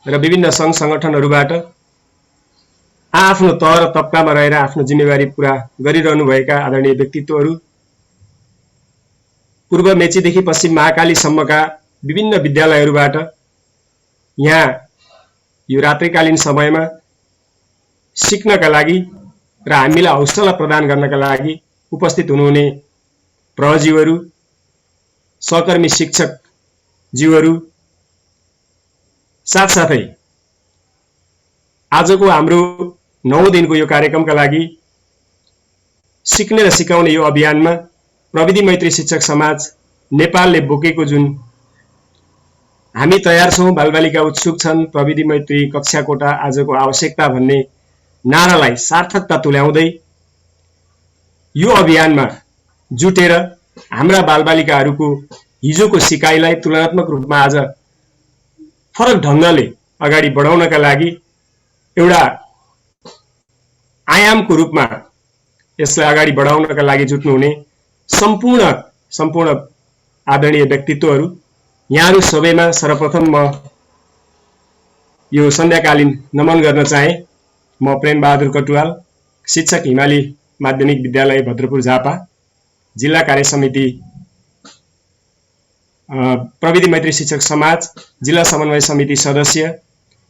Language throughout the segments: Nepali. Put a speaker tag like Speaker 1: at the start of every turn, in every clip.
Speaker 1: र विभिन्न सङ्घ सङ्गठनहरूबाट आफ्नो तह र तबकामा रहेर आफ्नो जिम्मेवारी पूरा गरिरहनुभएका आदरणीय व्यक्तित्वहरू, पूर्व मेचीदेखि पश्चिम महाकालीसम्मका विभिन्न विद्यालयहरूबाट यहाँ यो रात्रिकालीन समयमा सिक्नका लागि र हामीलाई हौसला प्रदान गर्नका लागि उपस्थित हुनुहुने प्रहजीहरू, सहकर्मी शिक्षकज्यूहरू, साथसाथै आजको हाम्रो 9 दिनको यो कार्यक्रमका लागि सिक्ने र सिकाउने यो अभियानमा प्रविधि मैत्री शिक्षक समाज नेपालले बोकेको जुन हामी तयार छौं, बालबालिका उत्सुक छन्, प्रविधि मैत्री कक्षा कोटा आजको आवश्यकता भन्ने नारालाई सार्थकता तुल्याउँदै यो अभियानमा जुटेर हाम्रा बालबालिकाहरूको हिजोको सिकाइलाई तुलनात्मक रूपमा आज फरक ढङ्गले अगाडि बढाउनका लागि एउटा आयामको रूपमा यसलाई अगाडि बढाउनका लागि जुट्नुहुने सम्पूर्ण आदरणीय व्यक्तित्वहरू, यहाँहरू सबैमा सर्वप्रथम म यो सन्ध्याकालीन नमन गर्न चाहे। म प्रेम बहादुर कटुवाल, शिक्षक हिमाली माध्यमिक विद्यालय भद्रपुर झापा, जिल्ला कार्य समिति प्रविधि मैत्री शिक्षक समाज, जिल्ला समन्वय समिति सदस्य,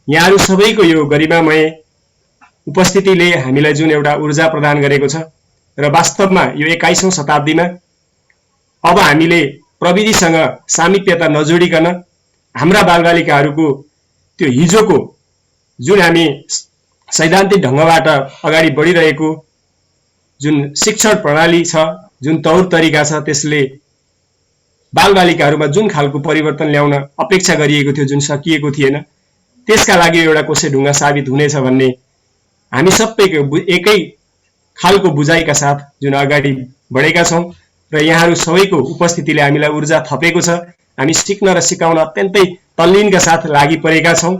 Speaker 1: यहाँहरू सबैको यो गरिमामय उपस्थितिले हामीलाई जुन एउटा ऊर्जा प्रदान गरेको छ र वास्तवमा यो 21औं शताब्दीमा अब हामीले प्रविधिसँग सामिप्यता नजोडिकन हाम्रा बालबालिकाहरूको त्यो हिजोको जुन हामी सैद्धान्तिक ढङ्गबाट अगाडि बढिरहेको जुन शिक्षण प्रणाली छ, जुन तौर तरिका छ, त्यसले बालबालिकाहरूमा जुन खालको परिवर्तन ल्याउन अपेक्षा गरिएको थियो, जुन सकिएको थिएन, त्यसका लागि एउटा कोसे ढुङ्गा साबित हुनेछ भन्ने हामी सबैको एकै खालको बुझाइका साथ जुन अगाडि बढेका छौं र यहाँहरू सबैको उपस्थितिले हामीलाई ऊर्जा थपेको छ। हामी सिक्न र सिकाउन अत्यन्तै तल्लीनका साथ लागि परेका छौं।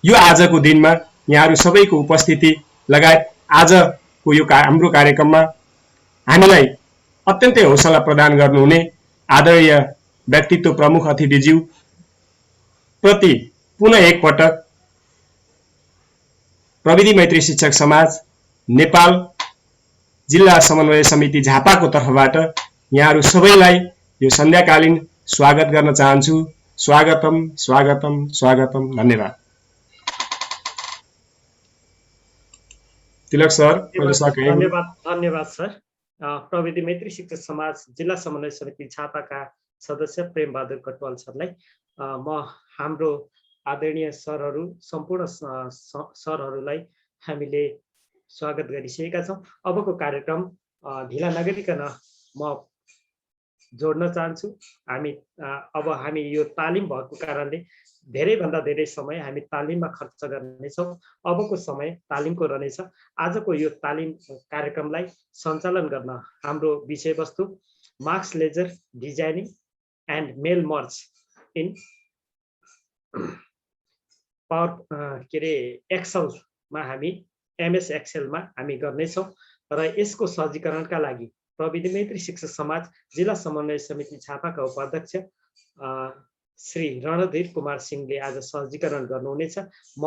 Speaker 1: यो आजको दिनमा यहाँहरू सबैको उपस्थिति लगायत आजको यो हाम्रो कार्यक्रममा हामीलाई अत्यन्तै हौसला प्रदान गर्नुहुने आदरणीय व्यक्तित्व प्रमुख अतिथिज्यू प्रति पुनः एकपटक प्रविधि मैत्री शिक्षक समाज नेपाल जिल्ला समन्वय समिति झापाको तर्फबाट यहाँहरू सबैलाई यो सन्ध्याकालीन स्वागत गर्न चाहन्छु। स्वागतम स्वागतम स्वागतम। धन्यवाद। तिलक सर,
Speaker 2: धन्यवाद सर। प्रविधि मैत्री शिक्षक समाज जिल्ला समन्वय समिति झापाका सदस्य प्रेम बहादुर कटवाल सरलाई म हाम्रो आदरणीय सरहरू सम्पूर्ण सरहरूलाई हामीले स्वागत गरिसकेका छौं। अबको कार्यक्रम ढिला नगरिकन म जोड्न चाहन्छु। अब हामी यो तालिम भएको कारणले धेरैभन्दा धेरै समय हामी तालिममा खर्च गर्नेछौँ। अबको समय तालिमको रहनेछ। आजको यो तालिम कार्यक्रमलाई सञ्चालन गर्न हाम्रो विषयवस्तु marks ledger designing and mail merge in एक्सेलमा हामी एमएस एक्सेलमा हामी गर्नेछौँ र यसको सहजीकरणका लागि प्रविधि मैत्री शिक्षक समाज जिल्ला समन्वय समिति झापाका उपाध्यक्ष श्री रणधीर कुमार सिंहले आज सहजीकरण गर्नुहुनेछ। म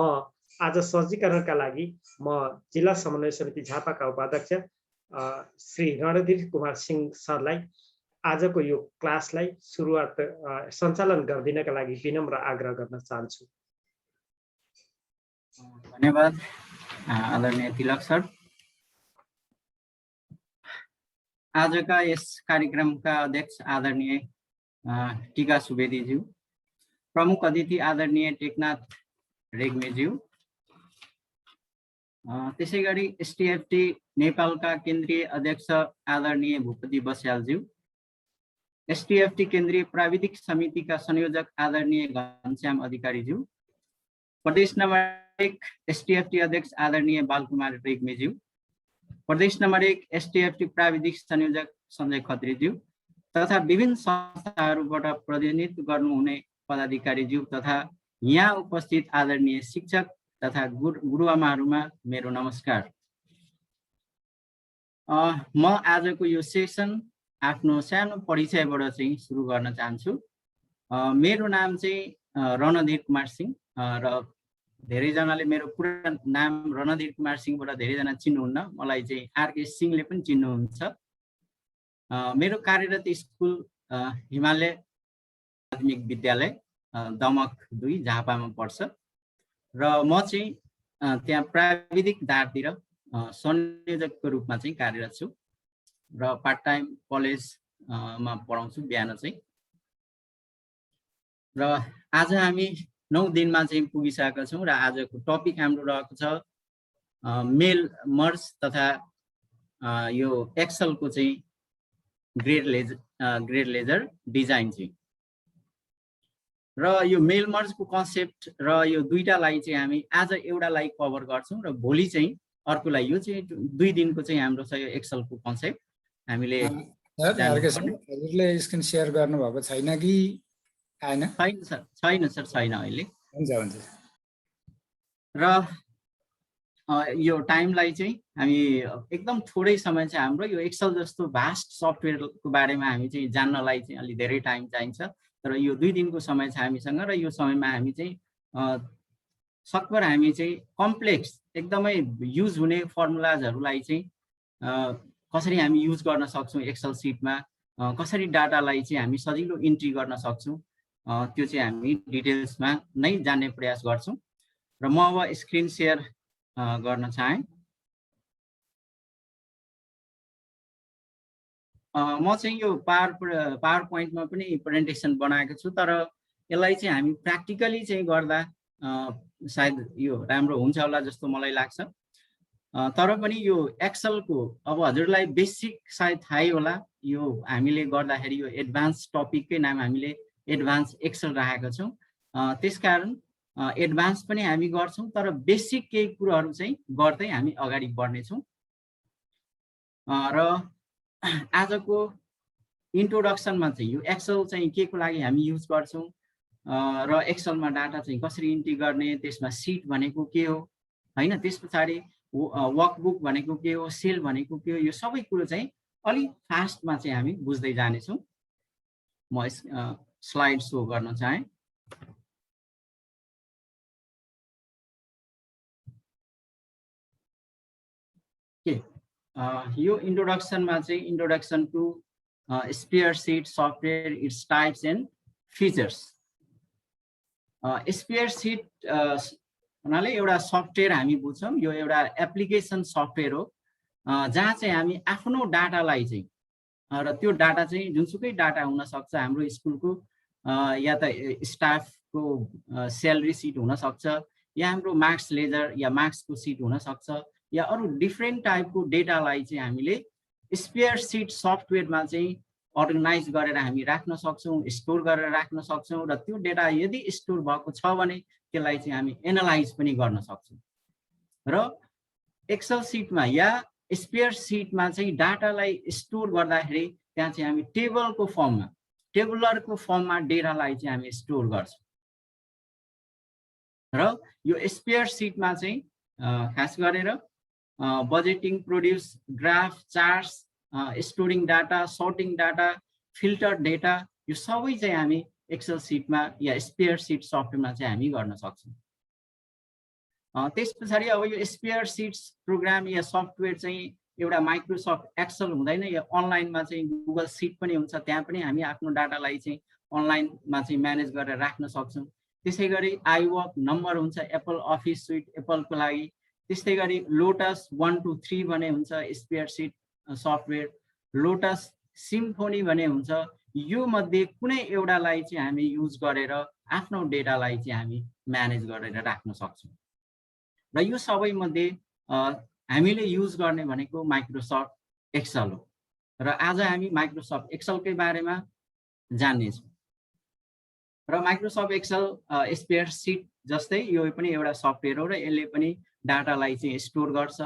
Speaker 2: आज सहजीकरणका लागि म जिल्ला समन्वय समिति झापाका उपाध्यक्ष श्री रणधीर कुमार सिंह सरलाई आजको यो क्लासलाई सुरुवात सञ्चालन गरिदिनका लागि विनम्र आग्रह गर्न चाहन्छु।
Speaker 3: धन्यवाद आदरणीय तिलक सर। आजका यस कार्यक्रमका अध्यक्ष आदरणीय टीका सुवेदीज्यू, प्रमुख अतिथि आदरणीय टेकनाथ रेग्मीज्यू, त्यसैगरी एसटीएफटी नेपालका केन्द्रीय अध्यक्ष आदरणीय भूपति बस्यालज्यू, एसटीएफटी केन्द्रीय प्राविधिक समितिका संयोजक आदरणीय घनश्याम अधिकारीज्यू, प्रदेश नम्बर 1 एसटीएफटी अध्यक्ष आदरणीय बालकुमार रेग्मीज्यू, प्रदेश नम्बर 1 एसटीएफटी प्राविधिक संयोजक सञ्जय खत्रीज्यू तथा विभिन्न संस्थाहरूबाट प्रतिनिधित्व गर्नुहुने पदाधिकारीज्यू तथा यहाँ उपस्थित आदरणीय शिक्षक तथा गुरुआमाहरूमा मेरो नमस्कार। म आजको यो सेसन आफ्नो सानो परिचयबाट चाहिँ सुरु गर्न चाहन्छु। मेरो नाम चाहिँ रणधीर कुमार सिंह, र धेरैजनाले मेरो पुरा नाम रणधीर कुमार सिंहबाट धेरैजना चिन्नुहुन्न, मलाई चाहिँ आरके सिंहले पनि चिन्नुहुन्छ। मेरो कार्यरत स्कुल हिमालय माध्यमिक विद्यालय दमक 2 झापामा पर्छ र म चाहिँ त्यहाँ प्राविधिक धारतिर संयोजकको रूपमा चाहिँ कार्यरत छु र पार्ट टाइम कलेजमा पढाउँछु बिहान चाहिँ। र आज हामी 9 दिनमा चाहिँ पुगिसकेका छौँ र आजको टपिक हाम्रो रहेको छ मेल मर्ज तथा यो एक्सेलको चाहिँ ग्रेड लेजर डिजाइन चाहिँ। र यो मेल मर्जको कन्सेप्ट र यो दुईटालाई चाहिँ हामी आज एउटालाई कभर गर्छौँ र भोलि चाहिँ अर्कोलाई। यो चाहिँ 2 दिनको चाहिँ हाम्रो छ यो एक्सेलको कन्सेप्ट हामीले।
Speaker 4: हजुरले स्क्रिन सेयर गर्नुभएको छैन कि आएन?
Speaker 3: छैन सर, छैन अहिले।
Speaker 4: हुन्छ हुन्छ।
Speaker 3: र यो टाइमलाई चाहिँ हामी एकदम थोरै समय चाहिँ हाम्रो यो एक्सेल जस्तो भास्ट सफ्टवेयरको बारेमा हामी चाहिँ जान्नलाई चाहिँ अलि धेरै टाइम चाहिन्छ। तर यो 2 दिनको समय छ हामीसँग र यो समयमा हामी चाहिँ सकभर हामी चाहिँ कम्प्लेक्स एकदमै युज हुने फर्मुलाजहरूलाई चाहिँ कसरी हामी युज गर्न सक्छौँ एक्सेल सिटमा, कसरी डाटालाई चाहिँ हामी सजिलो इन्ट्री गर्न सक्छौँ, त्यो चाहिँ हामी डिटेल्समा नै जान्ने प्रयास गर्छौँ। र म अब स्क्रिन सेयर गर्न चाहे। म चाहिँ यो पावर पोइन्टमा पनि प्रेजेन्टेसन बनाएको छु, तर यसलाई चाहिँ हामी प्र्याक्टिकली चाहिँ गर्दा सायद यो राम्रो हुन्छ होला जस्तो मलाई लाग्छ। तर पनि यो एक्सेलको अब हजुरलाई बेसिक सायद थाहै होला। यो हामीले गर्दाखेरि यो एडभान्स टपिककै नाम हामीले एडभान्स एक्सेल राखेका छौँ। त्यसकारण एडभान्स पनि हामी गर्छौँ, तर बेसिक केही कुराहरू चाहिँ गर्दै हामी अगाडि बढ्नेछौँ। र आजको इन्ट्रोडक्सनमा चाहिँ यो एक्सेल चाहिँ के को लागि हामी युज गर्छौँ र एक्सेलमा डाटा चाहिँ कसरी इन्ट्री गर्ने, त्यसमा सिट भनेको के हो हैन, त्यस पछाडि वर्कबुक भनेको के हो, सेल भनेको के हो, यो सबै कुरो चाहिँ अलि फास्टमा चाहिँ हामी बुझ्दै जानेछौँ। म स्लाइड सो गर्न चाहे। यो इन्ट्रोडक्सनमा चाहिँ introduction to spreadsheet software, its types and features. Spreadsheet भन्नाले एउटा सफ्टवेयर हामी बुझ्छौँ, यो एउटा एप्लिकेसन सफ्टवेयर हो जहाँ चाहिँ हामी आफ्नो डाटालाई चाहिँ र त्यो डाटा चाहिँ जुनसुकै डाटा हुनसक्छ, हाम्रो स्कुलको या त स्टाफको स्यालेरी सिट हुनसक्छ, या हाम्रो मार्क्स लेजर या मार्क्सको सिट हुनसक्छ, या अरू डिफ्रेन्ट टाइपको डेटालाई चाहिँ हामीले स्प्रेडसिट सफ्टवेयरमा चाहिँ अर्गनाइज गरेर हामी राख्न सक्छौँ, स्टोर गरेर राख्न सक्छौँ। र त्यो डेटा यदि स्टोर भएको छ भने त्यसलाई चाहिँ हामी एनालाइज पनि गर्न सक्छौँ। र एक्सेल सिटमा या स्प्रेडसिटमा चाहिँ डाटालाई स्टोर गर्दाखेरि त्यहाँ चाहिँ हामी टेबुलरको फर्ममा डेटालाई चाहिँ हामी स्टोर गर्छौँ। र यो स्प्रेडसिटमा चाहिँ खास गरेर budgeting, produce, graph, charts, storing data, shirting data, filter data, यो सबै चाहिँ हामी एक्सेल सिटमा या स्प्रेडसिट सफ्टवेयरमा चाहिँ हामी गर्न सक्छौँ। त्यस पछाडि अब यो स्प्रेडसिट प्रोग्राम या सफ्टवेयर चाहिँ एउटा माइक्रोसफ्ट एक्सेल हुँदैन, या अनलाइनमा चाहिँ गुगल सिट पनि हुन्छ, त्यहाँ पनि हामी आफ्नो डाटालाई चाहिँ अनलाइनमा चाहिँ म्यानेज गरेर राख्न सक्छौँ। त्यसै गरी आइवर्क नम्बर हुन्छ एप्पल अफिस सुइट एप्पलको लागि, त्यस्तै गरी लोटस 1 2 3 भने हुन्छ स्प्रेडसिट सफ्टवेयर, लोटस सिम्फोनी भने हुन्छ। यो मध्ये कुनै एउटालाई चाहिँ हामी युज गरेर आफ्नो डेटालाई चाहिँ हामी म्यानेज गरेर राख्न सक्छौँ। र यो सबै मध्ये हामीले युज गर्ने भनेको माइक्रोसफ्ट एक्सेल हो। र आज हामी माइक्रोसफ्ट एक्सेलकै बारेमा जान्नेछौँ। र माइक्रोसफ्ट एक्सेल स्प्रेडसिट जस्तै यो पनि एउटा सफ्टवेयर हो र यसले पनि डाटालाई चाहिँ स्टोर गर्छ,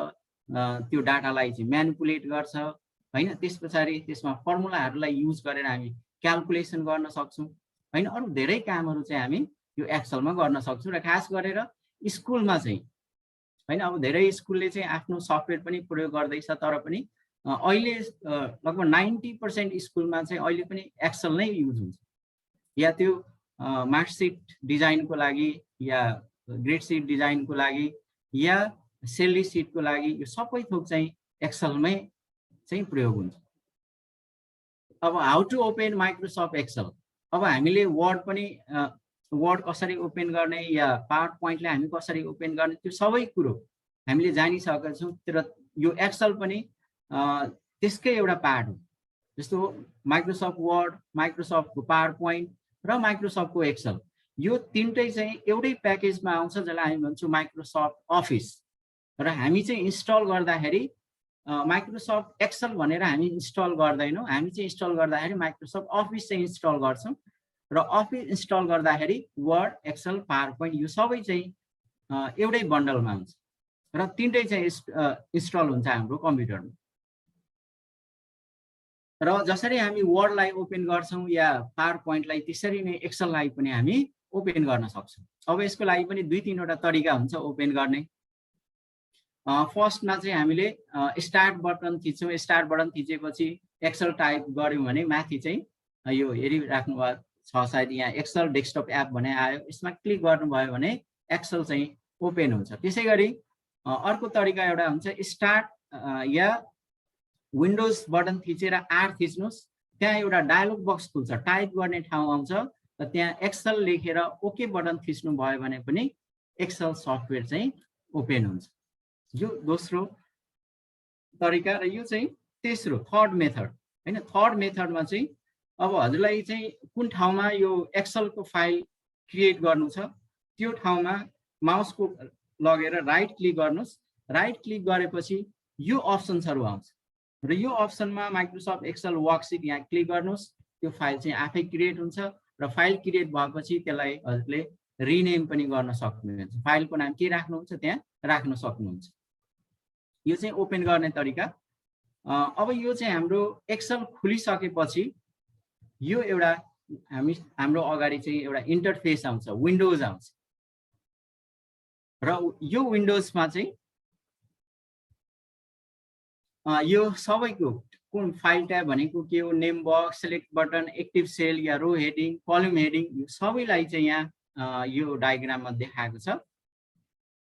Speaker 3: त्यो डाटालाई चाहिँ म्यानिपुलेट गर्छ हैन। त्यस पछाडि त्यसमा फर्मुलाहरूलाई युज गरेर हामी क्याल्कुलेसन गर्न सक्छौँ हैन। अरू धेरै कामहरू चाहिँ हामी यो एक्सेलमा गर्न सक्छौँ। र खास गरेर स्कुलमा चाहिँ हैन, अब धेरै स्कुलले चाहिँ आफ्नो सफ्टवेयर पनि प्रयोग गर्दैछ, तर पनि अहिले लगभग 90% स्कुलमा चाहिँ अहिले पनि एक्सेल नै युज हुन्छ, या त्यो मार्कसिट डिजाइनको लागि या ग्रेडसिट डिजाइनको लागि या सेलरी सिटको लागि यो सबै थोक चाहिँ एक्सलमै चाहिँ प्रयोग हुन्छ। अब how to open Microsoft Excel. अब हामीले वर्ड कसरी ओपन गर्ने या पावर पोइन्टलाई हामी कसरी ओपन गर्ने त्यो सबै कुरो हामीले जानिसकेका छौँ। तर यो एक्सेल पनि त्यसकै एउटा पार्ट हो। जस्तो माइक्रोसफ्ट वर्ड, माइक्रोसफ्टको पावर पोइन्ट र माइक्रोसफ्टको एक्सेल, यो तीनटै चाहिँ एउटै प्याकेजमा आउँछ जसलाई हामी भन्छौँ माइक्रोसफ्ट अफिस। र हामी चाहिँ इन्स्टल गर्दाखेरि माइक्रोसफ्ट एक्सेल भनेर हामी इन्स्टल गर्दैनौँ, हामी चाहिँ इन्स्टल गर्दाखेरि माइक्रोसफ्ट अफिस चाहिँ इन्स्टल गर्छौँ। र अफिस इन्स्टल गर्दाखेरि वर्ड, एक्सेल, पावर पोइन्ट यो सबै चाहिँ एउटै बन्डलमा हुन्छ र तीनटै चाहिँ इन्स्टल हुन्छ हाम्रो कम्प्युटरमा। र जसरी हामी वर्डलाई ओपन गर्छौँ या पावर पोइन्टलाई त्यसरी नै एक्सेललाई पनि हामी ओपन गर्न सक्छौँ। अब यसको लागि पनि 2-3वटा तरिका हुन्छ ओपन गर्ने। फर्स्टमा चाहिँ हामीले स्टार्ट बटन थिच्छौँ। स्टार्ट बटन थिचेपछि एक्सेल टाइप गऱ्यौँ भने माथि चाहिँ यो हेरिराख्नु भएको छ सायद, यहाँ एक्सेल डेस्कटप एप भने आयो, यसमा क्लिक गर्नुभयो भने एक्सेल चाहिँ ओपन हुन्छ। त्यसै गरी अर्को तरिका एउटा हुन्छ स्टार्ट या विन्डोज बटन थिचेर आर थिच्नुहोस्, त्यहाँ एउटा डायलग बक्स खुल्छ, टाइप गर्ने ठाउँ आउँछ र त्यहाँ एक्सेल लेखेर ओके बटन थिच्नु भयो भने पनि एक्सेल सफ्टवेयर चाहिँ ओपन हुन्छ। यो दोस्रो तरिका। र यो चाहिँ तेस्रो थर्ड मेथड हैन। थर्ड मेथडमा चाहिँ अब हजुरलाई चाहिँ कुन ठाउँमा यो एक्सेलको फाइल क्रिएट गर्नु छ त्यो ठाउँमा माउसको लगेर राइट क्लिक गर्नुहोस्। राइट क्लिक गरेपछि यो अप्सन्सहरू आउँछ र यो अप्सनमा माइक्रोसफ्ट एक्सेल वर्कसिट यहाँ क्लिक गर्नुहोस्। त्यो फाइल चाहिँ आफै क्रिएट हुन्छ र फाइल क्रिएट भएपछि त्यसलाई हजुरले रिनेम पनि गर्न सक्नुहुन्छ। फाइलको नाम के राख्नुहुन्छ त्यहाँ राख्न सक्नुहुन्छ। यो चाहिँ ओपन गर्ने तरिका। अब यो चाहिँ हाम्रो एक्सेल खुलिसकेपछि यो एउटा हाम्रो अगाडि चाहिँ एउटा इन्टरफेस आउँछ, विन्डोज आउँछ। र यो विन्डोजमा चाहिँ यो सबैको कुन फाइल ट्याब भनेको के हो, name box, select button, active cell या रो हेडिङ, कलम हेडिङ, यो सबैलाई चाहिँ यहाँ यो डायग्राममा देखाएको छ।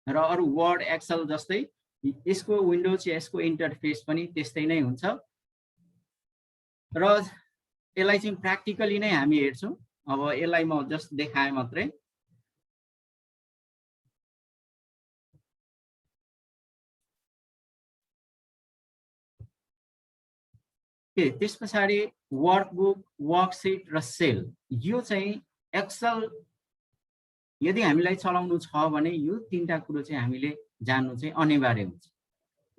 Speaker 3: र अरू वर्ड, एक्सेल जस्तै यसको विन्डोज या यसको इन्टरफेस पनि त्यस्तै नै हुन्छ। र यसलाई चाहिँ प्र्याक्टिकली नै हामी हेर्छौँ। अब यसलाई म जस्ट देखाएँ मात्रै। त्यस पछाडि वर्कबुक, वर्कसिट र सेल, यो चाहिँ एक्सेल यदि हामीलाई चलाउनु छ भने यो तीनटा कुरो चाहिँ हामीले जान्नु चाहिँ अनिवार्य हुन्छ।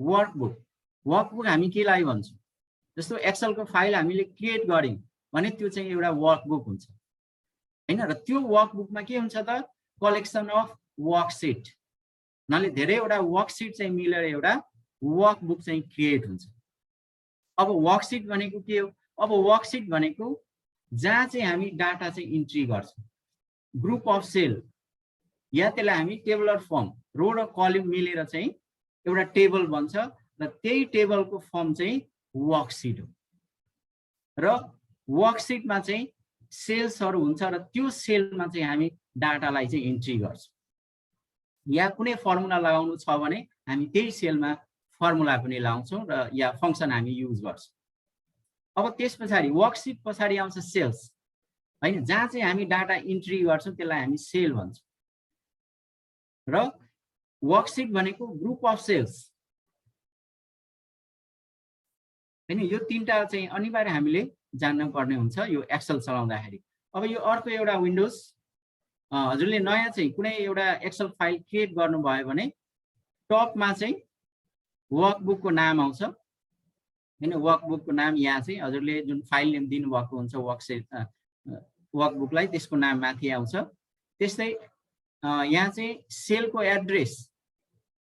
Speaker 3: वर्कबुक हामी केलाई भन्छौँ, जस्तो एक्सेलको फाइल हामीले क्रिएट गर्यौँ भने त्यो चाहिँ एउटा वर्कबुक हुन्छ हैन। र त्यो वर्कबुकमा के हुन्छ त, कलेक्सन अफ वर्कसिट, हुनाले धेरैवटा वर्कसिट चाहिँ मिलेर एउटा वर्कबुक चाहिँ क्रिएट हुन्छ। अब वर्कसिट भनेको के हो? अब वर्कसिट भनेको जहाँ चाहिँ हामी डाटा चाहिँ इन्ट्री गर्छौँ। ग्रुप अफ सेल या त्यसलाई हामी टेबुलर फर्म, रो र कलम मिलेर चाहिँ एउटा टेबल बन्छ र त्यही टेबलको फर्म चाहिँ वर्कसिट हो। र वर्कसिटमा चाहिँ सेल्सहरू हुन्छ र त्यो सेलमा चाहिँ हामी डाटालाई चाहिँ इन्ट्री गर्छौँ। या कुनै फर्मुला लगाउनु छ भने हामी त्यही सेलमा फर्मुला पनि लगाउँछौँ र या फङ्सन हामी युज गर्छौँ। अब त्यस पछाडि वर्कसिट पछाडि आउँछ सेल्स हैन, जहाँ चाहिँ हामी डाटा इन्ट्री गर्छौँ त्यसलाई हामी सेल भन्छौँ। र वर्कसिट भनेको ग्रुप अफ सेल्स हैन। यो तीनटा चाहिँ अनिवार्य हामीले जान्न पर्ने हुन्छ यो एक्सेल चलाउँदाखेरि। अब यो अर्को एउटा विन्डोज, हजुरले नयाँ चाहिँ कुनै एउटा एक्सेल फाइल क्रिएट गर्नुभयो भने टपमा चाहिँ वर्कबुकको नाम आउँछ हैन। वर्कबुकको नाम यहाँ चाहिँ हजुरले जुन फाइल नेम दिनुभएको हुन्छ वर्कबुकलाई त्यसको नाम माथि आउँछ। त्यस्तै यहाँ चाहिँ सेलको एड्रेस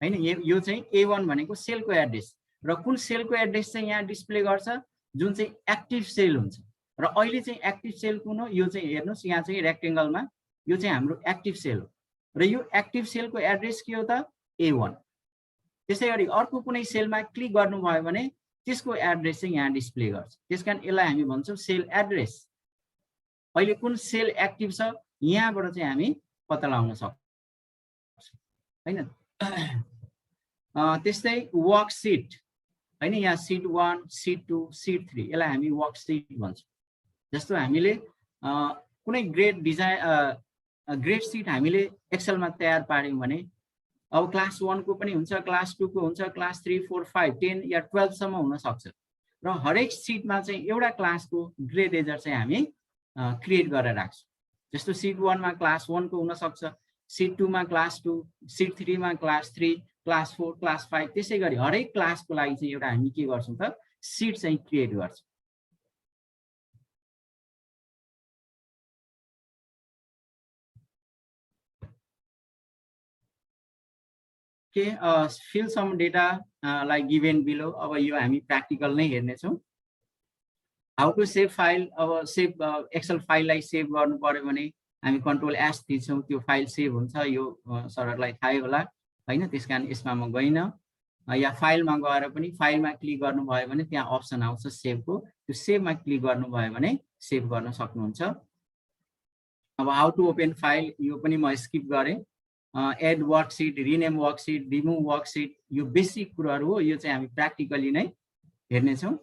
Speaker 3: हैन, यो चाहिँ A1 भनेको सेलको एड्रेस र कुन सेलको एड्रेस चाहिँ यहाँ डिस्प्ले गर्छ, जुन चाहिँ एक्टिभ सेल हुन्छ। र अहिले चाहिँ एक्टिभ सेल कुन हो, यो चाहिँ हेर्नुहोस् यहाँ चाहिँ रेक्टेङ्गलमा यो चाहिँ हाम्रो एक्टिभ सेल हो र यो एक्टिभ सेलको एड्रेस के हो त, A1। त्यसै गरी अर्को कुनै सेलमा क्लिक गर्नुभयो भने त्यसको एड्रेस चाहिँ यहाँ डिस्प्ले गर्छ। त्यसकारण यसलाई हामी भन्छौँ सेल एड्रेस। अहिले कुन सेल एक्टिभ छ यहाँबाट चाहिँ हामी पत्ता लगाउन सक्छौँ। हैन। त्यस्तै वर्कसिट हैन, यहाँ सिट 1 सिट 2 सिट 3 यसलाई हामी वर्कसिट भन्छौँ। जस्तो हामीले कुनै ग्रेड ग्रेड सिट हामीले एक्सेलमा तयार पार्यौँ भने अब क्लास 1 को पनि हुन्छ, क्लास 2 को हुन्छ, क्लास 3 4 5 10 या 12 सम्म हुन सक्छ। र हरेक सिटमा चाहिँ एउटा क्लासको ग्रेड एजर चाहिँ हामी क्रिएट गरेर राख्छौँ। जस्तो सिट 1 मा क्लास 1 को हुन सक्छ, सिट 2 मा क्लास 2, सिट 3 मा क्लास 3, क्लास 4, क्लास 5, त्यसै गरी हरेक क्लासको लागि चाहिँ एउटा हामी के गर्छौँ त सिट चाहिँ क्रिएट गर्छौँ। के fill some data like given below। अब यो हामी प्र्याक्टिकल नै हेर्ने छौँ। How to save file. अब सेभ एक्सेल फाइललाई सेभ गर्नु पर्यो भने हामी कन्ट्रोल एस थिच्छौँ, त्यो फाइल सेभ हुन्छ। यो सरहरूलाई थाहै होला हैन, त्यसकारण यसमा म गइन। या फाइलमा गएर पनि फाइलमा क्लिक गर्नुभयो भने त्यहाँ अप्सन आउँछ सेभको, त्यो सेभमा क्लिक गर्नुभयो भने सेभ गर्न सक्नुहुन्छ। अब हाउ टु ओपन फाइल यो पनि म स्किप गरेँ। Add worksheet, rename worksheet, remove worksheet, यो बेसिक कुराहरू हो। यो चाहिँ हामी प्र्याक्टिकली नै हेर्नेछौँ।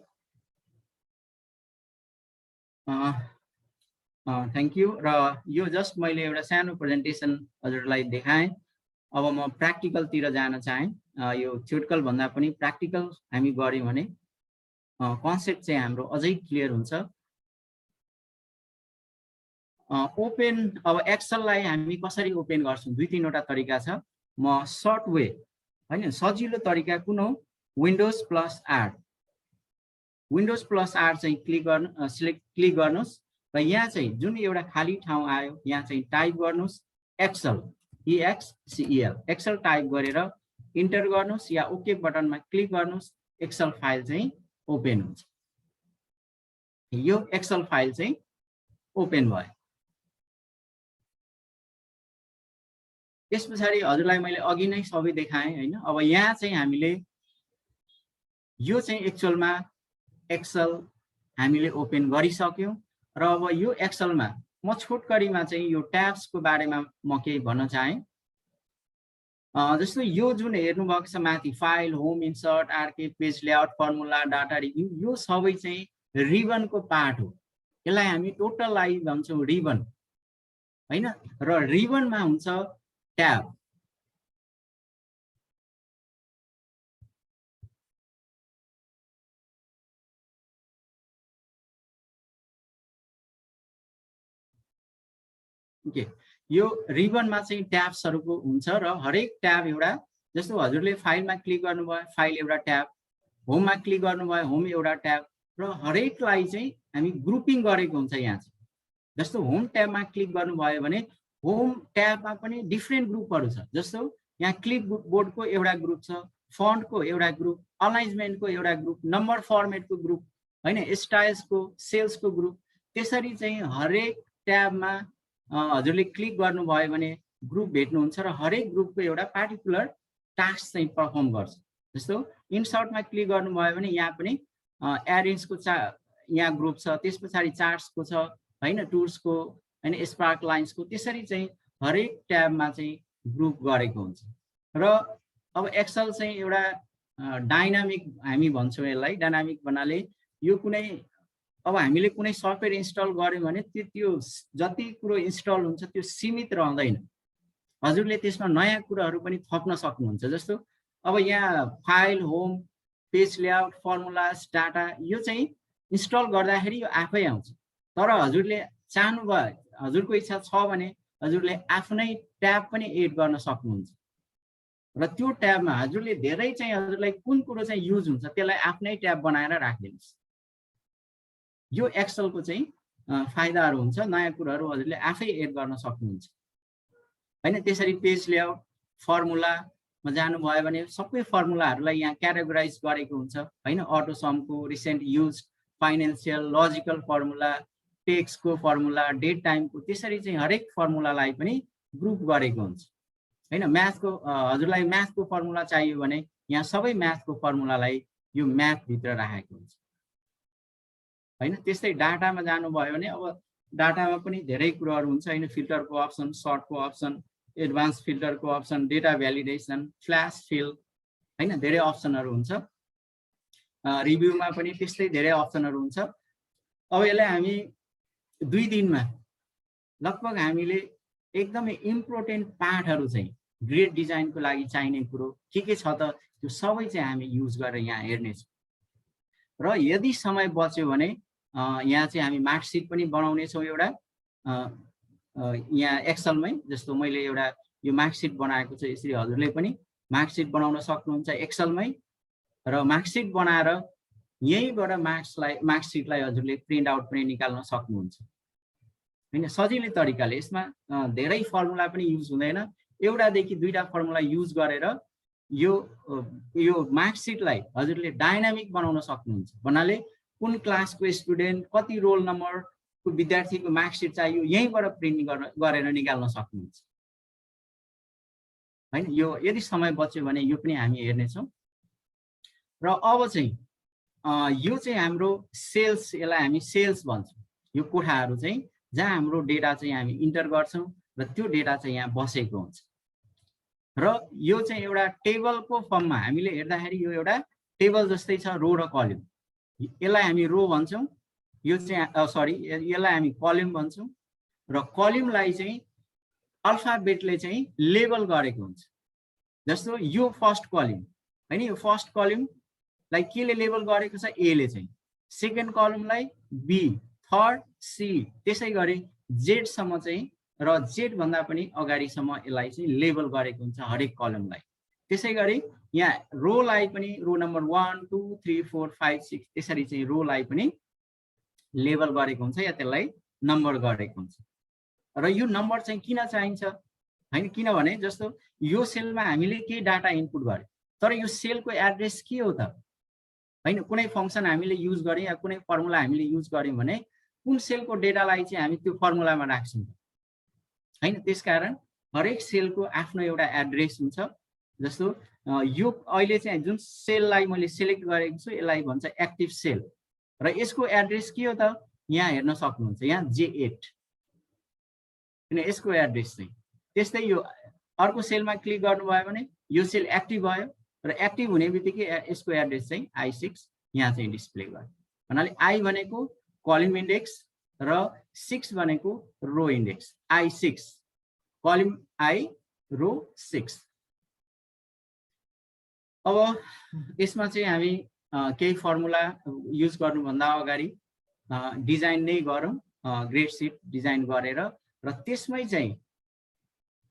Speaker 3: Thank you. र यो जस्ट मैले एउटा सानो प्रेजेन्टेसन हजुरलाई देखाएँ। अब म प्र्याक्टिकलतिर जान चाहेँ। यो थ्योरिटिकल भन्दा पनि प्र्याक्टिकल हामी गऱ्यौँ भने कन्सेप्ट चाहिँ हाम्रो अझै क्लियर हुन्छ। ओपन, अब एक्सेललाई हामी कसरी ओपन गर्छौँ, 2-3वटा तरिका छ। म सर्ट वे हैन, सजिलो तरिका कुन हो, Windows plus R. Windows plus R चाहिँ क्लिक गर्नुहोस् र यहाँ चाहिँ जुन एउटा खाली ठाउँ आयो यहाँ चाहिँ टाइप गर्नुहोस् एक्सेल, EXCEL, एक्सेल टाइप गरेर इन्टर गर्नुहोस् या ओके बटनमा क्लिक गर्नुहोस्। एक्सेल फाइल चाहिँ ओपन हुन्छ। यो एक्सेल फाइल चाहिँ ओपन भयो। त्यस पछाडि हजुरलाई मैले अघि नै सबै देखाएँ हैन। अब यहाँ चाहिँ हामीले यो चाहिँ एक्चुअलमा एक्सेल हामीले ओपन गरिसक्यौँ र अब यो एक्सेलमा म छोटकरीमा चाहिँ यो ट्याब्सको बारेमा म केही भन्न चाहेँ। जस्तो यो जुन हेर्नुभएको छ माथि फाइल, होम, इन्सर्ट, आर्के, page layout, formula, data review, यो सबै चाहिँ रिबनको पार्ट हो। यसलाई हामी टोटल भन्छौँ रिबन हैन। र रिबनमा हुन्छ ट्याब। ओके, यो रिबनमा चाहिँ ट्याब्सहरूको हुन्छ र हरेक ट्याब एउटा, जस्तो हजुरले फाइलमा क्लिक गर्नुभयो फाइल एउटा ट्याब, होममा क्लिक गर्नुभयो होम एउटा ट्याब, र हरेकलाई चाहिँ हामी ग्रुपिङ गरेको हुन्छ। यहाँ चाहिँ जस्तो होम ट्याबमा क्लिक गर्नुभयो भने होम ट्याबमा पनि डिफ्रेन्ट ग्रुपहरू छ। जस्तो यहाँ क्लिप बोर्डको एउटा ग्रुप छ, फन्टको एउटा ग्रुप, अलाइन्मेन्टको एउटा ग्रुप, नम्बर फर्मेटको ग्रुप हैन, स्टाइल्सको, सेल्सको ग्रुप। त्यसरी चाहिँ हरेक ट्याबमा हजुरले क्लिक गर्नुभयो भने ग्रुप भेट्नुहुन्छ र हरेक ग्रुपको एउटा पार्टिकुलर टास्क चाहिँ पर्फर्म गर्छ। जस्तो इन्सर्टमा क्लिक गर्नुभयो भने यहाँ पनि एरेन्जको यहाँ ग्रुप छ, त्यस पछाडि चार्ट्सको छ हैन, टुर्सको हैन, स्पार्क लाइन्सको, त्यसरी चाहिँ हरेक ट्याबमा चाहिँ ग्रुप गरेको हुन्छ। र अब एक्सेल चाहिँ एउटा डाइनामिक हामी भन्छौँ यसलाई। डाइनामिक भन्नाले यो कुनै, अब हामीले कुनै सफ्टवेयर इन्स्टल गर्यौँ भने त्यो जति कुरो इन्स्टल हुन्छ त्यो सीमित रहँदैन। हजुरले त्यसमा नयाँ कुराहरू पनि थप्न सक्नुहुन्छ। जस्तो अब यहाँ file, home, page layout, formulas, data, यो चाहिँ इन्स्टल गर्दाखेरि यो आफै आउँछ। तर हजुरले चाहनुभयो, हजुरको इच्छा छ भने हजुरले आफ्नै ट्याब पनि एड गर्न सक्नुहुन्छ र त्यो ट्याबमा हजुरले धेरै चाहिँ हजुरलाई कुन कुरो चाहिँ युज हुन्छ त्यसलाई आफ्नै ट्याब बनाएर राखिदिनुहोस्। यो एक्सेलको चाहिँ फाइदाहरू हुन्छ। नयाँ कुराहरू हजुरले आफै एड गर्न सक्नुहुन्छ हैन। त्यसरी पेज लेआउट, फर्मुलामा जानुभयो भने सबै फर्मुलाहरूलाई यहाँ क्याटेगोराइज गरेको हुन्छ हैन। अटो समको, recent use, financial, logical formula, टेक्स्टको फर्मुला, डेट टाइमको, त्यसरी चाहिँ हरेक फर्मुलालाई पनि ग्रुप गरेको हुन्छ हैन। म्याथको, हजुरलाई म्याथको फर्मुला चाहियो भने यहाँ सबै म्याथको फर्मुलालाई यो म्याथभित्र राखेको हुन्छ हैन। त्यस्तै डाटामा जानुभयो भने अब डाटामा पनि धेरै कुराहरू हुन्छ हैन। फिल्टरको अप्सन, सर्टको अप्सन, एडभान्स फिल्टरको option, data validation, flash fill हैन, धेरै अप्सनहरू हुन्छ। रिभ्यूमा पनि त्यस्तै धेरै अप्सनहरू हुन्छ। अब यसलाई हामी 2 दिनमा लगभग हामीले एकदमै इम्पोर्टेन्ट पार्टहरू चाहिँ ग्रेड डिजाइनको लागि चाहिने कुरो के छ त त्यो सबै चाहिँ हामी युज गरेर यहाँ हेर्नेछौँ। र यदि समय बच्यो भने यहाँ चाहिँ हामी मार्कसिट पनि बनाउने छौँ एउटा यहाँ एक्सलमै। जस्तो मैले एउटा यो मार्कसिट बनाएको छु, यसरी हजुरले पनि मार्कसिट बनाउन सक्नुहुन्छ एक्सलमै। र मार्कसिट बनाएर यहीँबाट मार्कसिटलाई हजुरले प्रिन्ट आउट पनि निकाल्न सक्नुहुन्छ हैन, सजिलै तरिकाले। यसमा धेरै फर्मुला पनि युज हुँदैन, एउटादेखि 2टा फर्मुला युज गरेर यो मार्कसिटलाई हजुरले डाइनामिक बनाउन सक्नुहुन्छ। भन्नाले कुन क्लासको स्टुडेन्ट, कति रोल नम्बरको विद्यार्थीको मार्कसिट चाहियो, यहीँबाट प्रिन्ट गरेर निकाल्न सक्नुहुन्छ हैन। यो यदि समय बच्यो भने यो पनि हामी हेर्नेछौँ। र अब चाहिँ यो चाहिँ हाम्रो सेल्स, यसलाई हामी सेल्स भन्छौँ। यो कोठाहरू चाहिँ जहाँ हाम्रो डेटा चाहिँ हामी इन्टर गर्छौँ र त्यो डेटा चाहिँ यहाँ बसेको हुन्छ। र यो चाहिँ एउटा टेबलको फर्ममा हामीले हेर्दाखेरि यो एउटा टेबल जस्तै छ, रो र कलम। यसलाई हामी रो भन्छौँ, यो चाहिँ सरी यसलाई हामी कलम भन्छौँ। र कलमलाई चाहिँ अल्फाबेटले चाहिँ लेबल गरेको हुन्छ। जस्तो यो फर्स्ट कलम हैन, यो फर्स्ट कलमलाई केले लेबल गरेको छ, ए ले चाहिँ, सेकेन्ड कलमलाई बी, थर्ड सी, त्यसै गरी जेड सम्म चाहिँ, र जेड भन्दा पनि अगाडिसम्म यसलाई चाहिँ लेबल गरेको हुन्छ हरेक कलमलाई। त्यसै गरी यहाँ रोलाई पनि रो नम्बर 1 2 3 4 5 6 त्यसरी चाहिँ रोलाई पनि लेबल गरेको हुन्छ या त्यसलाई नम्बर गरेको हुन्छ। र यो नम्बर चाहिँ किन चाहिन्छ हैन, किनभने जस्तो यो सेलमा हामीले के डाटा इनपुट गर्यो, तर यो सेलको एड्रेस के हो त हैन, कुनै फंक्सन हामीले युज गर्यौं या कुनै फर्मुला हामीले युज गर्यौं भने कुन सेलको डेटालाई चाहिँ हामी त्यो फर्मुलामा राख्छौं हैन। त्यसकारण हरेक सेलको आफ्नो एउटा एड्रेस हुन्छ। जस्तो यो अहिले चाहिँ जुन सेललाई मैले सिलेक्ट गरेको छु यसलाई भन्छ एक्टिभ सेल, र यसको एड्रेस के हो त यहाँ हेर्न सक्नुहुन्छ, यहाँ J8 किन यसको एड्रेस चाहिँ। त्यस्तै यो अर्को सेलमा क्लिक गर्नुभयो भने यो सेल एक्टिभ भयो, र एक्टिभ हुने बित्तिकै यसको एड्रेस चाहिँ I6 यहाँ चाहिँ डिस्प्ले गर्यो। भन्नाले I भनेको कलम इन्डेक्स र 6 भनेको रो इन्डेक्स, I6 कलम I रो 6। अब यसमा चाहिँ हामी केही फर्मुला युज गर्नुभन्दा अगाडि डिजाइन नै गरौँ, ग्रेड सिट डिजाइन गरेर, र त्यसमै चाहिँ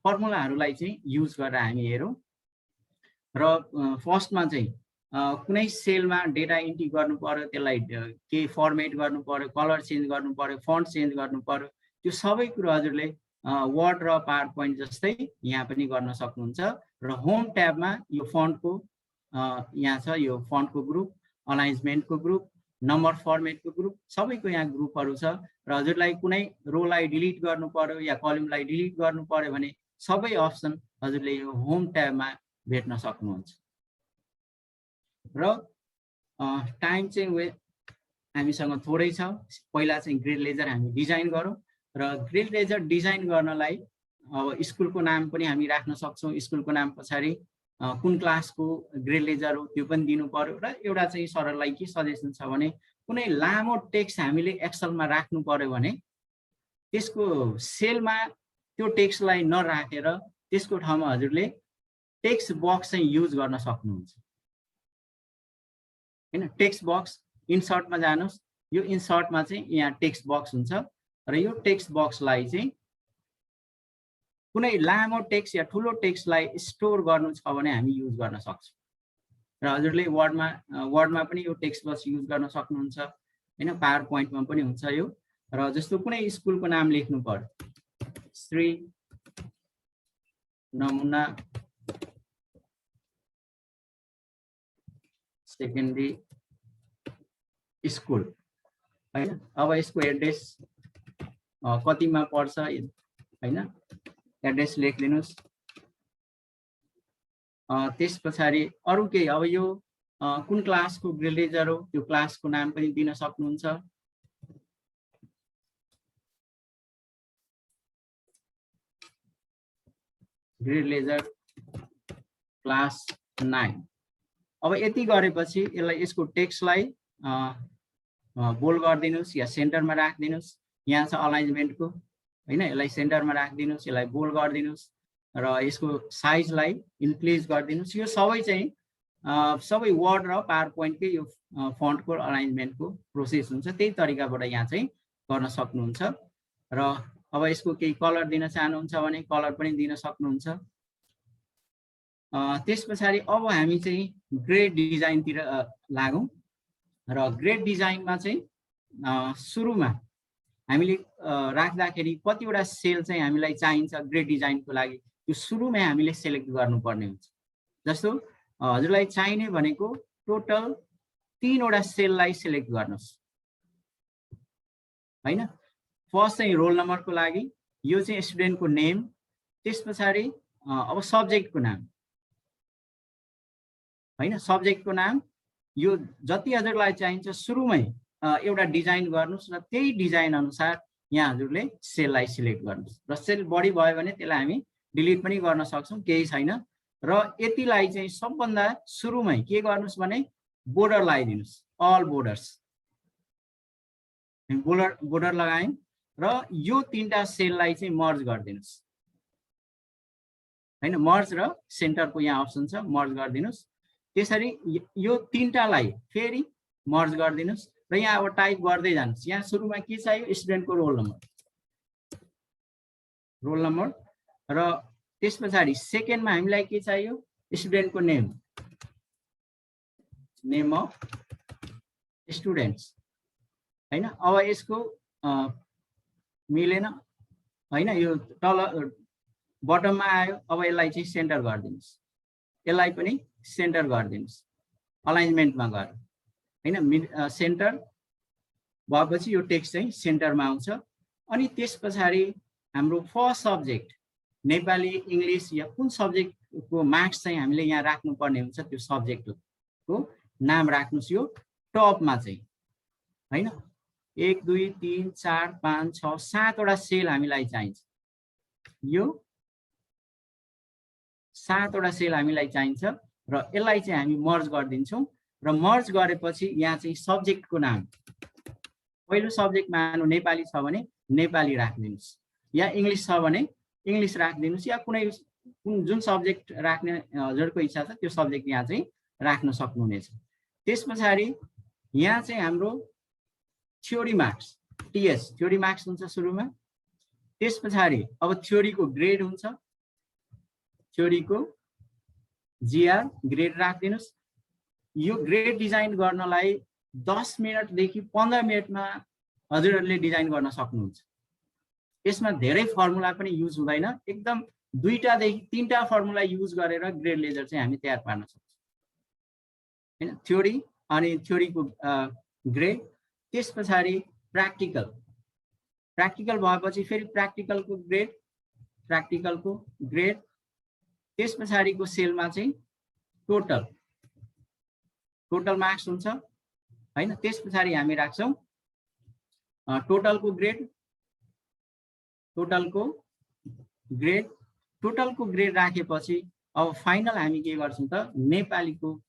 Speaker 3: फर्मुलाहरूलाई चाहिँ युज गरेर हामी हेरौँ। र फर्स्टमा चाहिँ कुनै सेलमा डेटा इन्ट्री गर्नु पर्यो, त्यसलाई केही फर्मेट गर्नु पर्यो, कलर चेन्ज गर्नु पर्यो, फन्ट चेन्ज गर्नु पर्यो, त्यो सबै कुरो हजुरले वर्ड र पावर पोइन्ट जस्तै यहाँ पनि गर्न सक्नुहुन्छ। र होम ट्याबमा यो फन्टको यहाँ छ, यो फन्टको ग्रुप, अलाइन्समेन्टको ग्रुप, नम्बर फर्मेटको ग्रुप, सबैको यहाँ ग्रुपहरू छ। र हजुरलाई कुनै रोलाई डिलिट गर्नु पर्यो या कलमलाई डिलिट गर्नु पर्यो भने सबै अप्सन हजुरले यो होम ट्याबमा भेट्न सक्नुहुन्छ। र टाइम चाहिँ हामीसँग थोरै छ, पहिला चाहिँ ग्रेड लेजर हामी डिजाइन गरौँ। र ग्रेड लेजर डिजाइन गर्नलाई अब स्कुलको नाम पनि हामी राख्न सक्छौँ, स्कुलको नाम पछाडि कुन क्लासको ग्रेड लेजर हो त्यो पनि दिनु पर्यो। र एउटा चाहिँ सरलाई के सजेसन छ भने कुनै लामो टेक्स्ट हामीले एक्सलमा राख्नु पर्यो भने त्यसको सेलमा त्यो टेक्स्टलाई नराखेर त्यसको ठाउँमा हजुरले टेक्स्ट बक्स चाहिँ युज गर्न सक्नुहुन्छ हैन। टेक्स्ट बक्स इन्सर्टमा जानुहोस्, यो इन्सर्टमा चाहिँ यहाँ टेक्स्ट बक्स हुन्छ, र यो टेक्स्ट बक्सलाई चाहिँ कुनै लामो टेक्स्ट या ठुलो टेक्स्टलाई स्टोर गर्नु छ भने हामी युज गर्न सक्छौँ। र हजुरले वर्डमा पनि यो टेक्स्ट बक्स युज गर्न सक्नुहुन्छ हैन, पावर पोइन्टमा पनि हुन्छ यो। र जस्तो कुनै स्कुलको नाम लेख्नु पर्यो, श्री नमुना सेकेन्डरी स्कुल हैन। अब यसको एड्रेस कतिमा पर्छ हैन, एड्रेस लेखिदिनुस्। त्यस पछाडि अरु केही, अब यो कुन क्लासको ग्रेड लेजर हो त्यो क्लासको नाम पनि दिन सक्नुहुन्छ। Grade ledger class 9। अब यति गरेपछि यसलाई यसको टेक्स्टलाई बोल्ड गरिदिनुस् या सेन्टरमा राखिदिनुस्। यहाँ छ अलाइनमेन्टको हैन, यसलाई सेन्टरमा राखिदिनुस्, यसलाई बोल्ड गरिदिनुस् र यसको साइजलाई इन्क्रिज गरिदिनुस्। यो सबै चाहिँ सबै वर्ड र पावर पोइन्टकै यो फन्टको अलाइनमेन्टको प्रोसेस हुन्छ। त्यही तरिकाबाट यहाँ चाहिँ गर्न सक्नुहुन्छ। र अब यसको केही कलर दिन चाहनुहुन्छ भने कलर पनि दिन सक्नुहुन्छ। त्यस पछाडि अब हामी चाहिँ ग्रेड डिजाइनतिर लागौँ र ग्रेड डिजाइनमा चाहिँ सुरुमा हामीले राख्दाखेरि कतिवटा सेल चाहिँ हामीलाई चाहिन्छ ग्रेड डिजाइनको लागि, त्यो सुरुमै हामीले सेलेक्ट गर्नुपर्ने हुन्छ। जस्तो हजुरलाई चाहिने भनेको टोटल 3 वटा सेललाई सेलेक्ट गर्नुस् हैन। फर्स्ट चाहिँ रोल नम्बरको लागि यो चाहिँ स्टुडेन्टको नेम, त्यस पछाडि अब सब्जेक्टको नाम हैन, सब्जेक्टको नाम यो जति हजुरलाई चाहिन्छ सुरुमै एउटा डिजाइन गर्नुस् र त्यही डिजाइन अनुसार यहाँ हजुरले सेललाई सिलेक्ट गर्नुस्। र सेल बढी भयो भने त्यसलाई हामी डिलिट पनि गर्न सक्छौँ, केही छैन। र यतिलाई चाहिँ सबभन्दा सुरुमै के गर्नुस् भने बोर्डर लगाइदिनुस्, अल बोर्डर्स। बोर्डर लगायौँ र यो 3टा सेललाई चाहिँ मर्ज गरिदिनुस् हैन। मर्ज र सेन्टरको यहाँ अप्सन छ, मर्ज गरिदिनुस्। त्यसरी यो 3टालाई फेरि मर्ज गरिदिनुस् र यहाँ अब टाइप गर्दै जानुस्। यहाँ सुरुमा के चाहियो स्टुडेन्टको रोल नम्बर र त्यस पछाडि सेकेन्डमा हामीलाई के चाहियो स्टुडेन्टको नेम अफ स्टुडेन्ट्स हैन। अब यसको मिलेन हैन, यो तल बटममा आयो। अब यसलाई चाहिँ सेन्टर गरिदिनुस्, यसलाई पनि सेन्टर गरिदिनुस् अलाइनमेन्टमा गएर हैन। सेन्टर भएपछि यो टेक्स्ट चाहिँ सेन्टरमा आउँछ। अनि त्यस पछाडि हाम्रो फर्स्ट सब्जेक्ट नेपाली, इङ्ग्लिस या कुन सब्जेक्टको मार्क्स चाहिँ हामीले यहाँ राख्नुपर्ने हुन्छ त्यो सब्जेक्टको नाम राख्नुस् यो टपमा चाहिँ हैन। 1 2 3 4 5 6 7 वटा सेल हामीलाई चाहिन्छ। यो 7 वटा सेल हामीलाई चाहिन्छ र यसलाई चाहिँ हामी मर्ज गरिदिन्छौँ। र मर्ज गरेपछि यहाँ चाहिँ सब्जेक्टको नाम पहिलो सब्जेक्ट मान्नु नेपाली छ भने नेपाली राखिदिनुस्, या इङ्ग्लिस छ भने इङ्ग्लिस राखिदिनुस्, या कुनै जुन सब्जेक्ट राख्ने हजुरको इच्छा छ त्यो सब्जेक्ट यहाँ चाहिँ राख्न सक्नुहुनेछ। त्यस पछाडि यहाँ चाहिँ हाम्रो theory marks TS theory marks हुन्छ सुरुमा। त्यस पछाडि अब थ्योरीको ग्रेड हुन्छ, थ्योरीको जीआर ग्रेड राखिदिनुस्। यो ग्रेड डिजाइन गर्नलाई 10 मिनटदेखि 15 मिनटमा हजुरहरूले डिजाइन गर्न सक्नुहुन्छ। यसमा धेरै फर्मुला पनि युज हुँदैन, एकदम 2टादेखि 3टा फर्मुला युज गरेर ग्रेड लेजर चाहिँ हामी तयार पार्न सक्छौँ हैन। थ्योरी अनि थ्योरीको ग्रेड, त्यस पछाडि प्र्याक्टिकल भएपछि फेरि प्र्याक्टिकलको ग्रेड, त्यस पछाडिको सेलमा चाहिँ टोटल मार्क्स हुन्छ हैन। त्यस पछाडि हामी राख्छौँ टोटलको ग्रेड राखेपछि अब फाइनल हामी के गर्छौँ त नेपालीको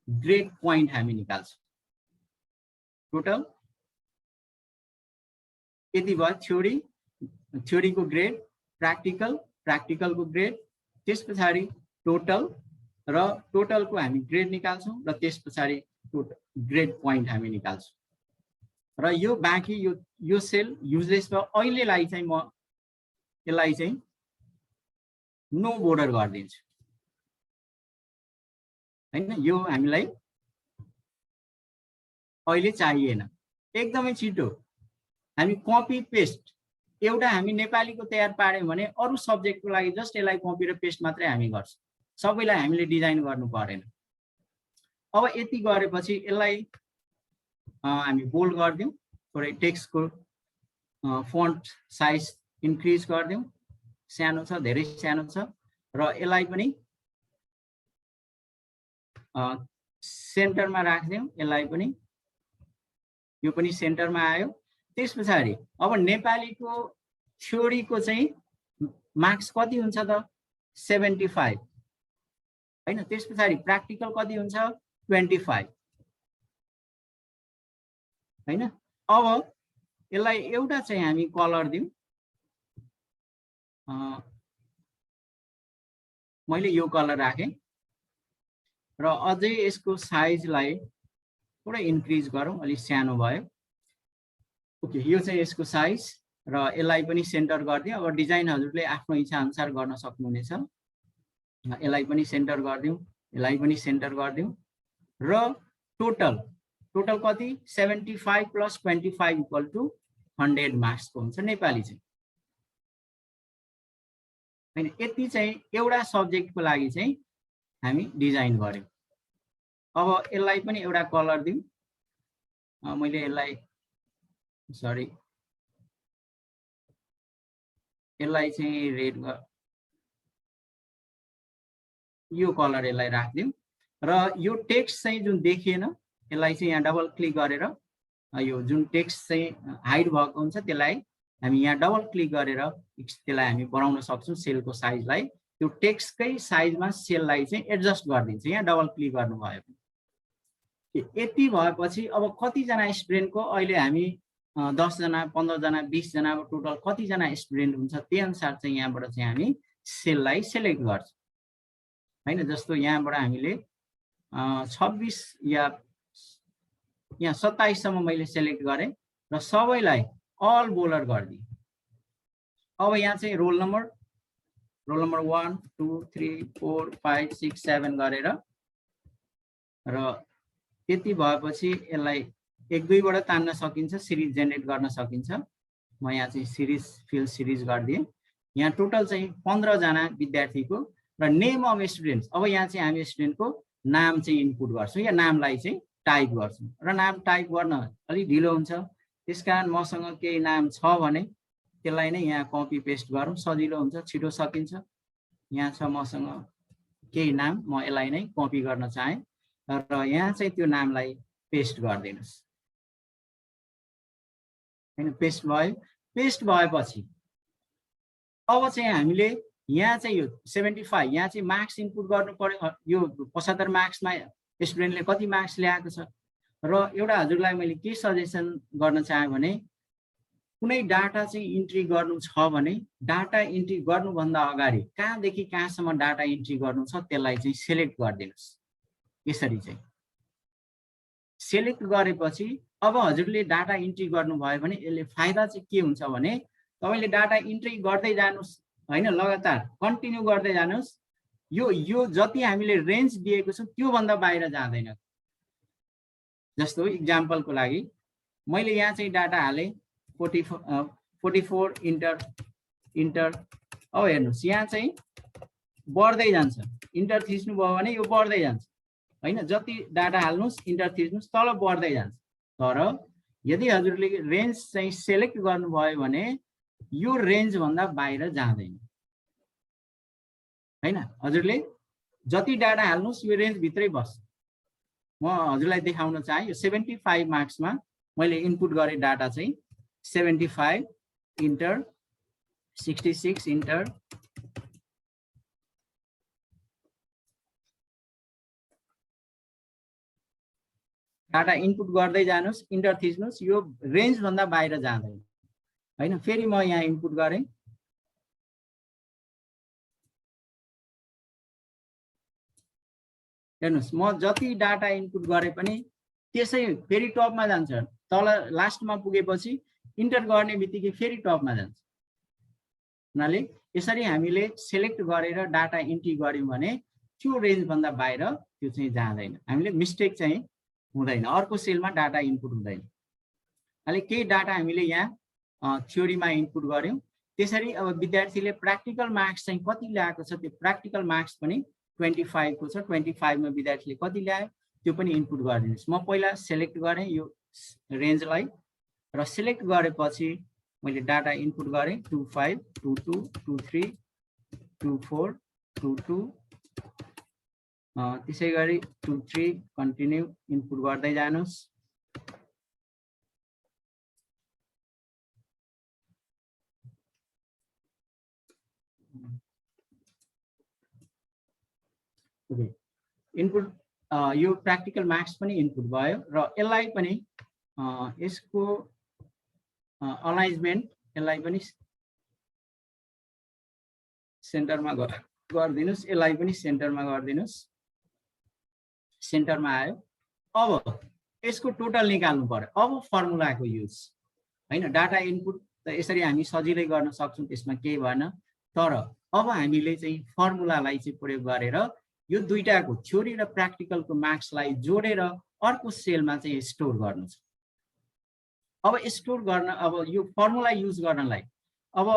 Speaker 3: ग्रेड पोइन्ट हामी निकाल्छौँ। टोटल यति भयो, थ्योरीको ग्रेड, प्र्याक्टिकलको ग्रेड, त्यस पछाडि टोटल र टोटलको हामी ग्रेड निकाल्छौँ र त्यस पछाडि ग्रेड पोइन्ट हामी निकाल्छौँ। र यो बाँकी यो सेल युजलेस भयो। अहिलेलाई चाहिँ म यसलाई चाहिँ नो बोर्डर गरिदिन्छु हैन। यो हामीलाई अहिले चाहिएन। एकदमै छिटो हामी कपी पेस्ट, एउटा हामी नेपालीको तयार पार्यौँ भने अरू सब्जेक्टको लागि जस्ट यसलाई कपी र पेस्ट मात्रै हामी गर्छौँ, सबैलाई हामीले डिजाइन गर्नु परेन। अब यति गरेपछि यसलाई हामी बोल्ड गरिदिउँ, थोरै टेक्स्टको फन्ट साइज इन्क्रिज गरिदिउँ। सानो छ, धेरै सानो छ। र यसलाई पनि सेन्टरमा राखिदिउँ, यसलाई पनि, यो पनि सेन्टरमा आयो। त्यस पछाडि अब नेपालीको थ्योरीको चाहिँ मार्क्स कति हुन्छ त 75 हैन। त्यस पछाडि प्र्याक्टिकल कति हुन्छ 25 हैन। अब यसलाई एउटा चाहिँ हामी कलर दिउँ। मैले यो कलर राखेँ र अझै यसको साइजलाई थोडा इन्क्रिज गरौँ, अलिक सानो भयो। ओके, यो चाहिँ यसको साइज र यसलाई पनि सेन्टर गरिदिउँ। अब डिजाइन हजुरले आफ्नो इच्छा अनुसार गर्न सक्नुहुनेछ। यसलाई पनि सेन्टर गरिदिउँ, यसलाई पनि सेन्टर गरिदिउँ र टोटल कति 75 + 25 = 100 मार्क्सको हुन्छ नेपाली चाहिँ हैन। यति चाहिँ एउटा सब्जेक्टको लागि चाहिँ हामी डिजाइन गर्यौं। अब यसलाई पनि एउटा कलर दिउँ। मैले यसलाई सरी यसलाई चाहिँ रेड यो कलर यसलाई राख्दिउँ र यो टेक्स्ट चाहिँ जुन देखिएन यसलाई चाहिँ यहाँ डबल क्लिक गरेर यो जुन टेक्स्ट चाहिँ हाइड भएको हुन्छ त्यसलाई हामी यहाँ डबल क्लिक गरेर त्यसलाई हामी बढाउन सक्छौं सेलको साइजलाई। त्यो टेक्स्टकै साइजमा सेललाई चाहिँ एडजस्ट गरिदिन्छ यहाँ डबल क्लिक गर्नुभयो भने। यति भएपछि अब कतिजना स्टुडेन्टको अहिले हामी 10 जना 15 जना 20 जना टोटल कतिजना स्टुडेन्ट हुन्छ त्यही अनुसार चाहिँ यहाँबाट चाहिँ हामी सेललाई सेलेक्ट गर्छौं हैन। जस्तो यहाँबाट हामीले 26 या यहाँ 27 सम्म मैले सेलेक्ट गरेँ र सबैलाई अल बोल्ड गरिदिएँ। अब यहाँ चाहिँ रोल नम्बर 1 2 3 4 5 6 7 गरेर र त्यति भएपछि यसलाई 1 2 बाट तान्न सकिन्छ, सिरिज जेनेरेट गर्न सकिन्छ। म यहाँ चाहिँ सिरिज फिल सिरिज गरिदिएँ। यहाँ टोटल चाहिँ 15 जना विद्यार्थीको र नेम अफ स्टुडेन्ट्स। अब यहाँ चाहिँ हामी स्टुडेन्टको नाम चाहिँ इनपुट गर्छौं या नामलाई चाहिँ टाइप गर्छौं र नाम टाइप गर्न अलि ढिलो हुन्छ। त्यसकारण मसँग केही नाम छ भने त्यसलाई नै यहाँ कपी पेस्ट गरौँ, सजिलो हुन्छ, छिटो सकिन्छ। यहाँ छ मसँग केही नाम, म यसलाई नै कपी गर्न चाहे र यहाँ चाहिँ त्यो नामलाई पेस्ट गरिदिनुस् हैन। पेस्ट भयो। पेस्ट भएपछि अब चाहिँ हामीले यहाँ चाहिँ यो 75 यहाँ चाहिँ मार्क्स इनपुट गर्नु पर्यो। यो 75 मार्क्समा स्टुडेन्टले कति मार्क्स ल्याएको छ र एउटा हजुरलाई मैले के सजेसन गर्न चाहे भने कुनै डाटा चाहिँ इन्ट्री गर्नु छ भने डाटा इन्ट्री गर्नुभन्दा अगाडि कहाँदेखि कहाँसम्म डाटा इन्ट्री गर्नु छ त्यसलाई चाहिँ सेलेक्ट गरिदिनुस्। यसरी चाहिँ सेलेक्ट गरेपछि अब हजुरले डाटा इन्ट्री गर्नुभयो भने यसले फाइदा चाहिँ के हुन्छ भने तपाईले डाटा इन्ट्री गर्दै जानुस् हैन, लगातार कन्टिन्यू गर्दै जानुस्। यो जति हामीले रेन्ज दिएको छौं त्यो भन्दा बाहिर जाँदैन। जस्तो एक्जाम्पलको लागि मैले यहाँ चाहिँ डाटा हाले 44 इन्टर। अब हेर्नुस् यहाँ चाहिँ बढ्दै जान्छ। इन्टर थिच्नु भयो भने यो बढ्दै जान्छ हैन। जति डाटा हाल्नुस् इन्टर थिच्नुस् तल बढ्दै जान्छ। तर यदि हजुरले रेन्ज चाहिँ सेलेक्ट गर्नुभयो भने यो रेन्ज भन्दा बाहिर जाँदैन हैन। हजुरले जति डाटा हाल्नुस् यो रेन्ज भित्रै बस्छ। म हजुरलाई देखाउन चाहे यो 75 मार्क्समा मैले इनपुट गरे डाटा चाहिँ 75 इन्टर 66 इन्टर डाटा इनपुट गर्दै जानुस्, इन्टर थिच्नुस्, यो रेन्ज भन्दा बाहिर जाँदैन हैन। फेरि म यहाँ इनपुट गरे हेर्नुस् म जति डाटा इनपुट गरे पनि त्यसै फेरि टपमा जान्छ। तल लास्टमा पुगेपछि इन्टर गर्ने बित्तिकै फेरि टपमा जान्छ। हुनाले यसरी हामीले सेलेक्ट गरेर डाटा इन्ट्री गर्यौं भने त्यो रेन्ज भन्दा बाहिर त्यो चाहिँ जाँदैन। हामीले मिस्टेक चाहिँ हुँदैन, अर्को सेलमा डाटा इनपुट हुँदैन। अहिले केही डाटा हामीले यहाँ थ्योरीमा इनपुट गर्यौं। त्यसरी अब विद्यार्थीले प्र्याक्टिकल मार्क्स चाहिँ कति ल्याएको छ त्यो प्र्याक्टिकल मार्क्स पनि 25 को छ। 25 मा विद्यार्थीले कति ल्यायो त्यो पनि इनपुट गरिदिनुस्। म पहिला सेलेक्ट गरेँ यो रेन्जलाई र सेलेक्ट गरेपछि मैले डाटा इनपुट गरेँ 25 22 23 24 22 त्यसै गरी 23 कन्टिन्यू इनपुट गर्दै जानुस्। ओके इनपुट यो प्र्याक्टिकल मार्क्स पनि इनपुट भयो र यसलाई पनि यसको अलाइन्मेन्ट यसलाई पनि सेन्टरमा गरिदिनुस्, यसलाई पनि सेन्टरमा गरिदिनुस्। सेन्टरमा आयो। अब यसको टोटल निकाल्नु पर्यो। अब फर्मुलाको युज हैन, डाटा इनपुट त यसरी हामी सजिलै गर्न सक्छौं, त्यसमा केही भएन। तर अब हामीले चाहिँ फर्मुलालाई चाहिँ प्रयोग गरेर यो दुईटाको थ्योरी र प्र्याक्टिकलको मार्क्सलाई जोडेर अर्को सेलमा चाहिँ स्टोर गर्नु छ। अब स्टोर गर्न, अब यो फर्मुला युज गर्नलाई अब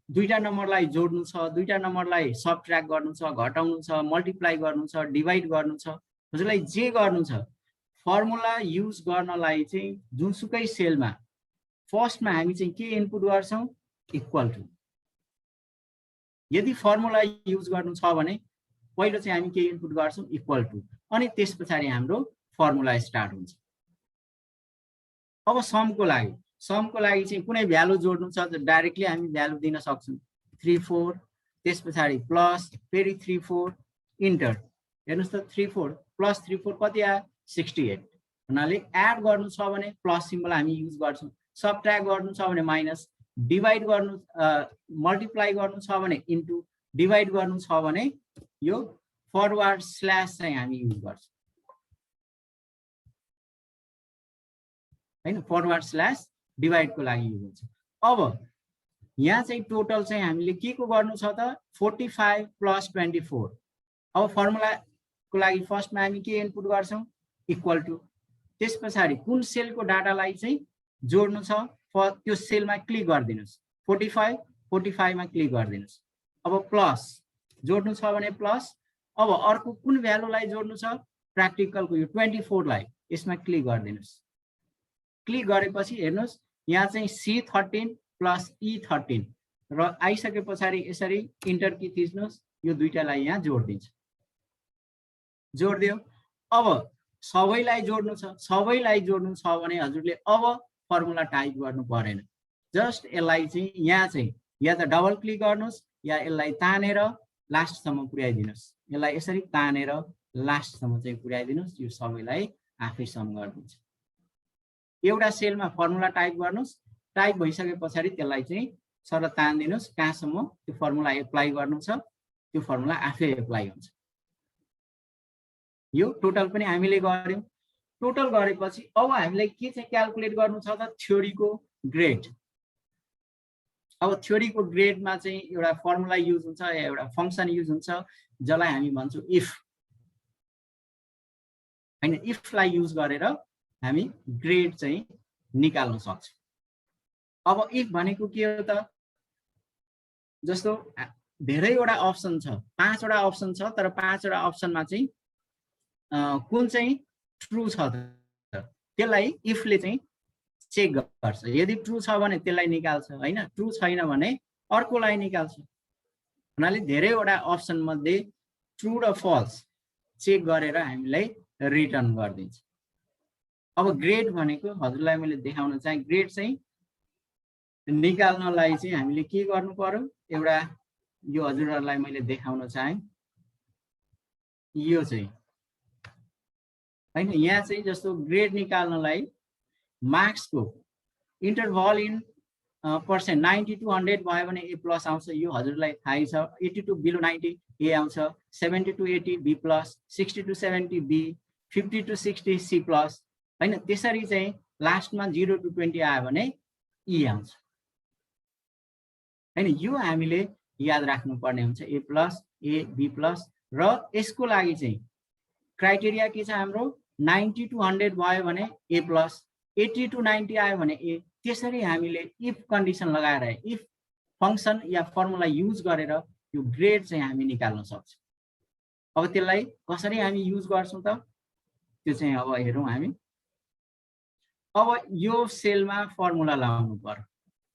Speaker 3: दुईटा नम्बरलाई जोड्नु छ, दुईटा नम्बरलाई सबट्र्याक्ट गर्नु छ, घटाउनु छ, मल्टिप्लाई गर्नु छ, डिभाइड गर्नु छ, हजुरलाई जे गर्नु छ। फर्मुला युज गर्नलाई चाहिँ जुनसुकै सेलमा फर्स्टमा हामी चाहिँ के इनपुट गर्छौं, इक्वल टु। यदि फर्मुला युज गर्नु छ भने पहिलो चाहिँ हामी के इनपुट गर्छौं, इक्वल टु, अनि त्यसपछि हाम्रो फर्मुला स्टार्ट हुन्छ। अब समको लागि चाहिँ कुनै भ्यालु जोड्नु छ त डाइरेक्टली हामी भ्यालु दिन सक्छौं, 3 4, त्यसपछि प्लस, फेरि 3 4, इन्टर। हेर्नुस् त 3 4 प्लस 3 4 कति आयो, 68। हुनाले एड गर्नु छ भने प्लस सिम्बल हामी युज गर्छौं, सबट्र्याक्ट गर्नु छ भने माइनस, डिभाइड गर्नु मल्टिप्लाई गर्नु छ भने इन्टु, डिभाइड गर्नु छ भने यो फरवर्ड स्ल्यास चाहिँ हामी युज गर्छौं हैन, फरवर्ड स्ल्यास डिभाइडको लागि युज हुन्छ। अब यहाँ चाहिँ टोटल चाहिँ हामीले के को गर्नु छ त, 45 प्लस 24। अब फर्मुलाको लागि फर्स्टमा हामी के इनपुट गर्छौं, इक्वल टु। त्यसपछि कुन सेलको डाटालाई चाहिँ जोड्नु छ त्यो सेलमा क्लिक गरिदिनुस्, 45 मा क्लिक गरिदिनुस्। अब प्लस जोड्नु छ भने प्लस। अब अर्को कुन भ्यालुलाई जोड्नु छ, प्र्याक्टिकलको यो 24 लाई, यसमा क्लिक गरिदिनुस्। क्लिक गरेपछि हेर्नुस् यहाँ चाहिँ C13 प्लस E13 र आइसके पछाडि यसरी इन्टर की थिच्नुस्, यो दुईटालाई यहाँ जोड्दिन्छ। जोड्दियो। अब सबैलाई जोड्नु छ भने हजुरले अब फर्मुला टाइप गर्नु परेन, जस्ट यसलाई चाहिँ यहाँ चाहिँ या त डबल क्लिक गर्नुस् या यसलाई तानेर लास्टसम्म पुर्याइदिनुस्। यसलाई यसरी तानेर लास्टसम्म चाहिँ पुर्याइदिनुस्, यो सबैलाई आफै सम गरिदिन्छ। एउटा सेलमा फर्मुला टाइप गर्नुस्, टाइप भइसके पछाडि त्यसलाई चाहिँ सर तान्दिनुस्, कहाँसम्म त्यो फर्मुला एप्लाई गर्नु छ त्यो फर्मुला आफै एप्लाई हुन्छ। यो टोटल पनि हामीले गर्यौं। टोटल गरेपछि अब हामीलाई के चाहिँ क्याल्कुलेट गर्नु छ त, थ्योरीको ग्रेड। अब थ्योरीको ग्रेडमा चाहिँ एउटा फर्मुला युज हुन्छ या एउटा फंक्सन युज हुन्छ जसलाई हामी भन्छौं इफ हैन। इफलाई युज गरेर हामी ग्रेड चाहिँ निकाल्न सक्छौं। अब इफ भनेको के हो त, जस्तो धेरैवटा अप्सन छ, 5 वटा अप्सन छ, तर 5 वटा अप्सनमा चाहिँ कुन चाहिँ ट्रु छ त्यसलाई इफले चाहिँ चेक गर्छ। यदि ट्रु छ भने त्यसलाई निकाल्छ हैन, ट्रु छैन भने अर्कोलाई निकाल्छ। हुनाले धेरैवटा अप्सन मध्ये ट्रु र फल्स चेक गरेर हामीलाई रिटर्न गरिदिन्छ। अब ग्रेड भनेको हजुरलाई मैले देखाउन चाहे, ग्रेड चाहिँ निकाल्नलाई चाहिँ हामीले के गर्नु पर्यो, एउटा यो हजुरहरुलाई मैले देखाउन चाहे, यो चाहिँ हैन। यहाँ चाहिँ जस्तो ग्रेड निकाल्नलाई मार्क्सको इन्टरभल इन पर्सेन्ट 90 to 100 भयो भने ए प्लस आउँछ, यो हजुरलाई थाहै छ। 80 to below 90 ए आउँछ, 70 to 80 B plus, 60 to 70 B, 50 to 60 C plus हैन। त्यसरी चाहिँ लास्टमा 0 to 20 आयो भने ई आउँछ हैन। यो हामीले याद राख्नु पर्ने हुन्छ, ए प्लस, ए बी प्लस। र यसको लागि चाहिँ क्राइटेरिया के छ हाम्रो, 90 to 100 भयो भने ए प्लस, 80 to 90 आयो भने ए। त्यसरी हामीले इफ कन्डिसन लगाएर, if function yeah formula use गरेर यो ग्रेड चाहिँ हामी निकाल्न सक्छौं। अब त्यसलाई कसरी हामी युज गर्छौं त, त्यो चाहिँ अब हेरौं हामी। अब यो सेलमा फर्मुला लगाउनु पर्यो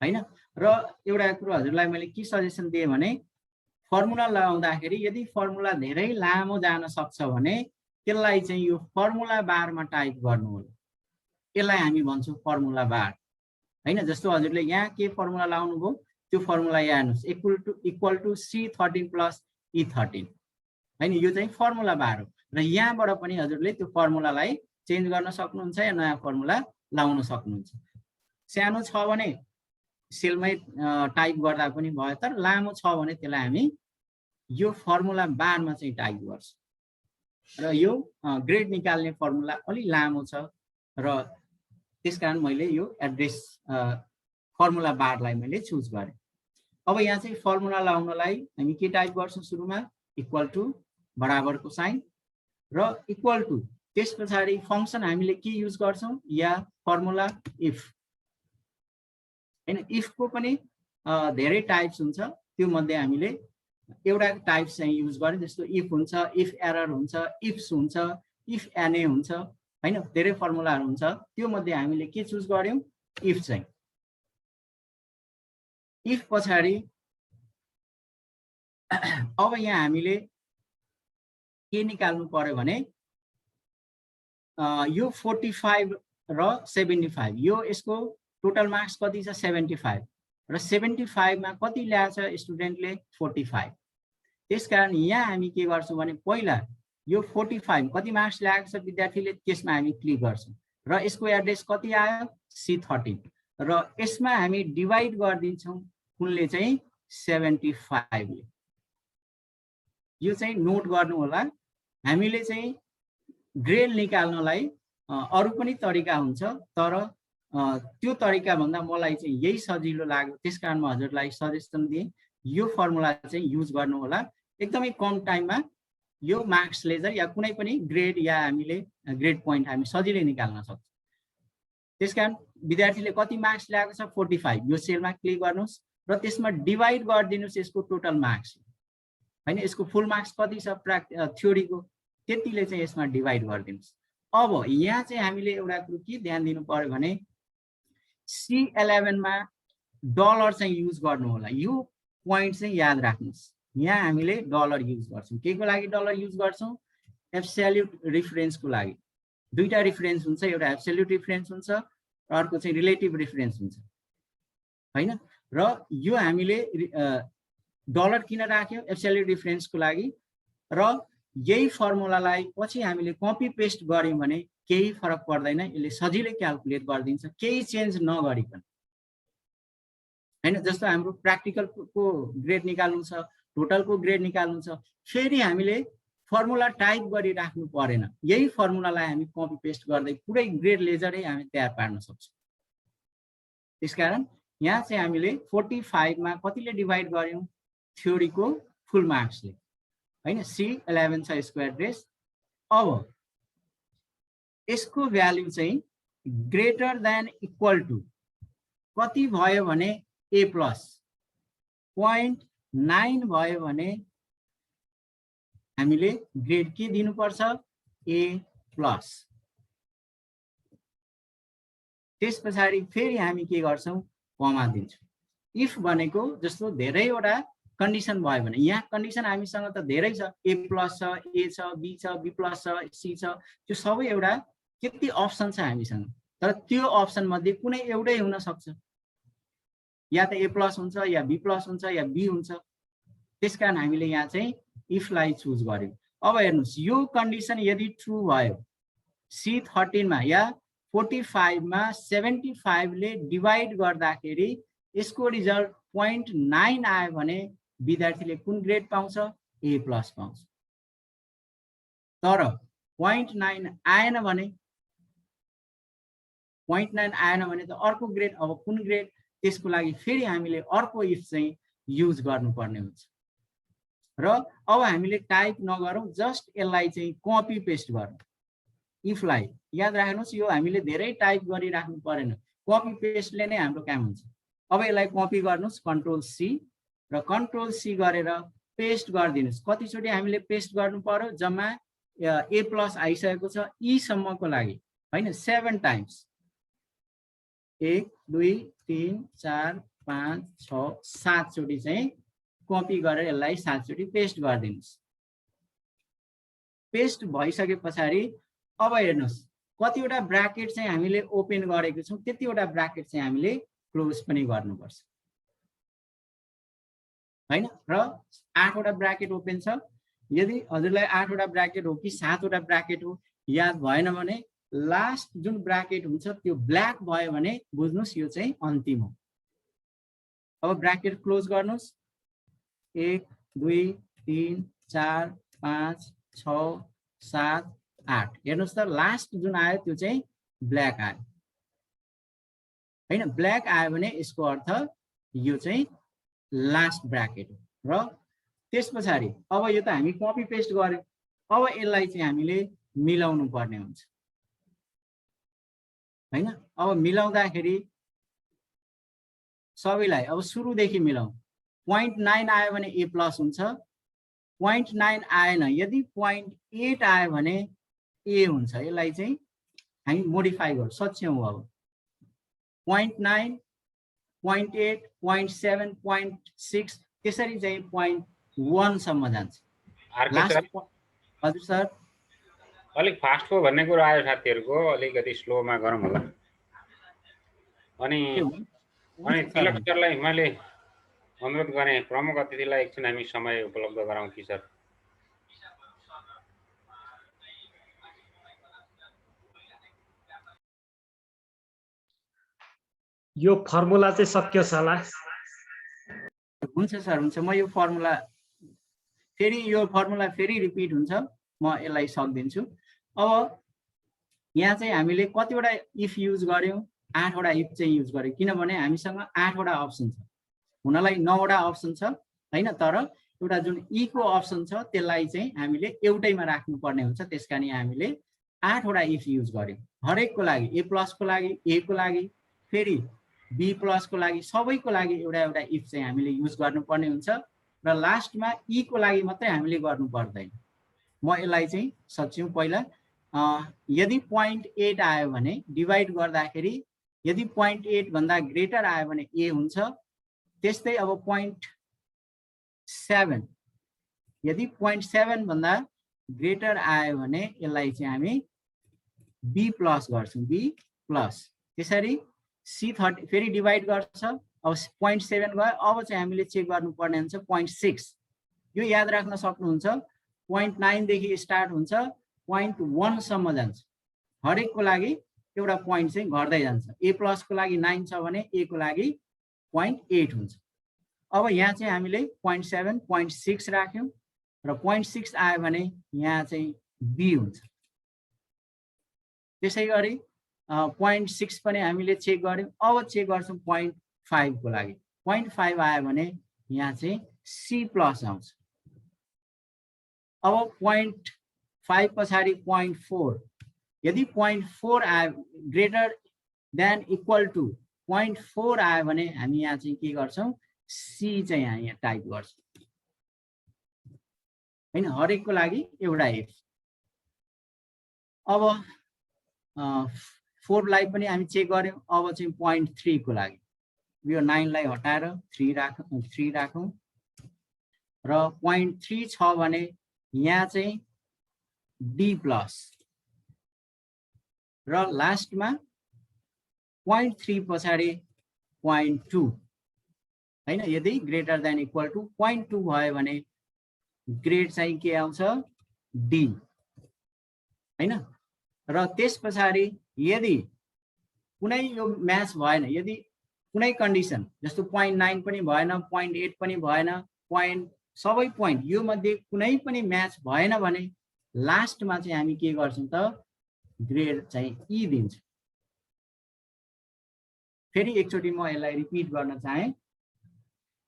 Speaker 3: हैन। र एउटा कुरा हजुरलाई मैले के सजेसन दिए भने, फर्मुला लगाउँदाखेरि यदि फर्मुला धेरै लामो जान सक्छ भने त्यसलाई चाहिँ यो फर्मुला बारमा टाइप गर्नु होला। यसलाई हामी भन्छौं फर्मुला बार हैन। जस्तो हजुरले यहाँ के फर्मुला लाउनु भो, त्यो फर्मुला यहाँ हेर्नुस्, equal to C13 plus E13 हैन यो चाहिँ फर्मुला बार हो र यहाँबाट पनि हजुरले त्यो फर्मुलालाई चेन्ज गर्न सक्नुहुन्छ या नयाँ फर्मुला लाउन सक्नुहुन्छ सानो छ भने सेलमै टाइप गर्दा पनि भयो तर लामो छ भने त्यसलाई हामी यो फर्मुला बारमा चाहिँ टाइप गर्छौं र यो ग्रेड निकाल्ने फर्मुला अलि लामो छ र त्यसकारण मैले यो एड्रेस फर्मुला बारलाई मैले चुज गरेँ अब यहाँ चाहिँ फर्मुला लाउनलाई हामी के टाइप गर्छौं सुरुमा इक्वल टु बराबरको साइन र इक्वल टु त्यसपछि फंक्सन हामीले के युज गर्छौं या फर्मुला इफ हैन इफ को पनि धेरै टाइप्स हुन्छ त्यो मध्ये हामीले एउटा टाइप चाहिँ युज गरे जस्तो इफ हुन्छ इफ एरर हुन्छ इफ्स हुन्छ इफ एनए हुन्छ हैन धेरै फर्मुलाहरु हुन्छ त्यो मध्ये हामीले के चुज गर्यौं इफ चाहिँ इफ पछाडी अब यहाँ हामीले के निकाल्नु पर्यो भने यो 45 र 75 यो यसको टोटल मार्क्स कति छ 75 र 75 मा कति ल्याएछ स्टुडेन्टले 45 त्यसकारण यहाँ हामी के गर्छौं भने पहिला यो 45 कति मार्क्स ल्याएको छ विद्यार्थीले त्यसमा हामी क्लिक गर्छौं र यसको एड्रेस कति आयो C13 र यसमा हामी डिवाइड गर्दिन्छौं कुनले चाहिँ 75 ले यो चाहिँ नोट गर्नु होला हामीले चाहिँ ग्रेड निकाल्नलाई अरु पनि तरिका हुन्छ तर त्यो तरिका भन्दा मलाई चाहिँ यही सजिलो लाग्यो त्यसकारण म हजुरलाई सजेसन दिए यो फर्मुला चाहिँ युज गर्नु होला एकदमै कम टाइममा यो मार्क्स लेजर या कुनै पनि ग्रेड या हामीले ग्रेड प्वाइन्ट हामी सजिलै निकाल्न सक्छौं त्यसकारण विद्यार्थीले कति मार्क्स ल्याएको छ 45 यो सेलमा क्लिक गर्नुस् र त्यसमा डिवाइड गरिदिनुस् यसको टोटल मार्क्स हैन यसको फुल मार्क्स कति छ थ्योरीको त्यतिले चाहिँ यसमा डिवाइड गरिदिनुस् अब यहाँ चाहिँ हामीले एउटा कुरो के ध्यान दिनु पर्यो भने C11 मा डलर चाहिँ युज गर्नु होला यो प्वाइन्ट चाहिँ याद राख्नुस् यहाँ हामीले डलर युज गर्छौं केको लागि डलर युज गर्छौं एब्सोल्युट रेफरेन्सको लागि दुईटा रेफरेन्स हुन्छ एउटा एब्सोल्युट रेफरेन्स हुन्छ र अर्को चाहिँ रिलेटिभ रेफरेन्स हुन्छ हैन र यो हामीले डलर किन राख्यौ एब्सोल्युट रेफरेन्सको लागि र यही फर्मुलालाई पछि हामीले कपी पेस्ट गर्यौं भने केही फरक पर्दैन यसले सजिलै क्याल्कुलेट गर्दिन्छ केही चेन्ज नगरिकन हैन जस्तो हाम्रो प्र्याक्टिकल को ग्रेड निकाल्नु छ टोटल को ग्रेड निकाल्नु छ फेरि हामीले फर्मुला टाइप गरि राख्नु परेन यही फर्मुलालाई हामी कपी पेस्ट गर्दै पुरै ग्रेड लेजरै हामी तयार पार्न सक्छौं त्यसकारण यहाँ चाहिँ हामीले 45 मा कतिले डिवाइड गर्यौं थ्योरीको फुल मार्क्सले हैन C11 छ यसको एड्रेस अब यसको भ्यालु चाहिँ ग्रेटर देन इक्वल टु कति भयो भने A प्लस 0.9 भयो भने हामीले ग्रेड के दिनुपर्छ A प्लस त्यसपछि फेरि हामी के गर्छौं कमा दिन्छौं इफ भनेको जस्तो धेरैवटा कन्डिसन भयो भने यहाँ कन्डिसन हामीसँग त धेरै छ A प्लस छ A छ B छ B प्लस छ C छ त्यो सबै एउटा कति अप्सन छ हामीसँग तर त्यो अप्सन मध्ये कुनै एउटै हुन सक्छ या त A प्लस हुन्छ या B प्लस हुन्छ या B हुन्छ त्यसकारण हामीले यहाँ चाहिँ इफ लाई चुज गर्यौं अब हेर्नुस् यो कन्डिसन यदि ट्रू भयो C13 मा या 45 मा 75 ले डिवाइड गर्दाखेरि यसको रिजल्ट 0.9 आयो भने विद्यार्थीले कुन ग्रेड पाउँछ A प्लस पाउँछ तर 0.9 आएन भने 0.9 आएन भने त अर्को ग्रेड अब कुन ग्रेड त्यसको लागि फेरि हामीले अर्को इफ चाहिँ युज गर्नुपर्ने हुन्छ र अब हामीले टाइप नगरौं जस्ट यसलाई चाहिँ कपी पेस्ट गरौं इफ लाई याद राख्नुस् यो हामीले धेरै टाइप गरिराख्नु परेन कपी पेस्टले नै हाम्रो काम हुन्छ अब यसलाई कपी गर्नुस् कन्ट्रोल सी र कन्ट्रोल सी गरेर पेस्ट गरिदिनुस् कतिचोटी हामीले पेस्ट गर्नु पर्यो जम्मा A प्लस आइसकेको छ ई सम्मको लागि हैन 7 टाइम्स 1 2 3 4 5 6 7 चोटी चाहिँ कपी गरेर यसलाई 7 चोटी पेस्ट गरिदिनुस् पेस्ट भइसकेपछि अब हेर्नुस् कतिवटा ब्र्याकेट चाहिँ हामीले ओपन गरेको छौं त्यतिवटा ब्र्याकेट चाहिँ हामीले क्लोज पनि गर्नुपर्छ हैन र 8 वटा ब्र्याकेट ओपन छ यदि हजुरलाई 8 वटा ब्र्याकेट हो कि 7 वटा ब्र्याकेट हो याद भएन भने लास्ट जुन ब्र्याकेट हुन्छ त्यो ब्ल्याक भयो भने बुझ्नुस् यो चाहिँ अन्तिम हो। अब ब्र्याकेट क्लोज गर्नुस्। 1 2 3 4 5 6 7 8 हेर्नुस् त लास्ट जुन आयो त्यो चाहिँ ब्ल्याक आयो हैन। ब्ल्याक आयो भने यसको अर्थ यो चाहिँ लास्ट ब्र्याकेट हो। र त्यसपछि अब यो त हामी कपी पेस्ट गर्यौं। अब यसलाई चाहिँ हामीले मिलाउनु पर्ने हुन्छ हैन। अब मिलाउँदाखेरि सबैलाई अब सुरुदेखि मिलाउँ। 0.9 आयो भने ए प्लस हुन्छ। 0.9 आएन यदि 0.8 आयो भने ए हुन्छ। यसलाई चाहिँ हामी मोडिफाई गर्छौं सच्याउँ। अब 0.9 0.8 0.7 0.6 त्यसरी चाहिँ 0.1 सम्म जान्छ। हजुर सर
Speaker 5: अलिक फास्ट को भन्ने कुरा आयो साथीहरुको, अलिकति स्लोमा गरौँ होला। अनि तिलक सरलाई मैले अनुरोध गरे प्रमुख अतिथिलाई एकछिन हामी समय उपलब्ध गराउँ कि सर।
Speaker 2: यो फर्मुला चाहिँ सकियोस् होला।
Speaker 3: हुन्छ सर हुन्छ। म यो फर्मुला फेरि रिपिट हुन्छ, म यसलाई सक्दिन्छु। अब यहाँ चाहिँ हामीले कतिवटा इफ युज गर्यौं? 8 वटा इफ चाहिँ युज गर्यौं किनभने हामीसँग 8 वटा अप्सन छ। हुनलाई 9 वटा अप्सन छ हैन, तर एउटा जुन ई को अप्सन छ त्यसलाई चाहिँ हामीले एउटैमा राख्नु पर्ने हुन्छ। त्यसकारण हामीले 8 वटा इफ युज गर्यौं। हरेकको लागि ए प्लस को लागि, ए को लागि, फेरि बी प्लस को लागि, सबैको लागि एउटा एउटा इफ चाहिँ हामीले युज गर्नुपर्ने हुन्छ। र लास्टमा ई को लागि मात्रै हामीले गर्नु पर्दैन। म यसलाई चाहिँ सच्याउँ। पहिला यदि 0.8 आयो भने डिवाइड गर्दाखेरि यदि 0.8 भन्दा ग्रेटर आयो भने ए हुन्छ। त्यस्तै अब 0.7 यदि 0.7 भन्दा ग्रेटर आयो भने यसलाई चाहिँ हामी बी प्लस गर्छौं, बी प्लस। त्यसरी C30 फेरि डिवाइड गर्छ। अब 0.7 गयो। अब चाहिँ हामीले चेक गर्नुपर्ने हुन्छ 0.6। यो याद राख्न सक्नुहुन्छ। 0.9 देखि स्टार्ट हुन्छ 0.1 सम्म जान्छ। हरेकको लागि एउटा पोइन्ट चाहिँ घट्दै जान्छ। ए प्लस को लागि 9 छ भने ए को लागि 0.8 हुन्छ। अब यहाँ चाहिँ हामीले 0.7 0.6 राख्यौं र 0.6 आयो भने यहाँ चाहिँ बी हुन्छ। त्यसैगरी 0.6 पनि हामीले चेक गर्यौं। अब चेक गर्छौं 0.5 को लागि। 0.5 आयो भने यहाँ चाहिँ सी प्लस आउँछ। अब 0.5 पछाडि 0.4 यदि 0.4 आयो ग्रेटर देन इक्वल टु 0.4 आयो भने हामी यहाँ चाहिँ के गर्छौं? सी चाहिँ यहाँ टाइप गर्छौं हैन। हरेकको लागि एउटा इफ। अब 4 लाई पनि हामी चेक गर्यौं। अब चाहिँ 0.3 को लागि यो 9 लाई हटाएर 3 राखौं र 0.3 छ भने यहाँ चाहिँ डी प्लस र लास्टमा 0.3 पछाडि 0.2 हैन। यदि ग्रेटर देन इक्वल टु 0.2 भयो भने ग्रेड चाहिँ के आउँछ? डी हैन। र त्यसपछि यदि कुनै यो म्याच भएन, यदि कुनै कन्डिसन जस्तो 0.9 पनि भएन, 0.8 पनि भएन, सबै पोइन्ट यो मध्ये कुनै पनि म्याच भएन भने लास्टमा चाहिँ हामी के गर्छौं त? ग्रेड चाहिँ ई दिन्छौं। फेरि एकचोटि म यसलाई रिपिट गर्न चाहे।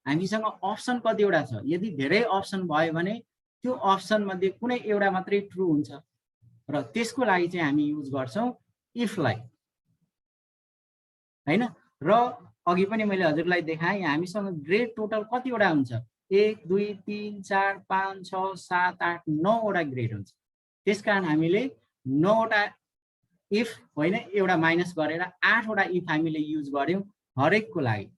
Speaker 3: हामीसँग अप्सन कतिवटा छ? यदि धेरै अप्सन भयो भने त्यो अप्सन मध्ये कुनै एउटा मात्रै ट्रु हुन्छ र त्यसको लागि चाहिँ हामी युज गर्छौं इफ लाई हैन। र अघि पनि मैले हजुरलाई देखाएँ हामीसँग ग्रेड टोटल कतिवटा हुन्छ? 1 2 3 4 5 6 7 8 9 वटा ग्रेड हुन्छ। त्यसकारण हामीले 9 वटा इफ होइन एउटा माइनस गरेर 8 वटा इफ हामीले युज गर्यौं हरेकको लागि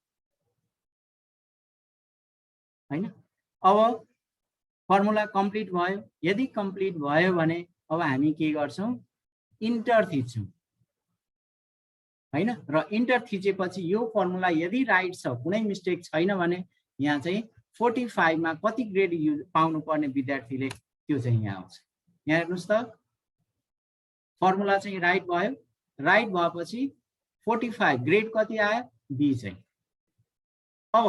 Speaker 3: हैन। अब फर्मुला कम्प्लिट भयो। यदि कम्प्लिट भयो भने अब हामी के गर्छौं? इन्टर थिच्छौं हैन। र इन्टर थिचेपछि यो फर्मुला यदि राइट छ, कुनै मिस्टेक छैन भने यहाँ चाहिँ 45 मा कति ग्रेड पाउनु पर्ने विद्यार्थीले त्यो चाहिँ यहाँ आउँछ। यहाँ हेर्नुहोस् त फर्मुला चाहिँ राइट भयो। राइट भएपछि 45 ग्रेड कति आयो बी चाहिँ। अब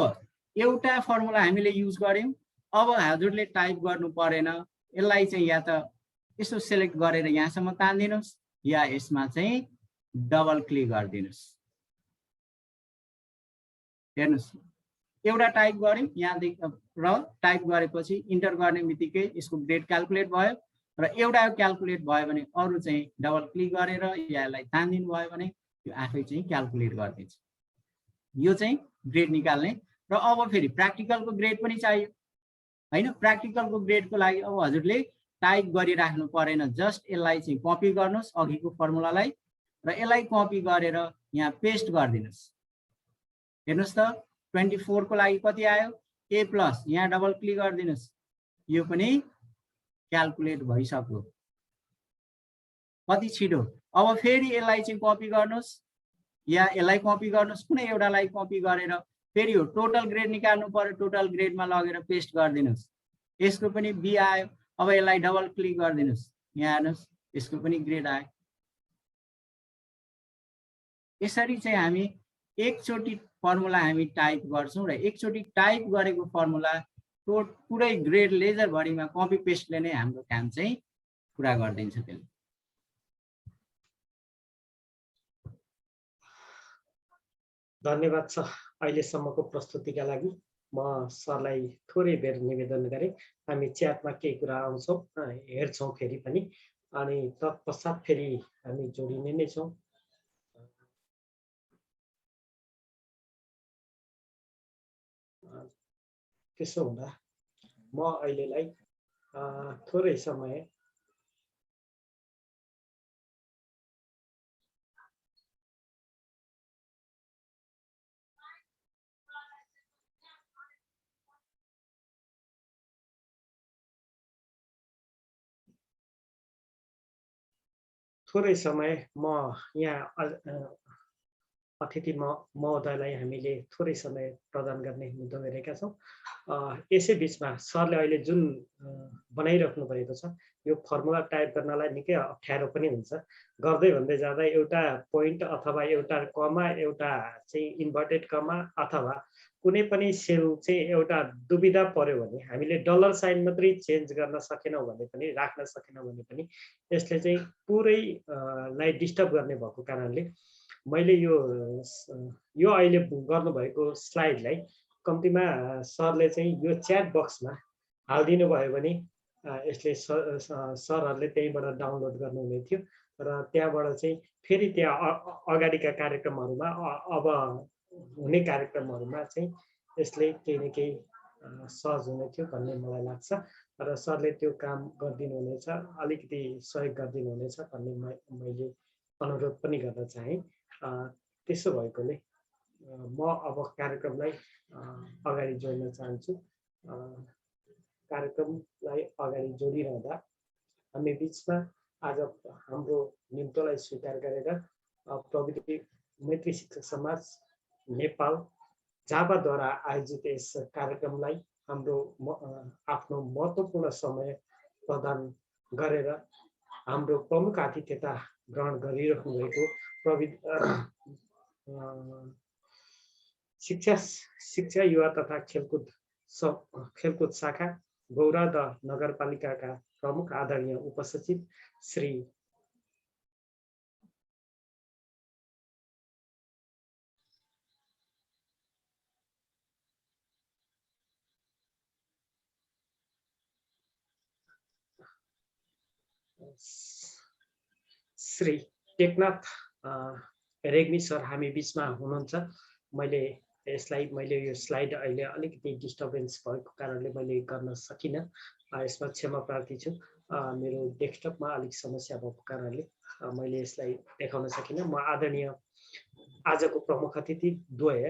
Speaker 3: एउटा फर्मुला हामीले युज गर्यौं। अब हजुरले टाइप गर्नु परेन, यसलाई चाहिँ या त यसो सिलेक्ट गरेर यहाँसम्म तान्दिनुस् या यसमा चाहिँ डबल क्लिक गरिदिनुस्। हेर्नुस् एउटा टाइप गर्यौं यहाँदेखि र टाइप गरेपछि इन्टर गर्ने बित्तिकै यसको ग्रेड क्याल्कुलेट भयो र एउटा क्याल्कुलेट भयो भने अरु चाहिँ डबल क्लिक गरेर या यसलाई तान्दिनु भयो भने यो आफै चाहिँ क्याल्कुलेट गरिदिन्छ। यो चाहिँ ग्रेड निकाल्ने। र अब फेरि प्र्याक्टिकलको ग्रेड पनि चाहियो हैन। प्र्याक्टिकलको ग्रेडको लागि अब हजुरले टाइप गरिराख्नु परेन, जस्ट यसलाई चाहिँ कपी गर्नुस् अघिको फर्मुलालाई र यसलाई कपी गरेर यहाँ पेस्ट गरिदिनुस्। हेर्नुस् त 24 को लागि कति आयो ए प्लस, यहाँ डबल क्लिक गरिदिनुस्, यो पनि क्याल्कुलेट भइसक्यो। कति छिटो। अब फेरि यसलाई चाहिँ कपी गर्नुस् या यसलाई कपी गर्नुस्, कुनै एउटालाई कपी गरेर फेरि यो टोटल ग्रेड निकाल्नु पर्यो। टोटल ग्रेडमा लगेर पेस्ट गरिदिनुस्, यसको पनि बी आयो। अब यसलाई डबल क्लिक गरिदिनुस्, यहाँ हेर्नुस् यसको पनि ग्रेड आयो। यसरी चाहिँ हामी एकचोटि फर्मुला हामी टाइप गर्छौं र एकचोटि टाइप गरेको फर्मुला पुरै ग्रेड लेजर भरिमा कपी पेस्टले नै हाम्रो काम चाहिँ पुरा गरिदिन्छ त्यसले।
Speaker 2: धन्यवाद छ अहिलेसम्मको प्रस्तुतिका लागि। म सरलाई थोरै बेर निवेदन गरे। हामी च्याटमा केही कुरा आउँछौँ हेर्छौँ फेरि पनि, अनि तत्पश्चात फेरि हामी जोडिने नै छौँ। त्यसो हुँदा म अहिलेलाई थोरै समय म यहाँ अतिथि महोदयलाई हामीले थोरै समय प्रदान गर्ने मुद्दा गरेका छौँ। यसै बिचमा सरले अहिले जुन बनाइराख्नु भएको छ यो फर्मुला टाइप गर्नलाई निकै अप्ठ्यारो पनि हुन्छ। गर्दै भन्दै जाँदा एउटा पोइन्ट अथवा एउटा कमा, एउटा चाहिँ इन्भर्टेड कमा अथवा कुनै पनि सेल चाहिँ एउटा दुविधा पर्यो भने हामीले डलर साइन मात्रै चेन्ज गर्न सकेनौँ भने पनि, राख्न सकेनौँ भने पनि यसले चाहिँ पुरै लाई डिस्टर्ब गर्ने भएको कारणले मैले यो अहिले गर्नुभएको स्लाइडलाई कम्तीमा सरले चाहिँ यो च्याट बक्समा हालिदिनु भयो भने यसले सरहरूले त्यहीँबाट डाउनलोड गर्नुहुने थियो र त्यहाँबाट चाहिँ फेरि त्यहाँ अगाडिका कार्यक्रमहरूमा अब हुने कार्यक्रमहरूमा चाहिँ यसले केही न केही सहज हुने थियो भन्ने मलाई लाग्छ र सरले त्यो काम गरिदिनु हुनेछ, अलिकति सहयोग गरिदिनु हुनेछ भन्ने मैले अनुरोध पनि गर्न चाहे। त्यसो भएकोले म अब कार्यक्रमलाई अगाडि जोड्न चाहन्छु। कार्यक्रमलाई अगाडि जोडिरहँदा हामी बिचमा आज हाम्रो निम्तोलाई स्वीकार गरेर प्रविधि मैत्री शिक्षक समाज नेपाल झापाद्वारा आयोजित यस कार्यक्रमलाई हाम्रो आफ्नो महत्त्वपूर्ण समय प्रदान गरेर हाम्रो प्रमुख आतिथ्यता ग्रहण गरिरहनु भएको शिक्षा युवा तथा खेलकुद शाखा गौरादह नगरपालिकाका प्रमुख आदरणीय उपसचिव श्री टेकनाथ रेग्मी सर हामी बिचमा हुनुहुन्छ। मैले यो स्लाइड अहिले अलिकति डिस्टर्बेन्स भएको कारणले मैले गर्न सकिनँ, यसमा क्षमा प्रार्थी छु। मेरो डेस्कटपमा अलिक समस्या भएको कारणले मैले यसलाई देखाउन सकिनँ। म आदरणीय आजको प्रमुख अतिथि द्वय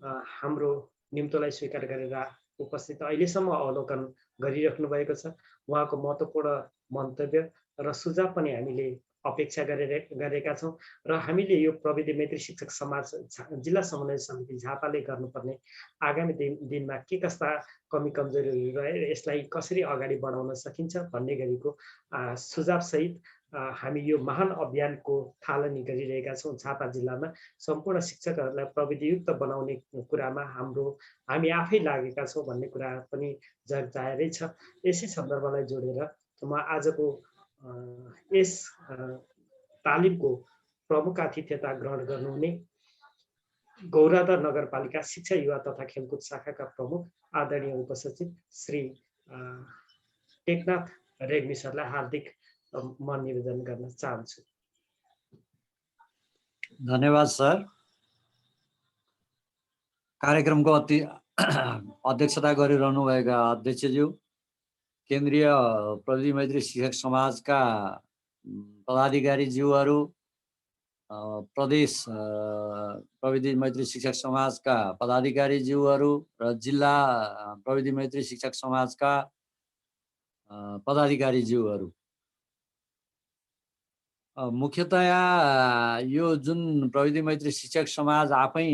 Speaker 2: हाम्रो निम्तोलाई स्वीकार गरेर उपस्थित अहिलेसम्म अवलोकन गरिराख्नु भएको छ, उहाँको महत्त्वपूर्ण मन्तव्य र सुझाव पनि हामीले अपेक्षा गरेका छौँ र हामीले यो प्रविधि मैत्री शिक्षक समाज जिल्ला समन्वय समिति झापाले गर्नुपर्ने आगामी दिनमा के कस्ता कमी कमजोरीहरू रहे यसलाई कसरी अगाडि बढाउन सकिन्छ भन्ने गरीको सुझावसहित हामी यो महान अभियानको थालनी गरिरहेका छौँ। झापा जिल्लामा सम्पूर्ण शिक्षकहरूलाई प्रविधियुक्त बनाउने कुरामा हामी आफै लागेका छौँ भन्ने कुरा पनि जाहेरै छ। यसै सन्दर्भलाई जोडेर म आजको यस तालिमको प्रमुख आतिथ्यता ग्रहण गर्नुहुने गौरादर नगरपालिका शिक्षा युवा तथा खेलकुद शाखाका प्रमुख आदरणीय उपसचिव श्री टेकनाथ रेग्मी सरलाई हार्दिक म निवेदन गर्न चाहन्छु।
Speaker 6: धन्यवाद सर। कार्यक्रमको अध्यक्षता गरिरहनु भएका अध्यक्षज्यू, केन्द्रीय प्रविधि मैत्री शिक्षक समाजका पदाधिकारीज्यूहरू, प्रदेश प्रविधि मैत्री शिक्षक समाजका पदाधिकारीज्यूहरू र जिल्ला प्रविधि मैत्री शिक्षक समाजका पदाधिकारीज्यूहरू, मुख्यतया यो जुन प्रविधि मैत्री शिक्षक समाज आफै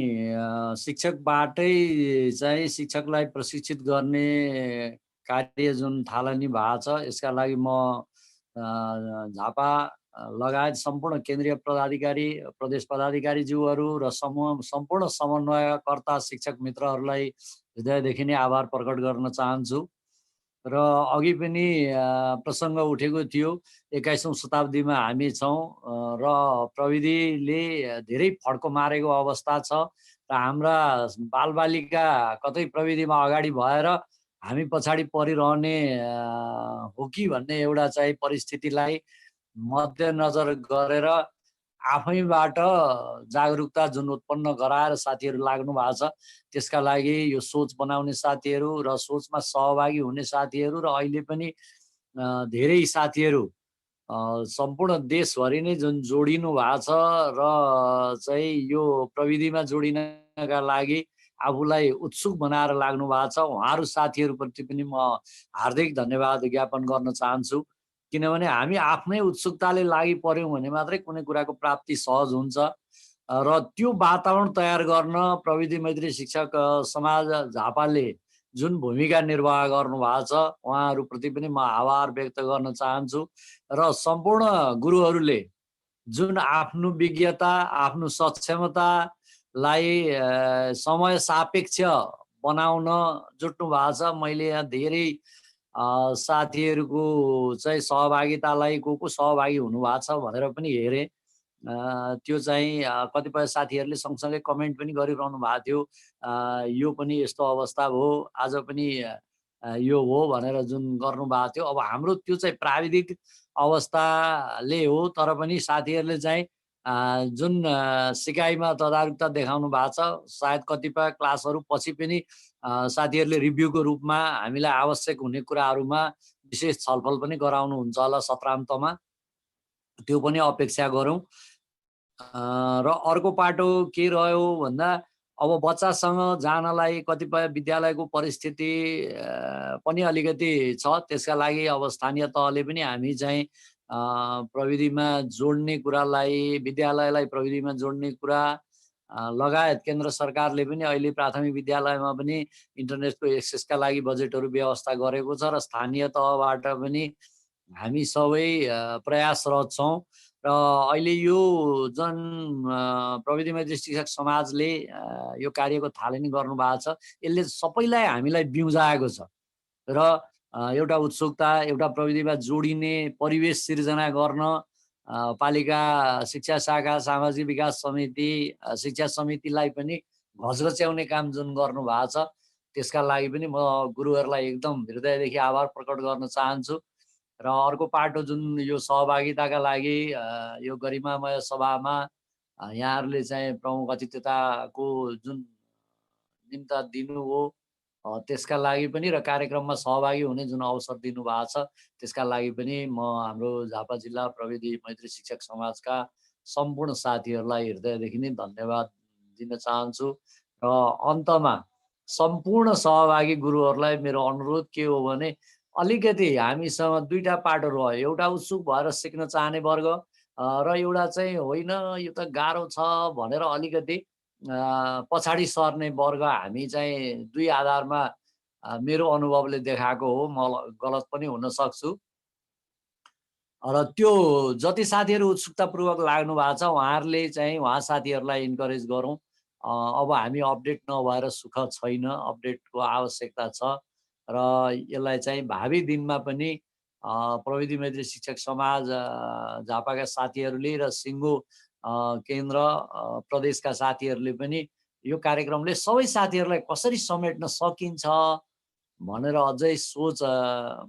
Speaker 6: शिक्षकबाटै चाहिँ शिक्षकलाई प्रशिक्षित गर्ने कार्य जुन थालनी भएको छ, यसका लागि म झापा लगायत सम्पूर्ण केन्द्रीय पदाधिकारी, प्रदेश पदाधिकारीज्यूहरू र सम्पूर्ण समन्वयकर्ता शिक्षक मित्रहरूलाई हृदयदेखि नै आभार प्रकट गर्न चाहन्छु। र अघि पनि प्रसङ्ग उठेको थियो, 21औं शताब्दीमा हामी छौँ र प्रविधिले धेरै फड्को मारेको अवस्था छ र हाम्रा बालबालिका कतै प्रविधिमा अगाडि भएर हामी पछाडि परिरहने हो कि भन्ने एउटा चाहिँ परिस्थितिलाई मध्यनजर गरेर आफैबाट जागरुकता जुन उत्पन्न गराएर साथीहरू लाग्नु भएको छ, त्यसका लागि यो सोच बनाउने साथीहरू र सोचमा सहभागी हुने साथीहरू र अहिले पनि धेरै साथीहरू सम्पूर्ण देशभरि नै जुन जोडिनु भएको छ र चाहिँ यो प्रविधिमा जोडिनका लागि आफूलाई उत्सुक बनाएर लाग्नु भएको छ, उहाँहरू साथीहरूप्रति पनि म हार्दिक धन्यवाद ज्ञापन गर्न चाहन्छु। किनभने हामी आफ्नै उत्सुकताले लागि पर्यौँ भने मात्रै कुनै कुराको प्राप्ति सहज हुन्छ र त्यो वातावरण तयार गर्न प्रविधि मैत्री शिक्षक समाज झापाले जुन भूमिका निर्वाह गर्नु भएको छ, उहाँहरूप्रति पनि म आभार व्यक्त गर्न चाहन्छु र सम्पूर्ण गुरुहरूले जुन आफ्नो विज्ञता, आफ्नो सक्षमतालाई समय सापेक्ष बनाउन जुट्नु भएको छ। मैले यहाँ धेरै साथीहरूको चाहिँ सहभागितालाई को सहभागी हुनुभएको छ भनेर पनि हेरेँ। त्यो चाहिँ कतिपय साथीहरूले सँगसँगै कमेन्ट पनि गरिरहनु भएको थियो, यो पनि यस्तो अवस्था हो, आज पनि यो हो भनेर जुन गर्नुभएको थियो। अब हाम्रो त्यो चाहिँ प्राविधिक अवस्थाले हो, तर पनि साथीहरूले चाहिँ जुन सिकाइमा तदारुकता देखाउनु भएको छ, सायद कतिपय क्लासहरू पछि पनि साथीहरूले रिभ्यूको रूपमा हामीलाई आवश्यक हुने कुराहरूमा विशेष छलफल पनि गराउनुहुन्छ होला सत्रान्तमा, त्यो पनि अपेक्षा गरौँ। र अर्को पाटो के रह्यो भन्दा अब बच्चासँग जानलाई कतिपय विद्यालयको परिस्थिति पनि अलिकति छ, त्यसका लागि अब स्थानीय तहले पनि हामी चाहिँ प्रविधिमा जोड्ने कुरालाई, विद्यालयलाई प्रविधिमा जोड्ने कुरा लगायत केन्द्र सरकारले पनि अहिले प्राथमिक विद्यालयमा पनि इन्टरनेटको एक्सेसका लागि बजेटहरू व्यवस्था गरेको छ र स्थानीय तहबाट पनि हामी सबै प्रयासरत छौँ र अहिले यो जुन प्रविधि मैत्री शिक्षक समाजले यो कार्यको थालनी गर्नु भएको छ, यसले सबैलाई हामीलाई बिउजाएको छ र एउटा उत्सुकता, एउटा प्रविधिमा जोडिने परिवेश सिर्जना गर्न पालिका शिक्षा शाखा, सामाजिक विकास समिति, शिक्षा समितिलाई पनि घचघच्याउने काम जुन गर्नु भएको छ, त्यसका लागि पनि म गुरुहरूलाई एकदम हृदयदेखि आभार प्रकट गर्न चाहन्छु। र अर्को पाटो जुन यो सहभागिताका लागि यो गरिमामय सभामा यहाँहरूले चाहिँ प्रमुख अतिथिताको जुन निम्ता दिनु हो, त्यसका लागि पनि र कार्यक्रममा सहभागी हुने जुन अवसर दिनुभएको छ, त्यसका लागि पनि म हाम्रो झापा जिल्ला प्रविधि मैत्री शिक्षक समाजका सम्पूर्ण साथीहरूलाई हृदयदेखि नै धन्यवाद दिन चाहन्छु। र अन्तमा सम्पूर्ण सहभागी गुरुहरूलाई मेरो अनुरोध के हो भने अलिकति हामीसँग दुईटा पाटो रह्यो, एउटा उत्सुक भएर सिक्न चाहने वर्ग र एउटा चाहिँ होइन यो त गाह्रो छ भनेर अलिकति पछाडि सर्ने वर्ग हामी चाहिँ दुई आधारमा मेरो अनुभवले देखाएको हो, म गलत पनि हुन सक्छु। र त्यो जति साथीहरू उत्सुकतापूर्वक लाग्नु भएको छ उहाँहरूले चाहिँ उहाँ साथीहरूलाई इन्करेज गरौँ। अब हामी अपडेट नभएर सुख छैन, अपडेटको आवश्यकता छ र यसलाई चाहिँ भावी दिनमा पनि प्रविधि मैत्री शिक्षक समाज झापाका साथीहरूले र सिङ्गो केन्द्र प्रदेशका साथीहरूले पनि यो कार्यक्रमले सबै साथीहरूलाई कसरी समेट्न सकिन्छ भनेर अझै सोच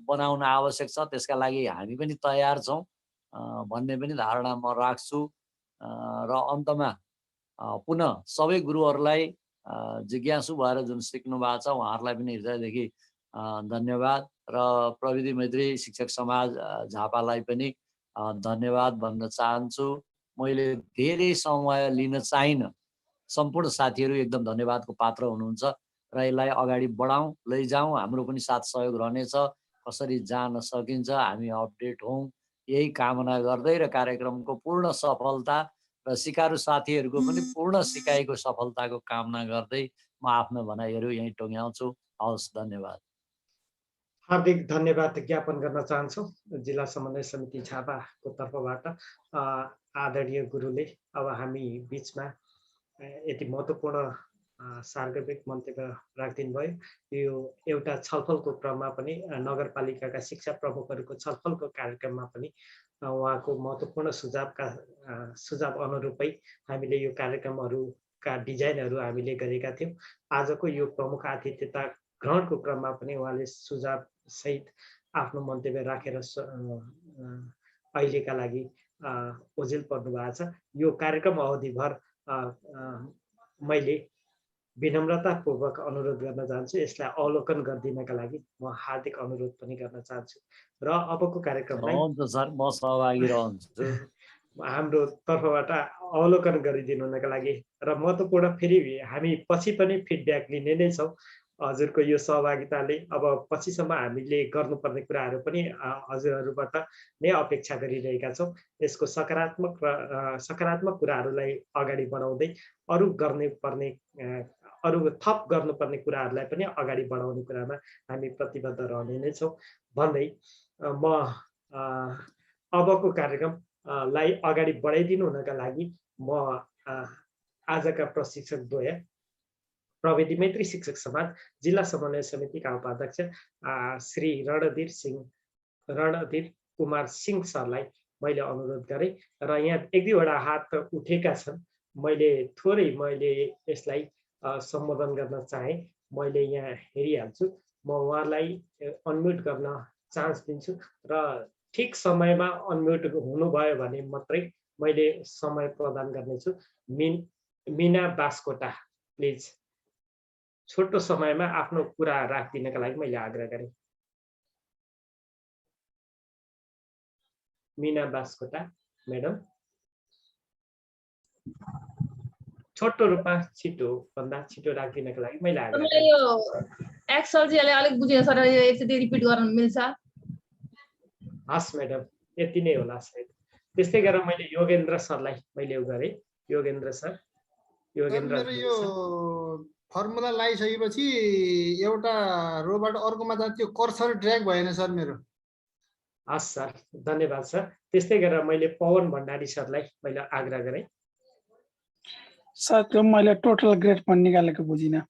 Speaker 6: बनाउन आवश्यक छ। त्यसका लागि हामी पनि तयार छौँ भन्ने पनि धारणा म राख्छु। र अन्तमा पुनः सबै गुरुहरूलाई जिज्ञासु भएर जुन सिक्नु भएको छ उहाँहरूलाई पनि हृदयदेखि धन्यवाद र प्रविधि मैत्री शिक्षक समाज झापालाई पनि धन्यवाद भन्न चाहन्छु। मैले धेरै समय लिन चाहिनँ, सम्पूर्ण साथीहरू एकदम धन्यवादको पात्र हुनुहुन्छ र यसलाई अगाडि बढाउँ, लैजाउँ। हाम्रो पनि साथ सहयोग रहनेछ, कसरी जान सकिन्छ हामी अपडेट हौँ, यही कामना गर्दै र कार्यक्रमको पूर्ण सफलता र सिकारु साथीहरूको पनि पूर्ण सिकाइको सफलताको कामना गर्दै म आफ्नो भनाइहरू यहीँ टुङ्ग्याउँछु। हवस्, धन्यवाद।
Speaker 2: हार्दिक धन्यवाद ज्ञापन गर्न चाहन्छु जिल्ला समन्वय समिति झापाको तर्फबाट। आदरणीय गुरुले अब हामी बिचमा यति महत्त्वपूर्ण सार्वजनिक मन्तव्य राखिदिनु भयो। यो एउटा छलफलको क्रममा पनि नगरपालिकाका शिक्षा प्रमुखहरूको छलफलको कार्यक्रममा पनि उहाँको महत्त्वपूर्ण सुझाव अनुरूपै हामीले यो कार्यक्रमहरूका डिजाइनहरू हामीले गरेका थियौँ। आजको यो प्रमुख आतिथ्यता ग्रहणको क्रममा पनि उहाँले सुझाव सहित आफ्नो मन्तव्य राखेर अहिलेका लागि ओझेल पर्नु भएको छ। यो कार्यक्रम अवधिभर मैले विनम्रतापूर्वक अनुरोध गर्न चाहन्छु, यसलाई अवलोकन गरिदिनका लागि म हार्दिक अनुरोध पनि गर्न चाहन्छु। र अबको कार्यक्रमलाई
Speaker 6: सर म सहभागी रहन्छु।
Speaker 2: हाम्रो तर्फबाट अवलोकन गरिदिनुका लागि र महत्त्वपूर्ण फेरि हामी पछि पनि फिडब्याक लिने नै छौँ। हजुरको यो सहभागिताले अब पछिसम्म हामीले गर्नुपर्ने कुराहरू पनि हजुरहरूबाट नै अपेक्षा गरिरहेका छौँ। यसको सकारात्मक कुराहरूलाई अगाडि बढाउँदै अरू थप गर्नुपर्ने कुराहरूलाई पनि अगाडि बढाउने कुरामा हामी प्रतिबद्ध रहने नै छौँ भन्दै म अबको कार्यक्रमलाई अगाडि बढाइदिनु हुनका लागि म आजका प्रशिक्षकद्वय प्रविधि मैत्री शिक्षक समाज जिल्ला समन्वय समितिका उपाध्यक्ष श्री रणधीर कुमार सिंह सरलाई मैले अनुरोध गरेँ र यहाँ एक दुईवटा हात उठेका छन्। मैले यसलाई सम्बोधन गर्न चाहे, मैले यहाँ हेरिहाल्छु। म उहाँलाई अनम्युट गर्न चान्स दिन्छु र ठिक समयमा अनम्युट हुनुभयो भने मात्रै मैले समय प्रदान गर्नेछु। मिना बास्कोटा प्लिज छोटो समयमा आफ्नो कुरा राखिदिनका लागि मैले आग्रह गरेँ। मिना बास्कोटा मैडम, छोटो रूपमा छिटोभन्दा छिटो राखिदिनका लागि मैले आग्रह गरेँ।
Speaker 7: यो एक्सल चाहिँ अलिक बुझिन सर, एकचोटि रिपिट गर्न मिल्छ?
Speaker 2: हस् मैडम, यति नै होला सायद। त्यस्तै गरेर मैले योगेन्द्र सरलाई मैले गरेँ। योगेन्द्र सर,
Speaker 8: यो फर्मुला लगाइसकेपछि एउटा रोबाट अर्कोमा जान्छ, त्यो कर्सर ड्र्याग भएन सर मेरो।
Speaker 2: हस् सर, धन्यवाद सर। त्यस्तै गरेर मैले पवन भण्डारी सरलाई मैले आग्रह गरेँ।
Speaker 9: सर त्यो मैले टोटल ग्रेड पनि निकालेको बुझिनँ।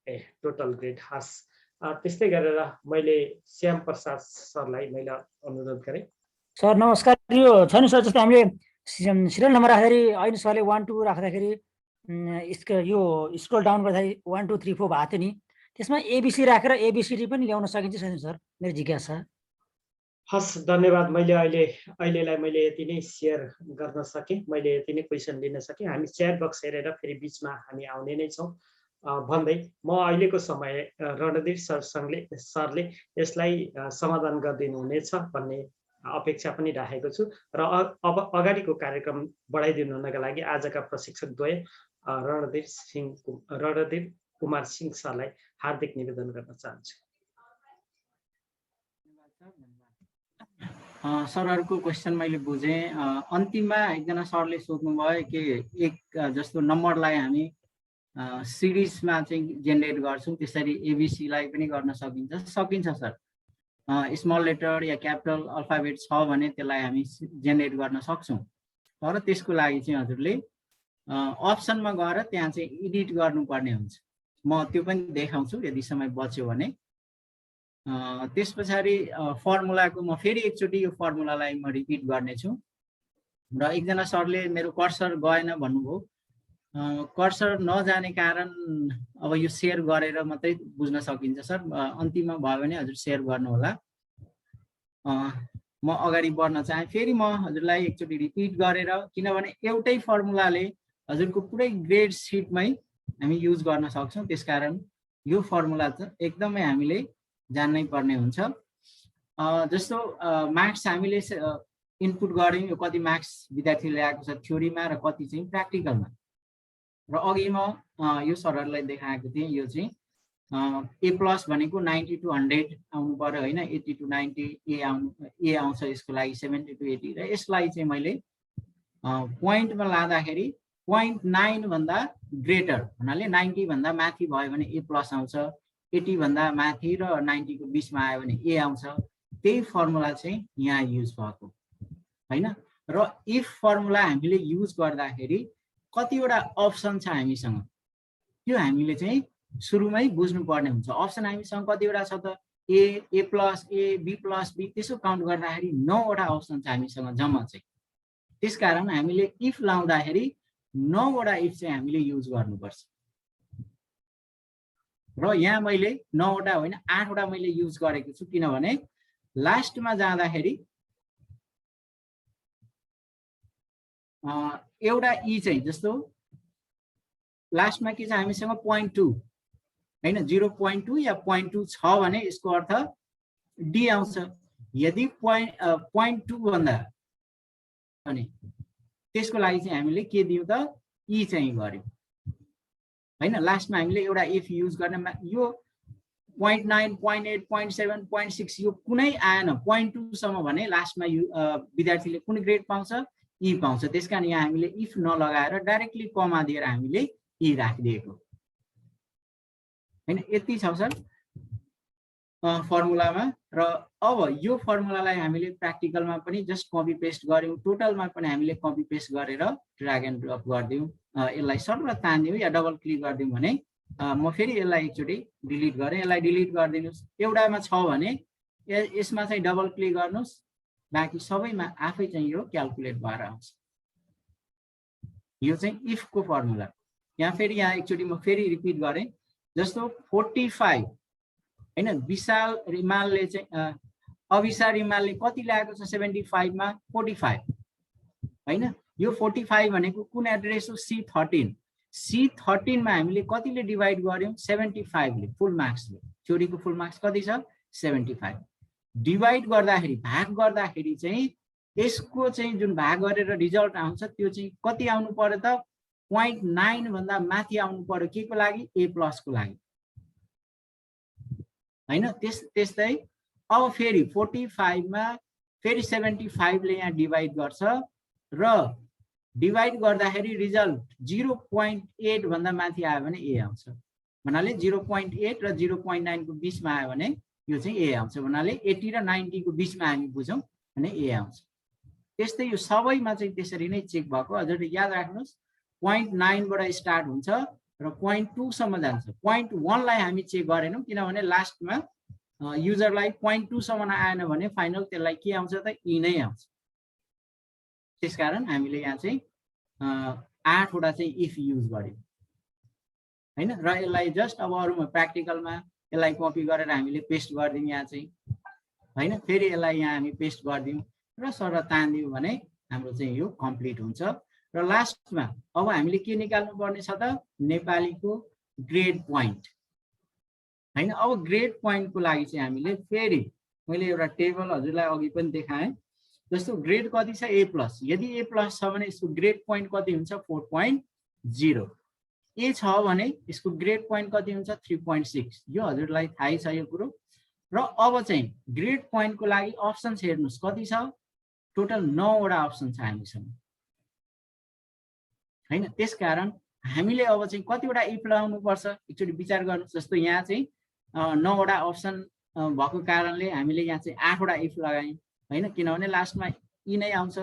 Speaker 2: ए टोटल ग्रेड, हस्। त्यस्तै गरेर मैले श्याम प्रसाद सरलाई मैले अनुरोध गरेँ।
Speaker 10: सर नमस्कार। यो छ नि सर, जस्तो हामीले सिरियल नम्बर राख्दाखेरि अहिले सरले 1 2 राख्दाखेरि यो स्क्रोल डाउन गर्दाखेरि 1 2 3 4 भएको थियो नि, त्यसमा एबिसी राखेर एबिसिडी पनि ल्याउन सकिन्छ छैन सर? मेरो जिज्ञासा।
Speaker 2: हस्, धन्यवाद। मैले अहिलेलाई मैले यति नै सेयर गर्न सकेँ, मैले यति नै क्वेसन लिन सकेँ। हामी च्याट बक्स हेरेर फेरि बिचमा हामी आउने नै छौँ भन्दै म अहिलेको समय रणधीर सरले यसलाई समाधान गरिदिनु हुनेछ भन्ने अपेक्षा पनि राखेको छु र अब अगाडिको कार्यक्रम बढाइदिनु हुनका लागि आजका प्रशिक्षकद्वय रणधीर कुमार सिंह सरलाई हार्दिक निवेदन गर्न चाहन्छु।
Speaker 3: सरहरूको क्वेसन मैले बुझेँ। अन्तिममा एकजना सरले सोध्नुभयो कि एक जस्तो नम्बरलाई हामी सिरिजमा चाहिँ जेनेरेट गर्छौँ, त्यसरी एबिसीलाई पनि गर्न सकिन्छ? सकिन्छ सर। स्मल लेटर या क्यापिटल अल्फाबेट छ भने त्यसलाई हामी जेनेरेट गर्न सक्छौँ। तर त्यसको लागि चाहिँ हजुरले अप्सनमा गएर त्यहाँ चाहिँ एडिट गर्नुपर्ने हुन्छ। म त्यो पनि देखाउँछु यदि समय बच्यो भने। त्यस पछाडि फर्मुलाको म फेरि एकचोटि यो फर्मुलालाई म रिपिट गर्नेछु। र एकजना सरले मेरो कर्सर गएन भन्नुभयो। कर्सर नजाने कारण अब यो सेयर गरेर मात्रै बुझ्न सकिन्छ सर। अन्तिममा भयो भने हजुर सेयर गर्नुहोला। म अगाडि बढ्न चाहे। फेरि म हजुरलाई एकचोटि रिपिट गरेर, किनभने एउटै फर्मुलाले हजुरको पुरै ग्रेड सिटमै हामी युज गर्न सक्छौँ। त्यसकारण यो फर्मुला चाहिँ एकदमै हामीले जान्नै पर्ने हुन्छ। जस्तो मार्क्स हामीले इनपुट गऱ्यौँ, यो कति मार्क्स विद्यार्थीले ल्याएको छ थ्योरीमा र कति चाहिँ प्र्याक्टिकलमा। र अघि म यो सरहरूलाई देखाएको थिएँ। यो चाहिँ ए प्लस भनेको 90 to 100 आउनु पर्यो होइन, 80 to 90 ए आउँछ यसको लागि, 70 to 80। र यसलाई चाहिँ मैले पोइन्टमा लाँदाखेरि 0.9 भन्दा ग्रेटर हुनाले 90 भन्दा माथि भयो भने ए प्लस आउँछ, 80 भन्दा माथि र 90 को बिचमा आयो भने ए आउँछ। त्यही फर्मुला चाहिँ यहाँ युज भएको होइन। र इफ फर्मुला हामीले युज गर्दाखेरि कतिवटा अप्सन छ हामीसँग, त्यो हामीले चाहिँ सुरुमै बुझ्नुपर्ने हुन्छ। अप्सन हामीसँग कतिवटा छ त? A plus A, B plus B, त्यसो काउन्ट गर्दाखेरि 9 वटा अप्सन छ हामीसँग जम्मा चाहिँ। त्यसकारण हामीले इफ लाउँदाखेरि 9 वटा इफ चाहिँ हामीले युज गर्नुपर्छ। र यहाँ मैले 9 वटा होइन 8 वटा मैले युज गरेको छु, किनभने लास्टमा जाँदाखेरि एउटा ई चाहिँ जस्तो लास्टमा के छ हामीसँग 0.2 होइन, 0.2 या 0.2 छ भने यसको अर्थ डी आउँछ। यदि 0.2 भन्दा अनि त्यसको लागि चाहिँ हामीले के दियौँ त? ई चाहिँ गर्यौँ होइन। लास्टमा हामीले एउटा इफ युज गर्ने, यो 0.9, 0.8, 0.7, 0.6 यो कुनै आएन 0.2 सम्म भने लास्टमा विद्यार्थीले कुन ग्रेड पाउँछ? ई पाउँछ। त्यसकारण यहाँ हामीले इफ नलगाएर डाइरेक्टली कमा दिएर हामीले ई राखिदिएको होइन। यति छ सर फर्मुलामा। र अब यो फर्मुलालाई हामीले प्र्याक्टिकलमा पनि जस्ट कपी पेस्ट गऱ्यौँ, टोटलमा पनि हामीले कपी पेस्ट गरेर ड्र्याग एन्ड ड्रप गरिदिउँ। यसलाई सर्ट तानिदिउँ या डबल क्लिक गरिदिउँ भने म फेरि यसलाई एकचोटि डिलिट गरेँ। यसलाई डिलिट गरिदिनुहोस्। एउटामा छ भने यसमा चाहिँ डबल क्लिक गर्नुहोस्, बाँकी सबैमा आफै चाहिँ यो क्यालकुलेट भएर आउँछ। यो चाहिँ इफको फर्मुला। यहाँ फेरि यहाँ एकचोटि म फेरि रिपिट गरेँ। जस्तो 45 होइन, विशाल रिमालले चाहिँ अविशाल रिमालले कति ल्याएको छ 75 मा? 45 होइन। यो 45 भनेको कुन एड्रेस हो? C13। C13 मा हामीले कतिले डिभाइड गर्यौँ? 75 ले, फुल मार्क्सले। थ्योरीको फुल मार्क्स कति छ? 75। डिभाइड गर्दाखेरि, भाग गर्दाखेरि चाहिँ यसको चाहिँ जुन भाग गरेर रिजल्ट आउँछ त्यो चाहिँ कति आउनु पर्यो त? 0.9 भन्दा माथि आउनु पर्यो। के को लागि? ए प्लसको लागि होइन। त्यस्तै अब फेरि 45 मा फेरि 75 ले यहाँ डिभाइड गर्छ र डिभाइड गर्दाखेरि रिजल्ट 0.8 भन्दा माथि आयो भने ए आउँछ। भन्नाले 0.8 र 0.9 को बिचमा आयो भने यो चाहिँ ए आउँछ। भन्नाले 80 र 90 को बिचमा हामी बुझौँ भने ए आउँछ। त्यस्तै यो सबैमा चाहिँ त्यसरी नै चेक भएको। हजुरले याद राख्नुहोस् 0.9 बाट स्टार्ट हुन्छ र 0.2 सम्म जान्छ। 0.1 लाई हामी चेक गरेनौँ, किनभने लास्टमा युजरलाई 0.2 सम्म आएन भने फाइनल त्यसलाई के आउँछ त? ई नै आउँछ। त्यसकारण हामीले यहाँ चाहिँ 8 वटा चाहिँ इफ युज गर्यौँ होइन। र यसलाई जस्ट अब अरूमा प्र्याक्टिकलमा यसलाई कपी गरेर हामीले पेस्ट गरिदिउँ यहाँ चाहिँ होइन। फेरि यसलाई यहाँ हामी पेस्ट गरिदिउँ र सर तानिदिउँ भने हाम्रो चाहिँ यो कम्प्लिट हुन्छ। र लास्टमा अब हामीले के निकाल्नु पर्ने छ त? नेपालीको ग्रेड पोइन्ट होइन। अब ग्रेड पोइन्टको लागि चाहिँ हामीले फेरि मैले एउटा टेबल हजुरलाई अघि पनि देखाएँ। जस्तो ग्रेड कति छ? ए प्लस। यदि ए प्लस छ भने यसको ग्रेड पोइन्ट कति हुन्छ? 4.0। ए छ भने यसको ग्रेड पोइन्ट कति हुन्छ? 3.6। यो हजुरलाई थाहै छ यो कुरो। र अब चाहिँ ग्रेड पोइन्टको लागि अप्सन्स हेर्नुहोस् कति छ? टोटल 9 वटा अप्सन छ हामीसँग हैन। त्यसकारण हामीले अब चाहिँ कतिवटा इफ लगाउनु पर्छ एकचोटि विचार गर्नुस्। जस्तो यहाँ चाहिँ 9 वटा अप्सन भएको कारणले हामीले यहाँ चाहिँ 8 वटा इफ लगायौं हैन, किनभने लास्टमा यी नै आउँछ।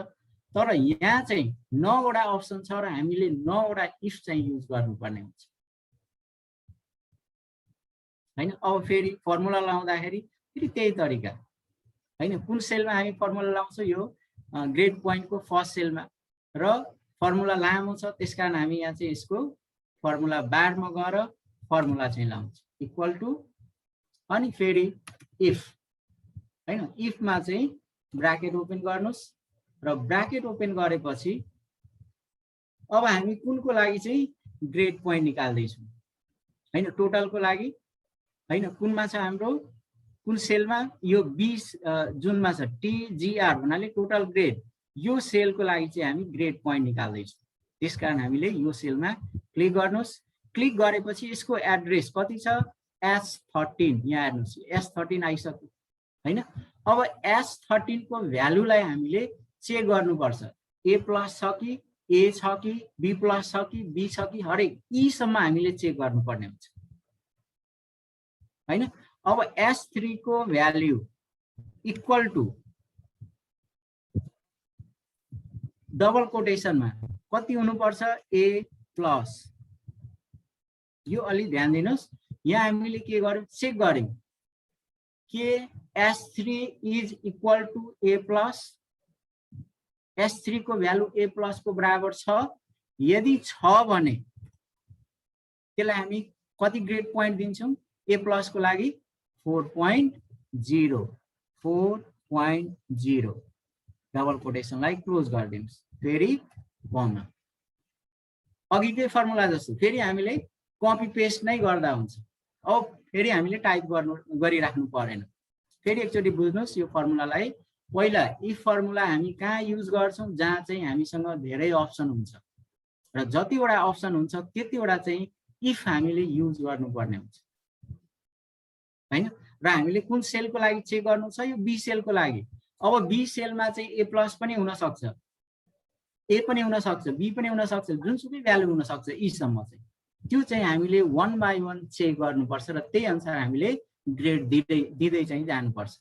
Speaker 3: तर यहाँ चाहिँ 9 वटा अप्सन छ र हामीले 9 वटा इफ चाहिँ युज गर्नुपर्ने हुन्छ हैन। अब फेरि फर्मुला लगाउँदाखेरि फेरि त्यही तरिका हैन। कुन सेलमा हामी फर्मुला लगाउँछौँ? यो ग्रेड पोइन्टको फर्स्ट सेलमा, र फर्मुला लामो छ त्यसकारण हामी यहाँ चाहिँ यसको फर्मुला बारमा गएर फर्मुला चाहिँ लाउँछ इक्वल टु, अनि फेरि इफ हैन। इफमा चाहिँ ब्राकेट ओपन गर्नुस् र ब्राकेट ओपन गरेपछि अब हामी कुनको लागि चाहिँ ग्रेड पोइन्ट निकाल्दैछौँ हैन, टोटलको लागि हैन। कुनमा छ हाम्रो, कुन सेलमा? यो 20 जुनमा छ TGR भन्नाले टोटल ग्रेड। यो सेलको लागि चाहिँ हामी ग्रेड पोइन्ट निकाल्दैछौँ। त्यसकारण हामीले यो सेलमा क्लिक गर्नुस्। क्लिक गरेपछि यसको एड्रेस कति छ? S13। यहाँ हेर्नुस् S13 आइसक्यो हैन। अब S13 को भ्यालुलाई हामीले चेक गर्नुपर्छ। A प्लस छ कि, A छ कि, B प्लस छ कि, B छ कि, हरेक यीसम्म हामीले चेक गर्नुपर्ने हुन्छ हैन। अब S3 को भ्यालु इक्वल टु डबल कोटेसनमा कति हुनुपर्छ? A plus. यो अलि ध्यान दिनुस्। यहाँ हामीले के गर्यौं? चेक गर्यौं के S3 is equal to A plus. S3 को भ्यालु A प्लस को बराबर छ। यदि छ भने त्यसलाई हामी कति ग्रेड पोइन्ट दिन्छौं? A प्लस को लागि 4.0 4.0 डबल कोटेसनलाई क्लोज गरिदिनुस्। फेरि कमा, अघिकै फर्मुला जस्तो फेरि हामीले कपी पेस्ट नै गर्दा हुन्छ। अब फेरि हामीले टाइप गरिराख्नु परेन। फेरि एकचोटि बुझ्नुस् यो फर्मुलालाई। पहिला इफ फर्मुला हामी कहाँ युज गर्छौं? जहाँ चाहिँ हामीसँग धेरै अप्सन हुन्छ र जतिवटा अप्सन हुन्छ त्यतिवटा चाहिँ इफ हामीले युज गर्नुपर्ने हुन्छ हैन। र हामीले कुन सेलको लागि चेक गर्नु छ? यो बी सेलको लागि। अब बी सेलमा चाहिँ A प्लस पनि हुन सक्छ, A पनि हुन सक्छ, B पनि हुन सक्छ, जुनसुकै भ्यालु हुन सक्छ यीसम्म चाहिँ। त्यो चाहिँ हामीले 1 बाइ 1 चेक गर्नुपर्छ र त्यही अनुसार हामीले ग्रेड दिँदै चाहिँ जानुपर्छ।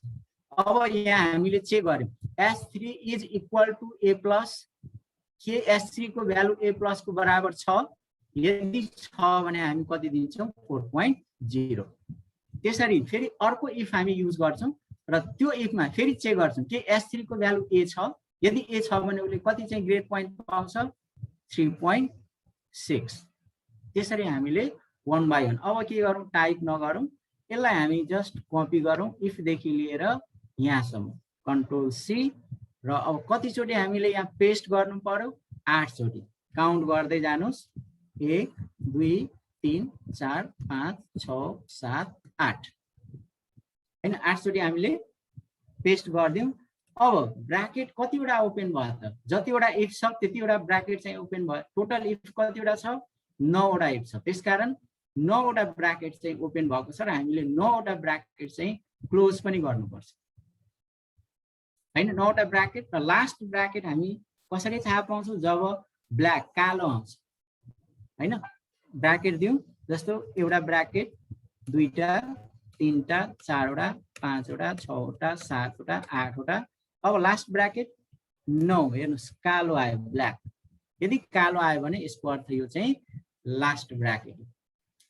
Speaker 3: अब यहाँ हामीले चेक गर्यौं S3 is equal to A plus. के S3 को भ्यालु A प्लस को बराबर छ? यदि छ भने हामी कति दिन्छौं? 4.0। त्यसरी फेरि अर्को इफ हामी युज गर्छौं र त्यो इफमा फेरि चेक गर्छौं के S3 को भ्यालु A छ। यदि A छ भने उसले कति चाहिँ ग्रेड पोइन्ट पाउँछ? 3.6। त्यसरी हामीले 1 बाइ 1। अब के गरौँ? टाइप नगरौँ, यसलाई हामी जस्ट कपी गरौँ इफ देखि लिएर यहाँसम्म, कन्ट्रोल C। र अब कतिचोटि हामीले यहाँ पेस्ट गर्नु पर्यो? 8 चोटि। काउन्ट गर्दै जानुस्। 1 2 3 4 5 6 7 8 हैन। 8 चोटि हामीले पेस्ट गर्दियौं। अब ब्राकेट कतिवटा ओपन भयो त? जतिवटा इफ छ त्यतिवटा ब्राकेट चाहिँ ओपन भयो। टोटल इफ कतिवटा छ? 9 वटा इफ छ। त्यसकारण 9 वटा ब्राकेट चाहिँ ओपन भएको छ र हामीले 9 वटा ब्राकेट चाहिँ क्लोज पनि गर्नुपर्छ हैन। 9 वटा ब्राकेट र लास्ट ब्राकेट हामी कसरी थाहा पाउँछौं? जब ब्ल्याक कालो आउँछ हैन। ब्राकेट दिउँ, जस्तो एउटा ब्राकेट, दुईटा, तीनटा, चारवटा, पाँचवटा, छवटा, सातवटा, आठवटा। अब लास्ट ब्राकेट 9। हेर्नुस् कालो आयो, ब्ल्याक। यदि कालो आयो भने यसको अर्थ यो चाहिँ लास्ट ब्राकेट।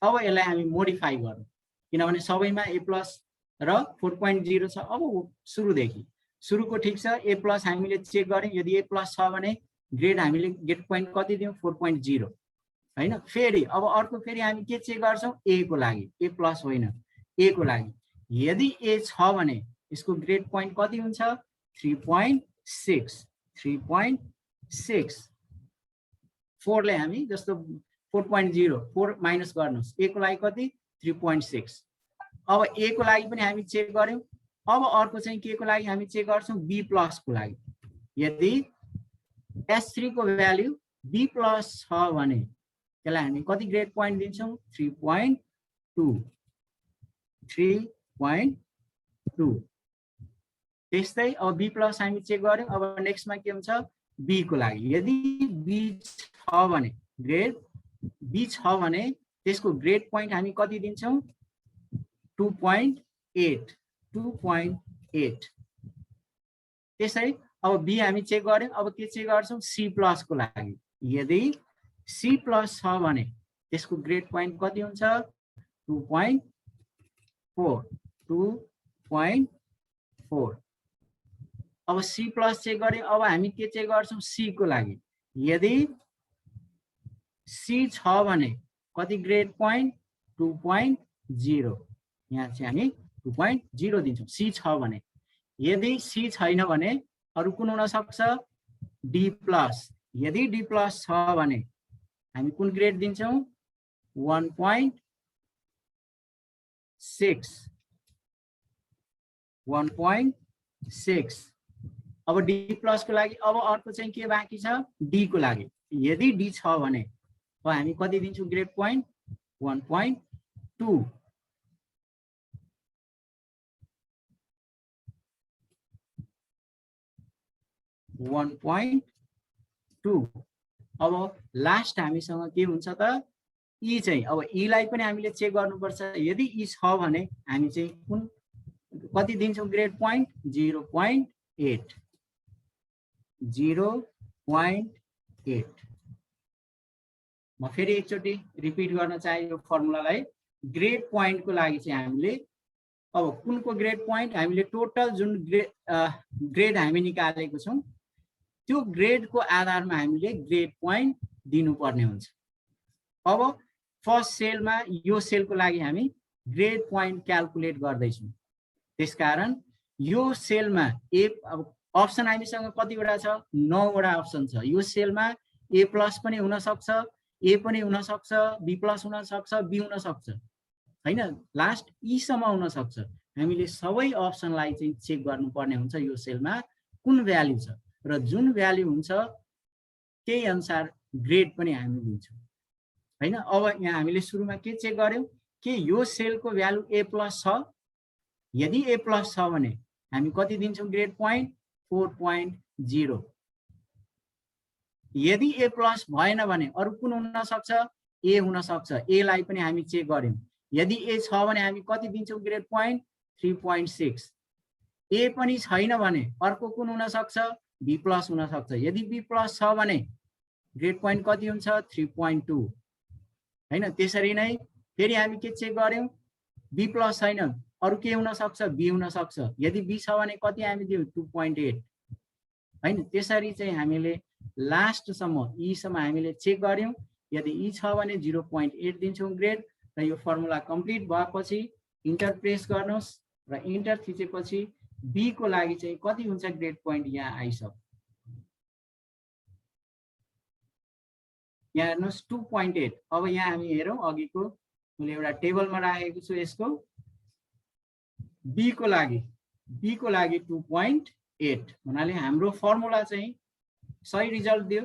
Speaker 3: अब यसलाई हामी मोडिफाई गरौँ किनभने सबैमा A प्लस र 4.0 छ। अब सुरुको ठिक छ। A प्लस हामीले चेक गर्यौं, यदि A प्लस छ भने ग्रेड हामीले गेट पोइन्ट कति दियौं? 4.0 हैन। फेरि अब अर्को फेरि हामी के चेक गर्छौं? A को लागि। A प्लस होइन, A को लागि। यदि A छ भने यसको ग्रेड पोइन्ट कति हुन्छ? 3.6 3.6। 4 ले हामी जस्तो 4.0 4 माइनस गर्नुस्। A को लागि कति? 3.6। अब A को लागि पनि हामी चेक गर्यौं। अब अर्को चाहिँ के को लागि हामी चेक गर्छौं? B प्लस को लागि। यदि S3 को भ्यालु B प्लस छ भने त्यसलाई हामी कति ग्रेड पोइन्ट दिन्छौं? 3.2 3.2। त्यस्तै अब बी प्लस हामी चेक गर्यौँ। अब नेक्स्टमा के हुन्छ बी को लागि यदि बी छ भने ग्रेड बी छ भने त्यसको ग्रेड पोइन्ट हामी कति दिन्छौँ 2.8 त्यसै अब बी हामी चेक गर्यौँ। अब के चेक गर्छौँ सी प्लस को लागि यदि सी प्लस छ भने त्यसको ग्रेड पोइन्ट कति हुन्छ 2.4 अब सी प्लस चेक गर्यौँ। अब हामी के चेक गर्छौँ सी को लागि यदि सी छ भने कति ग्रेड पोइन्ट 2.0 यहाँ चाहिँ हामी 2.0 दिन्छौँ सी छ भने। यदि सी छैन भने अरू कुन हुन सक्छ डी प्लस यदि डी प्लस छ भने हामी कुन ग्रेड दिन्छौँ 1.6 अब डी प्लस को लागि अब अर्को चाहिँ के बाँकी छ डी को लागि यदि डी छ भने अब हामी कति दिन्छौँ ग्रेड पोइन्ट 1.2 अब लास्ट हामीसँग के हुन्छ त ई चाहिँ अब ई लाई पनि हामीले चेक गर्नुपर्छ। यदि ई छ भने हामी चाहिँ कुन कति दिन्छौँ ग्रेड पोइन्ट 0.8 म फेरि एकचोटि रिपिट गर्न चाहे यो फर्मुलालाई ग्रेड पोइन्ट को लागि चाहिँ हामीले अब कुनको ग्रेड पोइन्ट हामीले टोटल जुन ग्रेड हामी निकालेको छौँ त्यो ग्रेड को आधारमा हामीले ग्रेड पोइन्ट दिनुपर्ने हुन्छ। अब फर्स्ट सेलमा यो सेलको लागि हामी ग्रेड पोइन्ट क्याल्कुलेट गर्दैछौँ। त्यसकारण यो सेलमा ए अब अप्सन हामीसँग कतिवटा छ 9 वटा अप्सन छ। यो सेलमा ए प्लस पनि हुन सक्छ ए पनि हुन सक्छ बी प्लस हुन सक्छ बी हुन सक्छ हैन लास्ट ई सम्म हुन सक्छ। हामीले सबै अप्सनलाई चाहिँ चेक गर्नुपर्ने हुन्छ यो सेलमा कुन भ्यालु छ र जुन भ्यालु हुन्छ त्यही अनुसार ग्रेड पनि हामी दिन्छौँ हैन। अब यहाँ हामीले सुरुमा के चेक गर्यौं के यो सेलको भ्यालु ए प्लस छ यदि ए प्लस छ भने हामी कति दिन्छौँ ग्रेड पोइन्ट 4.0 यदि ए प्लस भएन भने अरु कुन हुन सक्छ ए हुन सक्छ ए लाई पनि हामी चेक गर्यौं यदि ए छ भने हामी कति दिन्छौँ ग्रेड पोइन्ट 3.6 ए पनि छैन भने अर्को कुन हुन सक्छ बी प्लस हुन सक्छ यदि बी प्लस छ भने ग्रेड पोइन्ट कति हुन्छ 3.2 हैन। त्यसरी नै फेरि हामी के चेक गर्यौं बी प्लस छैन अरु के हुन सक्छ बी हुन सक्छ यदि बी छ भने कति हामी दियौ 2.8 हैन। त्यसरी चाहिँ हामीले लास्ट सम्म ई सम्म हामीले चेक गर्यौं यदि ई छ भने 0.8 दिन्छौं ग्रेड र यो फर्मुला कम्प्लिट भएपछि इन्टर प्रेस गर्नुस् र इन्टर थिचेपछि बी को लागि चाहिँ कति हुन्छ ग्रेड पोइन्ट यहाँ आइसक्यो यहाँ हेर्नुस् 2.8 अब यहाँ हामी हेरौं अघिको मैले एउटा टेबलमा राखेको छु यसको बी को लागि 2.8 हुनाले हाम्रो फर्मुला चाहिँ सही रिजल्ट दियो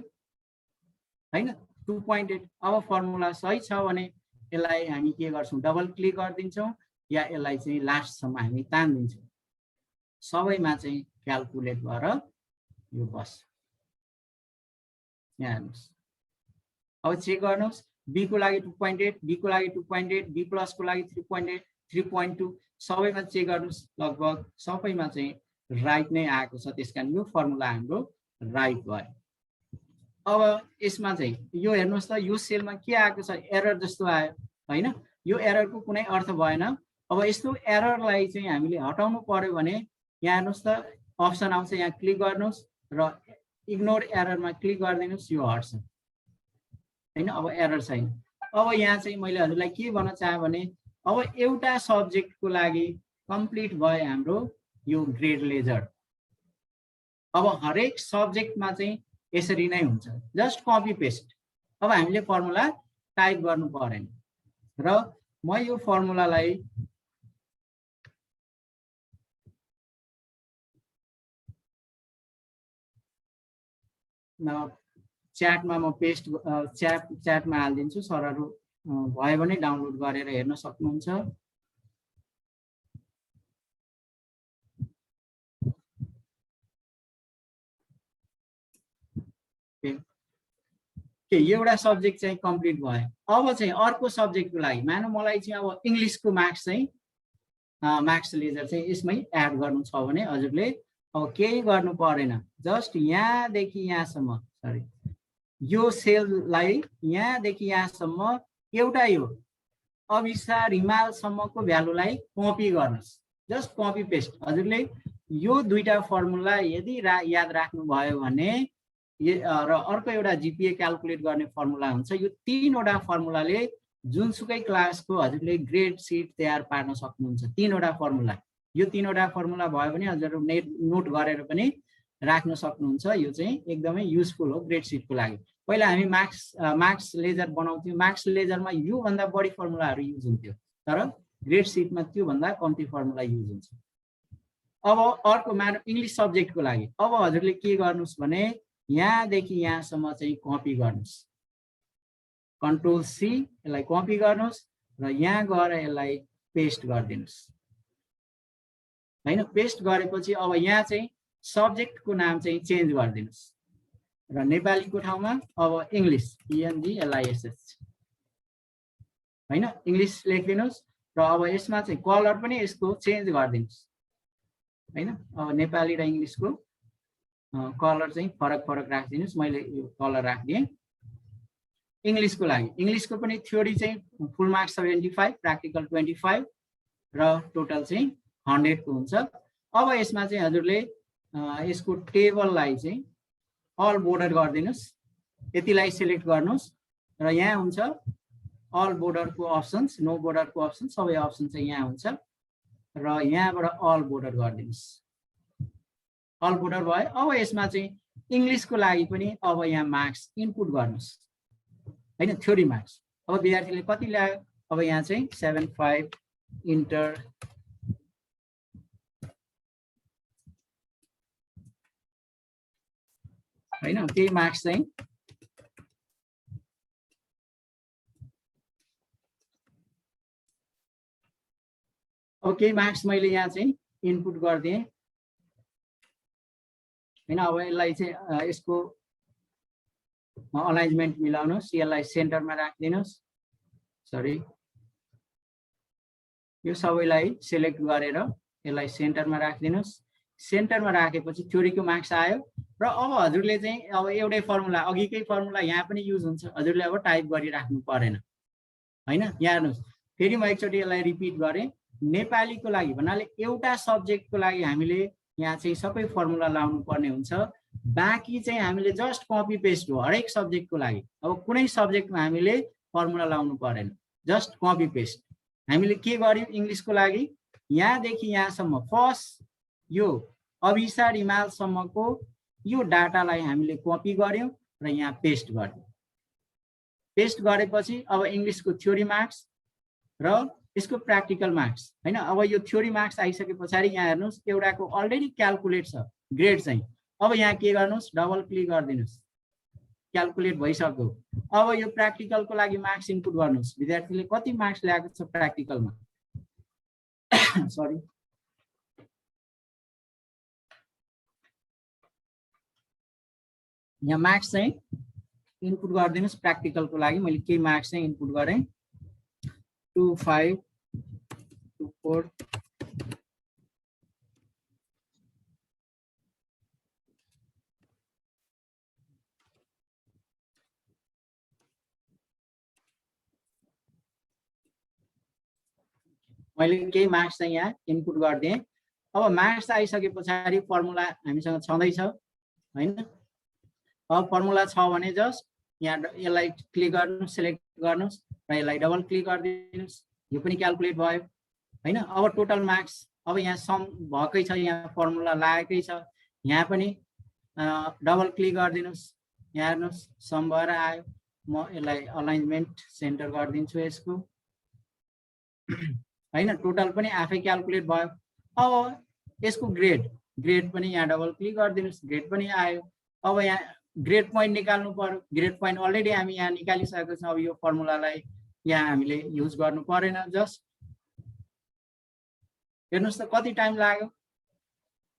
Speaker 3: हैन 2.8 अब फर्मुला सही छ भने यसलाई हामी के गर्छौं डबल क्लिक गर्दिन्छौं या यसलाई चाहिँ लास्ट सम्म हामी तान्दिन्छौं सबैमा चाहिँ क्याल्कुलेट भएर यो बस यहाँ हेर्नुस् अब चेक गर्नुस् बी को लागि 2.8 बी को लागि 2.8 बी प्लस को लागि 3.8 3.2 सबैमा चेक गर्नुस् लगभग सबैमा चाहिँ राइट नै आएको छ त्यसकारण यो फर्मुला हाम्रो राइट भयो। अब यसमा चाहिँ यो हेर्नुस् त यो सेलमा के आएको छ एरर जस्तो आयो हैन यो एररको कुनै अर्थ भएन। अब यस्तो एररलाई चाहिँ हामीले हटाउनु पर्यो भने यहाँ हेर्नुस् त अप्सन आउँछ यहाँ क्लिक गर्नुस् र इग्नोर एररमा क्लिक गरिदिनुस् यो हट्छ हैन। अब एरर छैन। अब यहाँ चाहिँ मैले हजुरलाई के भन्न चाहे भने अब एउटा सब्जेक्टको लागि कम्प्लिट भयो हाम्रो यो ग्रेड लेजर। अब हरेक सब्जेक्टमा चाहिँ यसरी नै हुन्छ जस्ट कपी पेस्ट। अब हामीले फर्मुला टाइप गर्नु पर्दैन र म यो फर्मुलालाई च्याटमा म पेस्ट च्याटमा हालिदिन्छु सरहरू भयो भने डाउनलोड गरेर हेर्न सक्नुहुन्छ। एउटा सब्जेक्ट चाहिँ कम्प्लिट भयो। अब चाहिँ अर्को सब्जेक्टको लागि मानौ मलाई चाहिँ अब इङ्ग्लिसको मार्क्स चाहिँ मार्क्स लेजर चाहिँ यसमै एड गर्नु छ भने हजुरले अब केही गर्नु परेन, जस्ट यहाँदेखि यहाँसम्म सरी यो सेललाई यहाँदेखि यहाँसम्म एउटा यो अभिसार हिमालसम्मको भ्यालुलाई कपी गर्नुहोस्, जस्ट कपी पेस्ट। हजुरले यो दुईटा फर्मुला यदि याद राख्नु भयो भने र अर्को एउटा जिपिए क्याल्कुलेट गर्ने फर्मुला हुन्छ, यो तीनवटा फर्मुलाले जुनसुकै क्लासको हजुरले ग्रेड सिट तयार पार्न सक्नुहुन्छ। तीनवटा फर्मुला, यो तीनवटा फर्मुला भयो भने हजुरहरू नोट गरेर पनि राख्न सक्नुहुन्छ। यो चाहिँ एकदमै युजफुल हो ग्रेड सिटको लागि। पहिला हामी मार्क्स लेजर बनाउँथ्यौँ, मार्क्स लेजरमा योभन्दा बढी फर्मुलाहरू युज हुन्थ्यो, तर ग्रेड सिटमा त्योभन्दा कम्ती फर्मुला युज हुन्छ। अब अर्को मानौ इङ्ग्लिस सब्जेक्टको लागि अब हजुरले के गर्नुहोस् भने यहाँदेखि यहाँसम्म चाहिँ कपी गर्नुहोस्, कन्ट्रोल सी यसलाई कपी गर्नुहोस् र यहाँ गएर यसलाई पेस्ट गरिदिनुहोस् हैन। पेस्ट गरेपछि अब यहाँ चाहिँ सब्जेक्टको नाम चाहिँ चेन्ज गरिदिनुहोस् र नेपालीको ठाउँमा अब इङ्ग्लिस ENGLISH हैन इङ्ग्लिस लेखिदिनुहोस् र अब यसमा चाहिँ कलर पनि यसको चेन्ज गरिदिनुहोस् हैन। अब नेपाली र इङ्ग्लिसको कलर चाहिँ फरक राखिदिनुहोस्, मैले यो कलर राखिदिएँ। इङ्ग्लिसको लागि इङ्ग्लिसको पनि थ्योरी चाहिँ फुल मार्क्स 75, प्र्याक्टिकल 25 र टोटल चाहिँ 100 को हुन्छ। अब यसमा चाहिँ हजुरले यसको टेबललाई चाहिँ अल बोर्डर गरिदिनुहोस्, यतिलाई सिलेक्ट गर्नुहोस् र यहाँ हुन्छ अल बोर्डरको अप्सन्स, नो बोर्डरको अप्सन, सबै अप्सन चाहिँ यहाँ हुन्छ र यहाँबाट अल बोर्डर गरिदिनुहोस्। अल बोर्डर भयो। अब यसमा चाहिँ इङ्ग्लिसको लागि पनि अब यहाँ मार्क्स इनपुट गर्नुहोस् हैन, थ्योरी मार्क्स। अब विद्यार्थीले कति ल्यायो, अब यहाँ चाहिँ 75 इन्टर हैन, त्यही मार्क्स चाहिँ अब केही मार्क्स मैले यहाँ चाहिँ इनपुट गरिदिएँ हैन। अब यसलाई चाहिँ यसको अलाइनमेन्ट मिलाउनुहोस्, यसलाई सेन्टरमा राखिदिनुहोस्, सरी यो सबैलाई सिलेक्ट गरेर यसलाई सेन्टरमा राखिदिनुहोस्। सेन्टरमा राखेपछि थ्योरीको मार्क्स आयो र अब हजुरले चाहिँ अब एउटै फर्मुला, अघिकै फर्मुला यहाँ पनि युज हुन्छ, हजुरले अब टाइप गरिराख्नु परेन हैन। यहाँ हेर्नुहोस्, फेरि म एकचोटि यसलाई रिपिट गरेँ। नेपालीको लागि भन्नाले एउटा सब्जेक्टको लागि हामीले यहाँ चाहिँ सबै फर्मुला लाउनु पर्ने हुन्छ, बाँकी चाहिँ हामीले जस्ट कपी पेस्ट हो हरेक सब्जेक्टको लागि। अब कुनै सब्जेक्टमा हामीले फर्मुला लाउनु परेन, जस्ट कपी पेस्ट। हामीले के गर्यौँ इङ्ग्लिसको लागि, यहाँदेखि यहाँसम्म फर्स्ट यो अभिसार हिमालसम्मको यो डाटालाई हामीले कपी गर्यौँ र यहाँ पेस्ट गर्यौँ। पेस्ट गरेपछि अब इङ्ग्लिसको थ्योरी मार्क्स र यसको प्र्याक्टिकल मार्क्स हैन। अब यो थ्योरी मार्क्स आइसके पछाडि यहाँ हेर्नुहोस् एउटाको अलरेडी क्याल्कुलेट छ ग्रेड चाहिँ। अब यहाँ के गर्नुहोस्, डबल क्लिक गरिदिनुहोस्, क्याल्कुलेट भइसक्यो। अब यो प्र्याक्टिकलको लागि मार्क्स इनपुट गर्नुहोस्, विद्यार्थीले कति मार्क्स ल्याएको छ प्र्याक्टिकलमा सरी यहाँ मार्क्स चाहिँ इनपुट गरिदिनुहोस्। प्र्याक्टिकलको लागि मैले केही मार्क्स चाहिँ इनपुट गरेँ, 25 24 मैले केही मार्क्स चाहिँ यहाँ इनपुट गरिदिएँ। अब मार्क्स आइसके पछाडि फर्मुला हामीसँग छँदैछ हैन। अब फर्मुला छ भने जस्ट यहाँ यसलाई क्लिक गर्नुहोस्, सिलेक्ट गर्नुहोस् र यसलाई डबल क्लिक गरिदिनुहोस्, यो पनि क्याल्कुलेट भयो हैन। अब टोटल मार्क्स अब यहाँ सम भएकै छ, यहाँ फर्मुला लागेकै छ, यहाँ पनि डबल क्लिक गरिदिनुहोस्, यहाँ हेर्नुहोस् सम भएर आयो। म यसलाई अलाइनमेन्ट सेन्टर गरिदिन्छु यसको हैन। टोटल पनि आफै क्याल्कुलेट भयो। अब यसको ग्रेड पनि यहाँ डबल क्लिक गरिदिनुहोस्, ग्रेड पनि आयो। अब यहाँ ग्रेड पोइन्ट निकाल्नु पर्यो, ग्रेड पोइन्ट अलरेडी हामी यहाँ निकालिसकेको छौँ। अब यो फर्मुलालाई यहाँ हामीले युज गर्नु परेन, जस्ट हेर्नुहोस् त कति टाइम लाग्यो।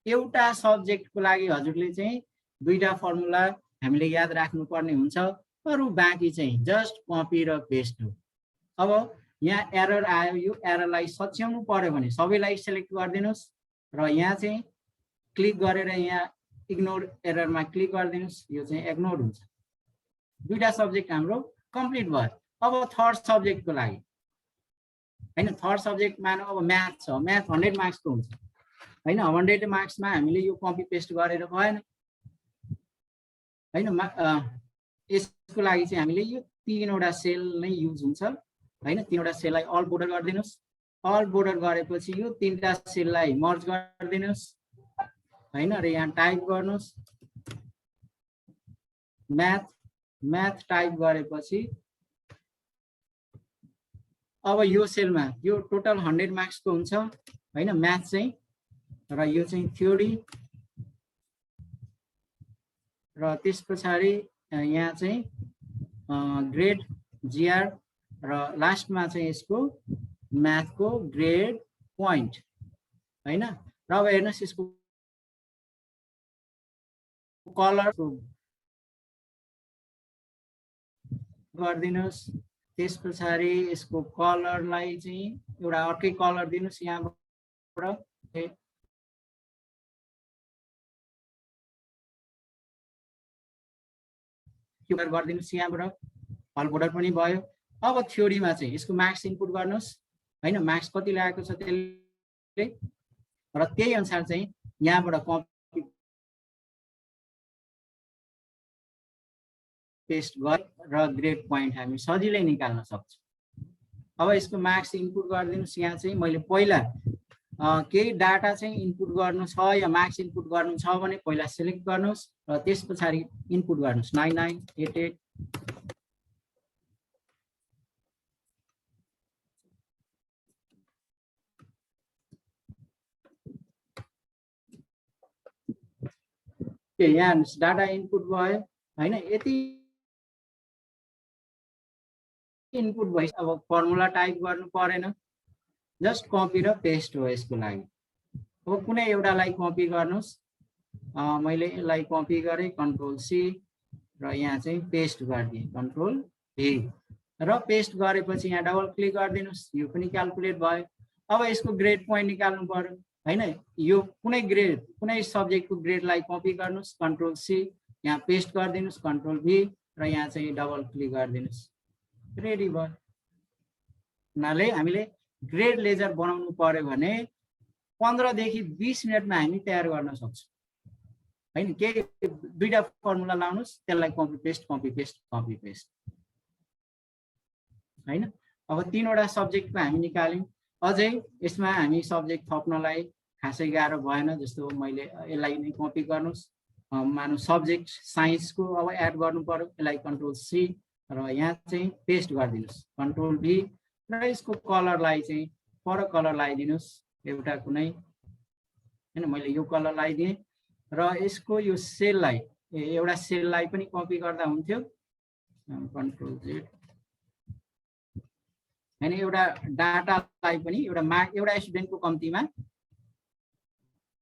Speaker 3: एउटा सब्जेक्टको लागि हजुरले चाहिँ दुईटा फर्मुला हामीले याद राख्नुपर्ने हुन्छ। अरू बाँकी चाहिँ जस्ट कपी र पेस्ट हो। अब यहाँ एरर आयो, यो एररलाई सच्याउनु पर्यो भने सबैलाई सेलेक्ट गरिदिनुहोस् र यहाँ चाहिँ क्लिक गरेर यहाँ इग्नोर एररमा क्लिक गरिदिनुहोस्, यो चाहिँ इग्नोर हुन्छ। दुईटा सब्जेक्ट हाम्रो कम्प्लिट भयो। अब थर्ड सब्जेक्टको लागि हैन, थर्ड सब्जेक्ट मानौ अब म्याथ छ, म्याथ 100 मार्क्सको हुन्छ हैन। 100 मार्क्समा हामीले यो कपी पेस्ट गरेर भएन हैन। यसको लागि चाहिँ हामीले यो 3वटा सेल नै युज हुन्छ हैन। 3वटा सेललाई अल बोर्डर गरिदिनुहोस्। अल बोर्डर गरेपछि यो 3टा सेललाई मर्ज गरिदिनुहोस् हैन र यहाँ टाइप गर्नुहोस् म्याथ। म्याथ टाइप गरेपछि अब यो सेलमा यो टोटल 100 मार्क्सको हुन्छ हैन म्याथ चाहिँ, र यो चाहिँ थ्योरी र त्यस पछाडि यहाँ चाहिँ ग्रेड जीआर र लास्टमा चाहिँ यसको म्याथको ग्रेड पोइन्ट हैन। र अब हेर्नुहोस् यसको कलर गरिदिनुहोस्। त्यस पछाडि यसको कलरलाई चाहिँ एउटा अर्कै कलर दिनुहोस् यहाँबाट गरिदिनुहोस् यहाँबाट अल बोर्डर पनि भयो। अब थ्योरीमा चाहिँ यसको मार्क्स इनपुट गर्नुहोस् हैन। मार्क्स कति लागेको छ त्यसले र त्यही अनुसार चाहिँ यहाँबाट कपी पेस्ट गरेर ग्रेड पोइन्ट हामी सजिलै निकाल्न सक्छौँ। अब यसको मार्क्स इनपुट गरिदिनुहोस्। यहाँ चाहिँ मैले पहिला केही डाटा चाहिँ इनपुट गर्नु छ या मार्क्स इनपुट गर्नु छ भने पहिला सिलेक्ट गर्नुहोस् र त्यस पछाडि इनपुट गर्नुहोस् 9988। यहाँ डाटा इनपुट भयो हैन। यति इनपुट भइ अब फर्मुला टाइप गर्नु परेन, जस्ट कपी र पेस्ट हो यसको लागि। अब कुनै एउटालाई कपी गर्नुहोस्। मैले यसलाई कपी गरेँ कन्ट्रोल सी र यहाँ चाहिँ पेस्ट गरिदिएँ कन्ट्रोल भी र पेस्ट गरेपछि यहाँ डबल क्लिक गरिदिनुहोस्, यो पनि क्याल्कुलेट भयो। अब यसको ग्रेड पोइन्ट निकाल्नु पर्यो हैन। यो कुनै ग्रेड कुनै सब्जेक्टको ग्रेडलाई कपी गर्नुहोस् कन्ट्रोल सी, यहाँ पेस्ट गरिदिनुहोस् कन्ट्रोल भी र यहाँ चाहिँ डबल क्लिक गरिदिनुहोस्, रेडी भयो। हुनाले हामीले ग्रेड लेजर बनाउनु पर्यो भने 15 देखि 20 मिनटमा हामी तयार गर्न सक्छौँ हैन। के दुईटा फर्मुला लाउनुहोस्, त्यसलाई copy paste copy paste copy paste हैन। अब 3वटा सब्जेक्टमा हामी निकाल्यौँ। अझै यसमा हामी सब्जेक्ट थप्नलाई खासै गाह्रो भएन। जस्तो मैले यसलाई नै कपी गर्नुहोस्, मानौ सब्जेक्ट साइन्सको अब एड गर्नु पर्यो, यसलाई कन्ट्रोल सी र यहाँ चाहिँ पेस्ट गरिदिनुहोस् कन्ट्रोल भी र यसको कलरलाई चाहिँ फरक कलर लगाइदिनुहोस् एउटा कुनै हैन। मैले यो कलर लगाइदिएँ र यसको यो सेललाई एउटा सेललाई पनि कपी गर्दा हुन्थ्यो कन्ट्रोल जेड हैन। एउटा डाटालाई पनि एउटा स्टुडेन्टको कम्तीमा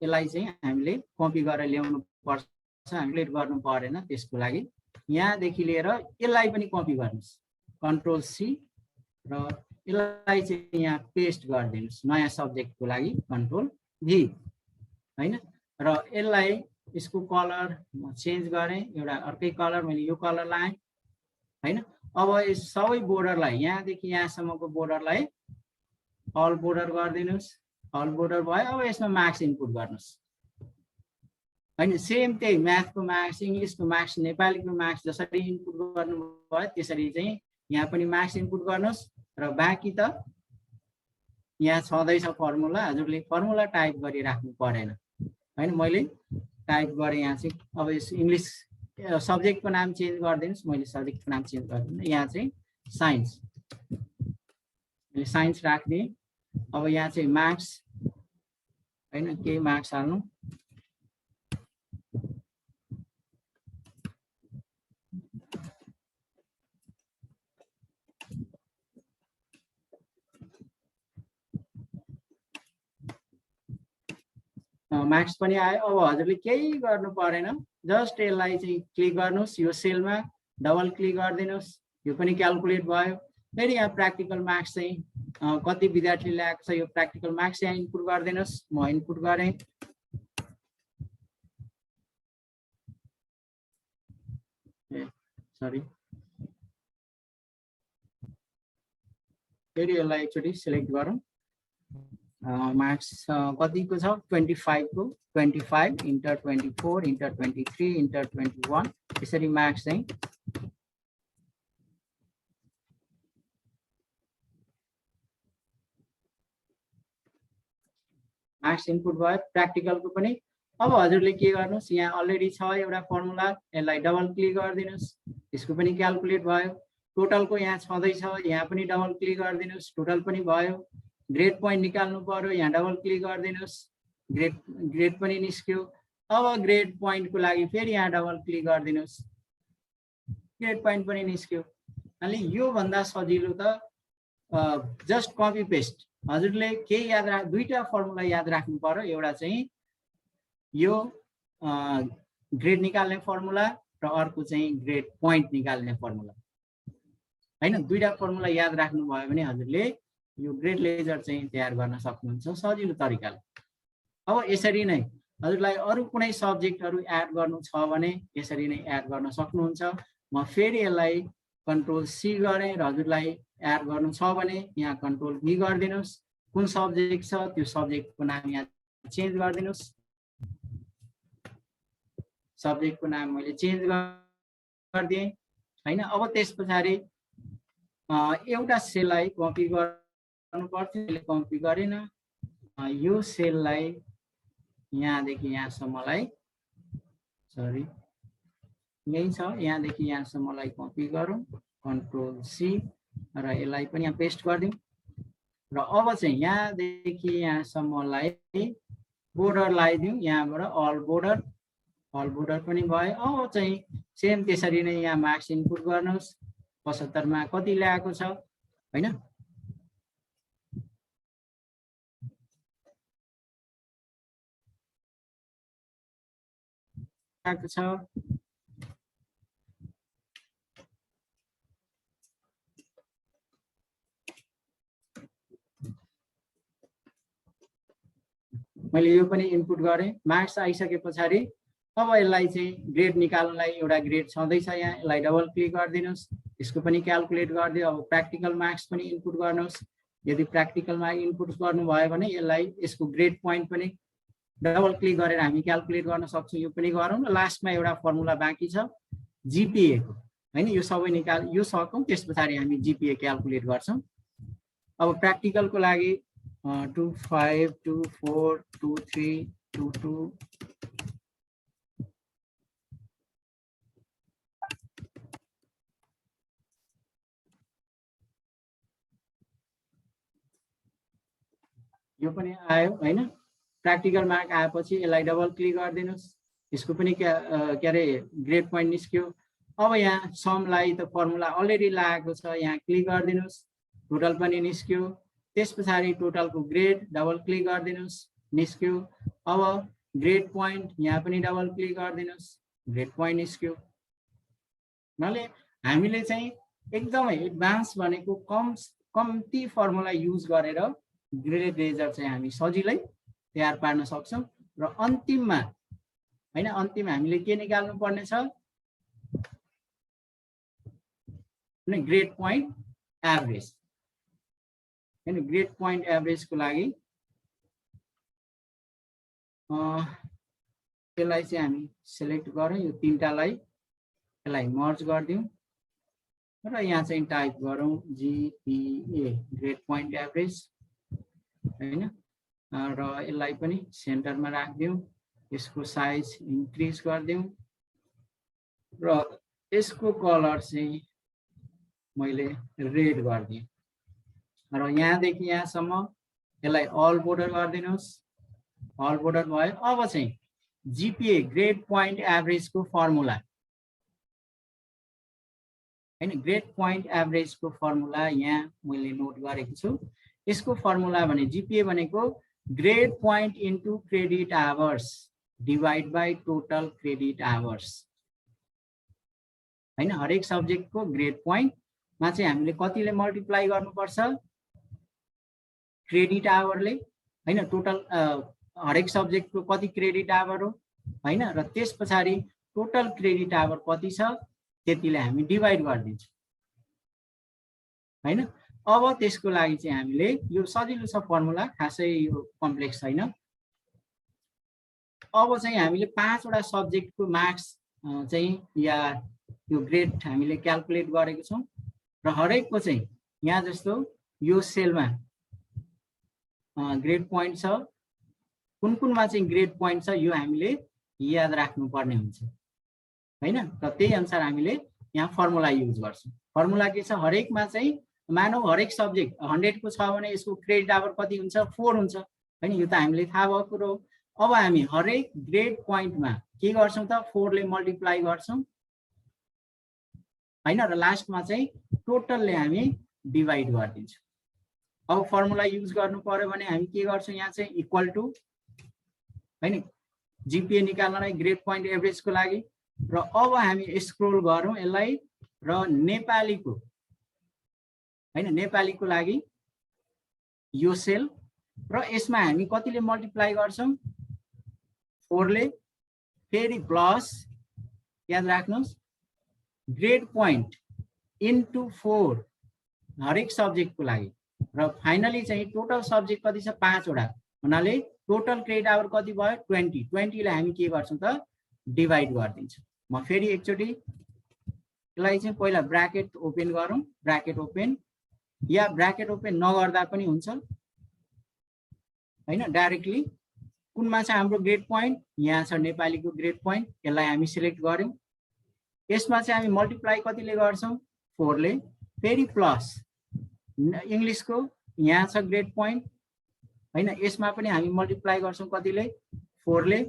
Speaker 3: यसलाई चाहिँ हामीले कपी गरेर ल्याउनु पर्छ, हामीले गर्नु परेन। त्यसको लागि यहाँदेखि लिएर यसलाई पनि कपी गर्नुहोस् कन्ट्रोल सी र यसलाई चाहिँ यहाँ पेस्ट गरिदिनुहोस् नयाँ सब्जेक्टको लागि कन्ट्रोल भी हैन। र यसलाई यसको कलर चेन्ज गरेँ, एउटा अर्कै कलर मैले यो कलर लाएँ हैन। अब यस सबै बोर्डरलाई यहाँदेखि यहाँसम्मको बोर्डरलाई अल बोर्डर गरिदिनुहोस्। अल बोर्डर भयो। अब यसमा मार्क्स इनपुट गर्नुहोस् हैन। सेम त्यही म्याथको मार्क्स, इङ्ग्लिसको मार्क्स, नेपालीको मार्क्स जसरी इनपुट गर्नुभयो त्यसरी चाहिँ यहाँ पनि मार्क्स इनपुट गर्नुहोस्। र बाँकी त यहाँ छँदैछ फर्मुला, हजुरले फर्मुला टाइप गरिराख्नु परेन हैन। मैले टाइप गरेँ यहाँ चाहिँ। अब यस इङ्ग्लिस सब्जेक्टको नाम चेन्ज गरिदिनुहोस्, मैले सब्जेक्टको नाम चेन्ज गरिदिनु। यहाँ चाहिँ साइन्स, मैले साइन्स राखिदिएँ। अब यहाँ चाहिँ मार्क्स हैन, केही मार्क्स हाल्नु। मार्क्स पनि आयो। अब हजुरले केही गर्नु परेन, जस्ट यसलाई चाहिँ क्लिक गर्नुहोस्, यो सेलमा डबल क्लिक गरिदिनुहोस्, यो पनि क्याल्कुलेट भयो। फेरि यहाँ प्र्याक्टिकल मार्क्स चाहिँ कति विद्यार्थीले ल्याएको छ यो प्र्याक्टिकल मार्क्स यहाँ इनपुट गरिदिनुहोस्। म इनपुट गरेँ, सरी फेरि यसलाई एकचोटि सिलेक्ट गरौँ। मार्क्स कतिको छ 25 को 25 इन्टर 24 इन्टर 23 इन्टर 21 यसरी मार्क्स चाहिँ मार्क्स इनपुट भयो। प्र्याक्टिकलको पनि अब हजुरले के गर्नुहोस्, यहाँ अलरेडी छ एउटा फर्मुला, यसलाई डबल क्लिक गरिदिनुहोस्, यसको पनि क्याल्कुलेट भयो। टोटलको यहाँ छँदैछ, यहाँ पनि डबल क्लिक गरिदिनुहोस्, टोटल पनि भयो। ग्रेड पोइन्ट निकाल्नु पर्यो, यहाँ डबल क्लिक गरिदिनुहोस्, ग्रेड पनि निस्क्यो। अब ग्रेड पोइन्टको लागि फेरि यहाँ डबल क्लिक गरिदिनुहोस्, ग्रेड पोइन्ट पनि निस्क्यो। अनि यो भन्दा सजिलो त जस्ट कपी पेस्ट। हजुरले के याद राख, दुईटा फर्मुला याद राख्नु पर्यो, एउटा चाहिँ यो ग्रेड निकाल्ने फर्मुला र अर्को चाहिँ ग्रेड पोइन्ट निकाल्ने फर्मुला हैन। दुईटा फर्मुला याद राख्नु भयो भने हजुरले यो ग्रेड लेजर चाहिँ तयार गर्न सक्नुहुन्छ सजिलो तरिकाले। अब यसरी नै हजुरलाई अरु कुनै सब्जेक्टहरु एड गर्नु छ भने यसरी नै एड गर्न सक्नुहुन्छ। म फेरि यसलाई कन्ट्रोल सी गरे र हजुरलाई एड गर्नु छ भने यहाँ कन्ट्रोल भी गरिदिनुस्। कुन सब्जेक्ट छ त्यो सब्जेक्टको नाम यहाँ चेन्ज गरिदिनुस्। सब्जेक्टको नाम मैले चेन्ज गरिदिए हैन। अब त्यसपछि एउटा सेललाई कपी गर्नु पर्थ्यो, मैले कपी गरेन। यो सेललाई यहाँदेखि यहाँसम्मलाई सरी यही छ, यहाँदेखि यहाँसम्मलाई कपी गरौँ, कन्ट्रोल सी र यसलाई पनि यहाँ पेस्ट गरिदिउँ। र अब चाहिँ यहाँदेखि यहाँसम्मलाई बोर्डर लगाइदिउँ, यहाँबाट अल बोर्डर पनि भयो। अब चाहिँ सेम त्यसरी नै यहाँ मार्क्स इनपुट गर्नुहोस्। 75 मा कति ल्याएको छ हैन। ल्याएको छ मैले यो पनि इनपुट गरेँ। मार्क्स आइसकेपछि अब यसलाई चाहिँ ग्रेड निकाल्नलाई एउटा ग्रेड छँदैछ यहाँ, यसलाई डबल क्लिक गरिदिनुस्, यसको पनि क्याल्कुलेट गरिदियो। अब प्र्याक्टिकल मार्क्स पनि इनपुट गर्नुहोस्। यदि प्र्याक्टिकल मार्क्स इनपुट गर्नुभयो भने यसलाई यसको ग्रेड पोइन्ट पनि डबल क्लिक गरेर हामी क्याल्कुलेट गर्न सक्छौँ। यो पनि गरौँ। लास्टमा एउटा फर्मुला बाँकी छ जीपीए को हैन, यो सबै यो सकौँ त्यसपछि हामी जीपीए क्याल्कुलेट गर्छौँ। अब प्र्याक्टिकलको लागि 25 24 23 22 यो पनि आयो हैन। प्र्याक्टिकल मार्क आएपछि यसलाई डबल क्लिक गरिदिनुस्, यसको पनि के अरे ग्रेड पोइन्ट निस्क्यो। अब यहाँ समलाई त फर्मुला अलरेडी लागेको छ, यहाँ क्लिक गरिदिनुस्, टोटल पनि निस्क्यो। त्यसपछि टोटलको ग्रेड डबल क्लिक गरिदिनुस्, निस्क्यो। अब ग्रेड पोइन्ट यहाँ पनि डबल क्लिक गरिदिनुस्, ग्रेड पोइन्ट निस्क्यो। नाले हामीले चाहिँ एकदमै एडभान्स भनेको कम्ती फर्मुला युज गरेर ग्रेड लेजर चाहिँ हामी सजिलै तयार पार्न सक्छौं। र अन्तिममा हैन, अन्तिम हामीले के निकाल्नु पर्ने छ भने ग्रेड पोइन्ट एभरेज हैन। ग्रेड पोइन्ट एभरेजको लागि त्यसलाई चाहिँ हामी सिलेक्ट गरौँ, यो तीनटालाई यसलाई मर्ज गरिदिउँ र यहाँ चाहिँ टाइप गरौँ जीपीए ग्रेड पोइन्ट एभरेज हैन। र यसलाई पनि सेन्टरमा राखिदिउँ, यसको साइज इन्क्रिज गरिदिउँ र यसको कलर चाहिँ मैले रेड गरिदिएँ। र यहाँदेखि यहाँसम्म यसलाई अल बोर्डर गरिदिनुहोस्, अल बोर्डर भयो। अब चाहिँ जीपीए ग्रेड पोइन्ट एभरेजको फर्मुला हैन, ग्रेड पोइन्ट एभरेजको फर्मुला यहाँ मैले नोट गरेको छु। यसको फर्मुला भने जीपीए भनेको grade point into credit hours divide by total credit hours हैन। हरेक सब्जेक्टको ग्रेड पोइन्टमा चाहिँ हामीले कतिले मल्टिप्लाई गर्नुपर्छ क्रेडिट आवरले हैन। टोटल हरेक सब्जेक्टको कति क्रेडिट आवर हो हैन, र त्यस पछाडि टोटल क्रेडिट आवर कति छ त्यतिले हामी डिवाइड गरिदिन्छौँ हैन। अब त्यसको लागि चाहिँ हामीले यो सजिलो छ फर्मुला, खासै यो कम्प्लेक्स छैन। अब चाहिँ हामीले 5 वटा सब्जेक्टको मार्क्स चाहिँ या यो ग्रेड हामीले क्याल्कुलेट गरेको छौँ र हरेकको चाहिँ यहाँ जस्तो यो सेलमा ग्रेड पोइन्ट छ, कुन कुनमा चाहिँ ग्रेड पोइन्ट छ यो हामीले याद राख्नुपर्ने हुन्छ हैन। र त्यही अनुसार हामीले यहाँ फर्मुला युज गर्छौँ। फर्मुला के छ, हरेकमा चाहिँ मानौ हरेक सब्जेक्ट 100 को छ भने यसको क्रेडिट आवर कति हुन्छ 4 हुन्छ हैन। यो त हामीले थाहा भएको कुरो हो। अब हामी हरेक ग्रेड पोइन्टमा के गर्छौँ त 4 ले मल्टिप्लाई गर्छौँ हैन, र लास्टमा चाहिँ टोटलले हामी डिवाइड गरिदिन्छौँ। अब फर्मुला युज गर्नु पर्यो भने हामी के गर्छौँ, यहाँ चाहिँ इक्वल टु हैन जीपीए निकाल्नलाई ग्रेड पोइन्ट एभरेजको लागि। र अब हामी स्क्रोल गरौँ यसलाई र नेपालीको हैन, नेपालीको लागि यो सेल र यसमा हामी कतिले मल्टिप्लाई गर्छौँ 4 ले, फेरि प्लस याद राख्नुहोस् ग्रेड पोइन्ट इन्टु 4 हरेक सब्जेक्टको लागि, र फाइनली चाहिँ टोटल सब्जेक्ट कति छ 5 वटा हुनाले टोटल क्रेडिट आवर कति भयो 20। 20 लाई हामी के गर्छौँ त डिवाइड गरिदिन्छौँ। म फेरि एकचोटि यसलाई चाहिँ पहिला ब्राकेट ओपन गरौँ, ब्राकेट ओपन या ब्राकेट ओपन नगर्दा पनि हुन्छ हैन। डाइरेक्टली कुनमा छ हाम्रो ग्रेड पोइन्ट, यहाँ छ नेपालीको ग्रेड पोइन्ट, यसलाई हामी सिलेक्ट गर्यौँ। यसमा चाहिँ हामी मल्टिप्लाई कतिले गर्छौँ 4 ले, फेरि प्लस इङ्ग्लिसको यहाँ छ ग्रेड पोइन्ट हैन, यसमा पनि हामी मल्टिप्लाई गर्छौँ कतिले 4 ले,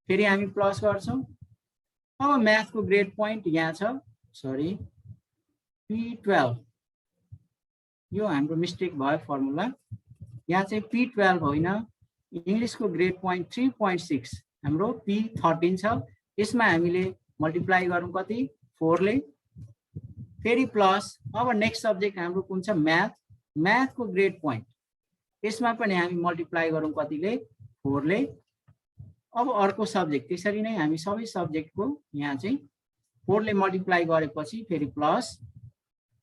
Speaker 3: फेरि हामी प्लस गर्छौँ। अब म्याथको ग्रेड पोइन्ट यहाँ छ सरी P12, यो हाम्रो मिस्टेक भयो फर्मुला, यहाँ चाहिँ P12 होइन, इङ्ग्लिसको ग्रेड पोइन्ट 3.6 हाम्रो P13 छ। यसमा हामीले मल्टिप्लाई गरौँ कति 4 ले, फेरि प्लस। अब नेक्स्ट सब्जेक्ट हाम्रो कुन छ म्याथ, म्याथको ग्रेड पोइन्ट यसमा पनि हामी मल्टिप्लाई गरौँ कतिले 4 ले। अब अर्को सब्जेक्ट त्यसरी नै हामी सबै सब्जेक्टको यहाँ चाहिँ 4 ले मल्टिप्लाई गरेपछि फेरि प्लस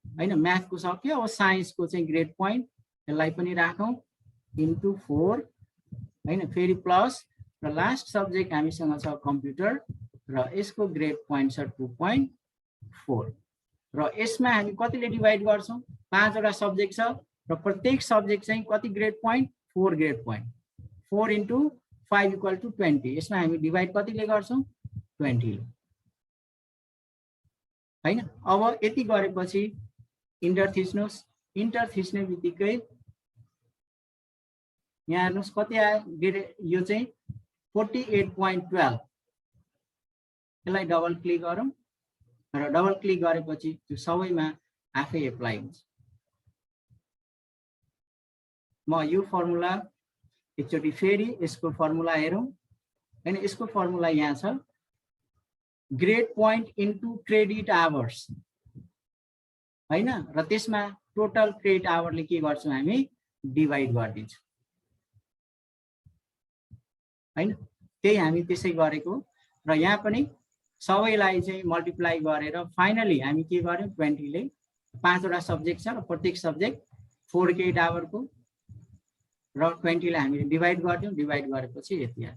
Speaker 3: हैन। म्याथको सक्यो, अब साइन्सको चाहिँ ग्रेड पोइन्ट यसलाई पनि राखौँ इन्टु 4 हैन, फेरि प्लस, र लास्ट सब्जेक्ट हामीसँग छ कम्प्युटर र यसको ग्रेड पोइन्ट छ 2.4 र यसमा हामी कतिले डिवाइड गर्छौँ 5 वटा सब्जेक्ट छ र प्रत्येक सब्जेक्ट चाहिँ कति grade point 4 grade point, 4 into 5 equal to 20। यसमा हामी डिवाइड कतिले गर्छौँ 20 ले हैन। अब यति गरेपछि इन्टर थिच्नुहोस्, इन्टर थिच्ने बित्तिकै यहाँ हेर्नुहोस् कति आयो ग्रेड, यो चाहिँ 48.12। यसलाई डबल क्लिक गरौँ र डबल क्लिक गरेपछि त्यो सबैमा आफै एप्लाई हुन्छ। म यो फर्मुला एकचोटि फेरि यसको फर्मुला हेरौँ हैन। यसको फर्मुला यहाँ छ grade point into credit hours हैन, र त्यसमा टोटल क्रेडिट आवरले के गर्छौँ हामी डिवाइड गरिदिन्छौँ हैन। त्यही हामी त्यसै गरेको, र यहाँ पनि सबैलाई चाहिँ मल्टिप्लाई गरेर फाइनली हामी के गर्यौँ 20 ले, 5 वटा सब्जेक्ट छ र प्रत्येक सब्जेक्ट 4 क्रेडिट आवरको, र 20 लाई हामीले डिवाइड गर्यौँ। डिवाइड गरेपछि यति आयो।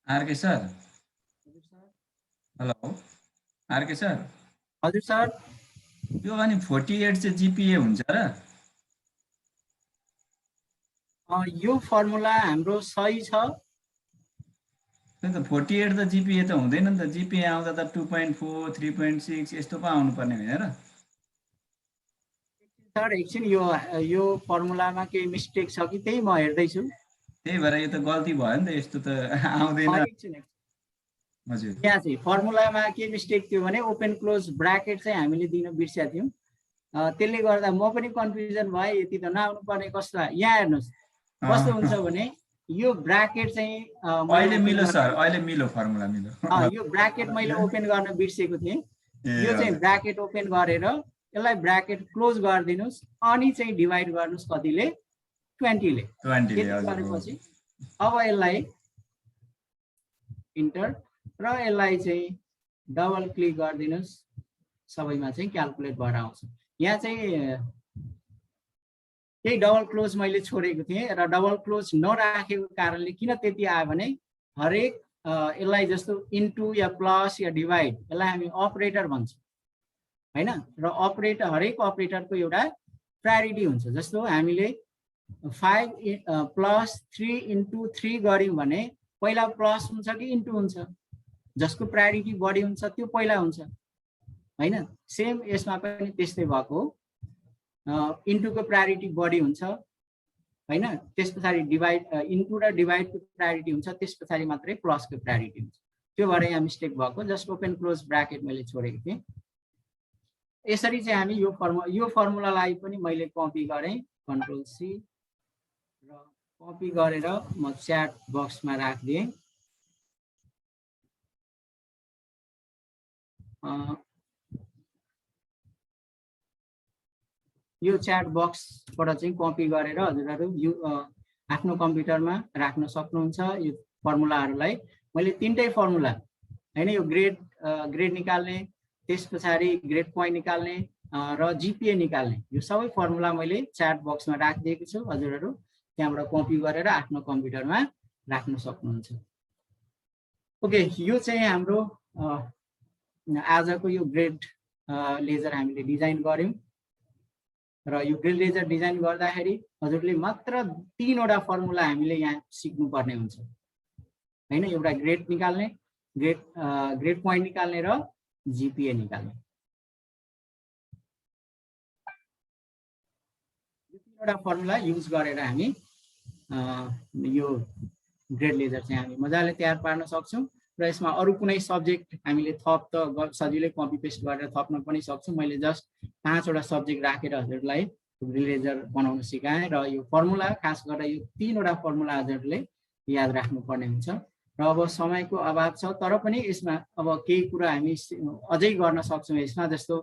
Speaker 11: RK sir, hello RK sir.
Speaker 3: हजुर सर,
Speaker 11: यो अनि 48 चाहिँ जीपीए हुन्छ र?
Speaker 3: यो फर्मुला हाम्रो सही छ।
Speaker 11: त्यही त 48 त जीपीए त हुँदैन नि त, जीपीए आउँदा त 2.4 3.6 यस्तो पो आउनु पर्ने होइन र?
Speaker 3: सर एकछिन यो फर्मुलामा केही मिस्टेक छ कि त्यही म हेर्दैछु,
Speaker 11: त्यही भएर यो त गल्ती भयो नि त, यस्तो त आउँदैन। हजुर,
Speaker 3: यहाँ चाहिँ फर्मुलामा के मिस्टेक थियो भने ओपन क्लोज ब्राकेट चाहिँ हामीले दिन बिर्सेका थियौँ, त्यसले गर्दा म पनि कन्फ्युजन भएँ, यति त नआउनु पर्ने कस्तो। यहाँ हेर्नुहोस् कस्तो हुन्छ भने यो ब्राकेट चाहिँ
Speaker 11: अहिले मिलो सर, अहिले मिलो फर्मुला मिलो।
Speaker 3: यो ब्राकेट मैले ओपन गर्न बिर्सेको थिएँ। यो चाहिँ ब्राकेट ओपन गरेर यसलाई ब्राकेट क्लोज गरिदिनुस् अनि चाहिँ डिभाइड गर्नुस् कतिले 20 ले। गरेपछि अब यसलाई इन्टर र यसलाई चाहिँ डबल क्लिक गरिदिनुस्, सबैमा चाहिँ क्याल्कुलेट भएर आउँछ। यहाँ चाहिँ केही डबल क्लोज मैले छोडेको थिएँ र डबल क्लोज नराखेको कारणले किन त्यति आयो भने हरेक यसलाई जस्तो इन्टु या प्लस या डिभाइड यसलाई हामी अपरेटर भन्छौँ हैन, र अपरेटर हरेक अपरेटरको एउटा प्रायोरिटी हुन्छ। जस्तो हामीले 5 + 3 × 3 गर्यौँ भने पहिला प्लस हुन्छ कि इन्टु हुन्छ, जसको प्रायोरिटी बढी हुन्छ त्यो पहिला हुन्छ हैन। सेम यसमा पनि त्यस्तै भएको, इन्टुको प्रायोरिटी बढी हुन्छ हैन, त्यस पछाडि डिभाइड इन्टु र डिभाइडको प्रायोरिटी हुन्छ, त्यस पछाडि मात्रै प्लसको प्रायोरिटी हुन्छ। त्यो भएर यहाँ मिस्टेक भएको, जस्ट ओपन क्लोज ब्राकेट मैले छोडेको थिएँ। यसरी चाहिँ हामी यो फर्मुलालाई पनि मैले कपी गरेँ, कन्ट्रोल सी र कपी गरेर म च्याट बक्समा राखिदिएँ। यो च्याट बक्सबाट चाहिँ कपी गरेर हजुरहरू यो आफ्नो कम्प्युटरमा राख्न सक्नुहुन्छ। यो फर्मुलाहरूलाई मैले 3टै फर्मुला हैन, यो ग्रेड निकाल्ने, त्यस पछाडि ग्रेड पोइन्ट निकाल्ने र जिपिए निकाल्ने, यो सबै फर्मुला मैले च्याट बक्समा राखिदिएको छु। हजुरहरू त्यहाँबाट कपी गरेर आफ्नो कम्प्युटरमा राख्न सक्नुहुन्छ। ओके, यो चाहिँ हाम्रो आजको यो ग्रेड लेजर हामीले डिजाइन गर्यौँ र यो ग्रेड लेजर डिजाइन गर्दाखेरि हजुरले मात्र 3वटा फर्मुला हामीले यहाँ सिक्नुपर्ने हुन्छ हैन। एउटा ग्रेड निकाल्ने, ग्रेड पोइन्ट निकाल्ने र जिपिए निकाल्ने। यो 3वटा फर्मुला युज गरेर हामी यो ग्रेड लेजर चाहिँ हामी मजाले तयार पार्न सक्छौँ र यसमा अरू कुनै सब्जेक्ट हामीले थप त सजिलै कपी पेस्ट गरेर थप्न पनि सक्छौँ। मैले जस्ट 5वटा सब्जेक्ट राखेर हजुरलाई ग्रेड लेजर बनाउन सिकाएँ र यो फर्मुला खास गरेर यो 3वटा फर्मुला हजुरले याद राख्नुपर्ने हुन्छ। र अब समयको अभाव छ, तर पनि यसमा अब केही कुरा हामी अझै गर्न सक्छौँ यसमा। जस्तो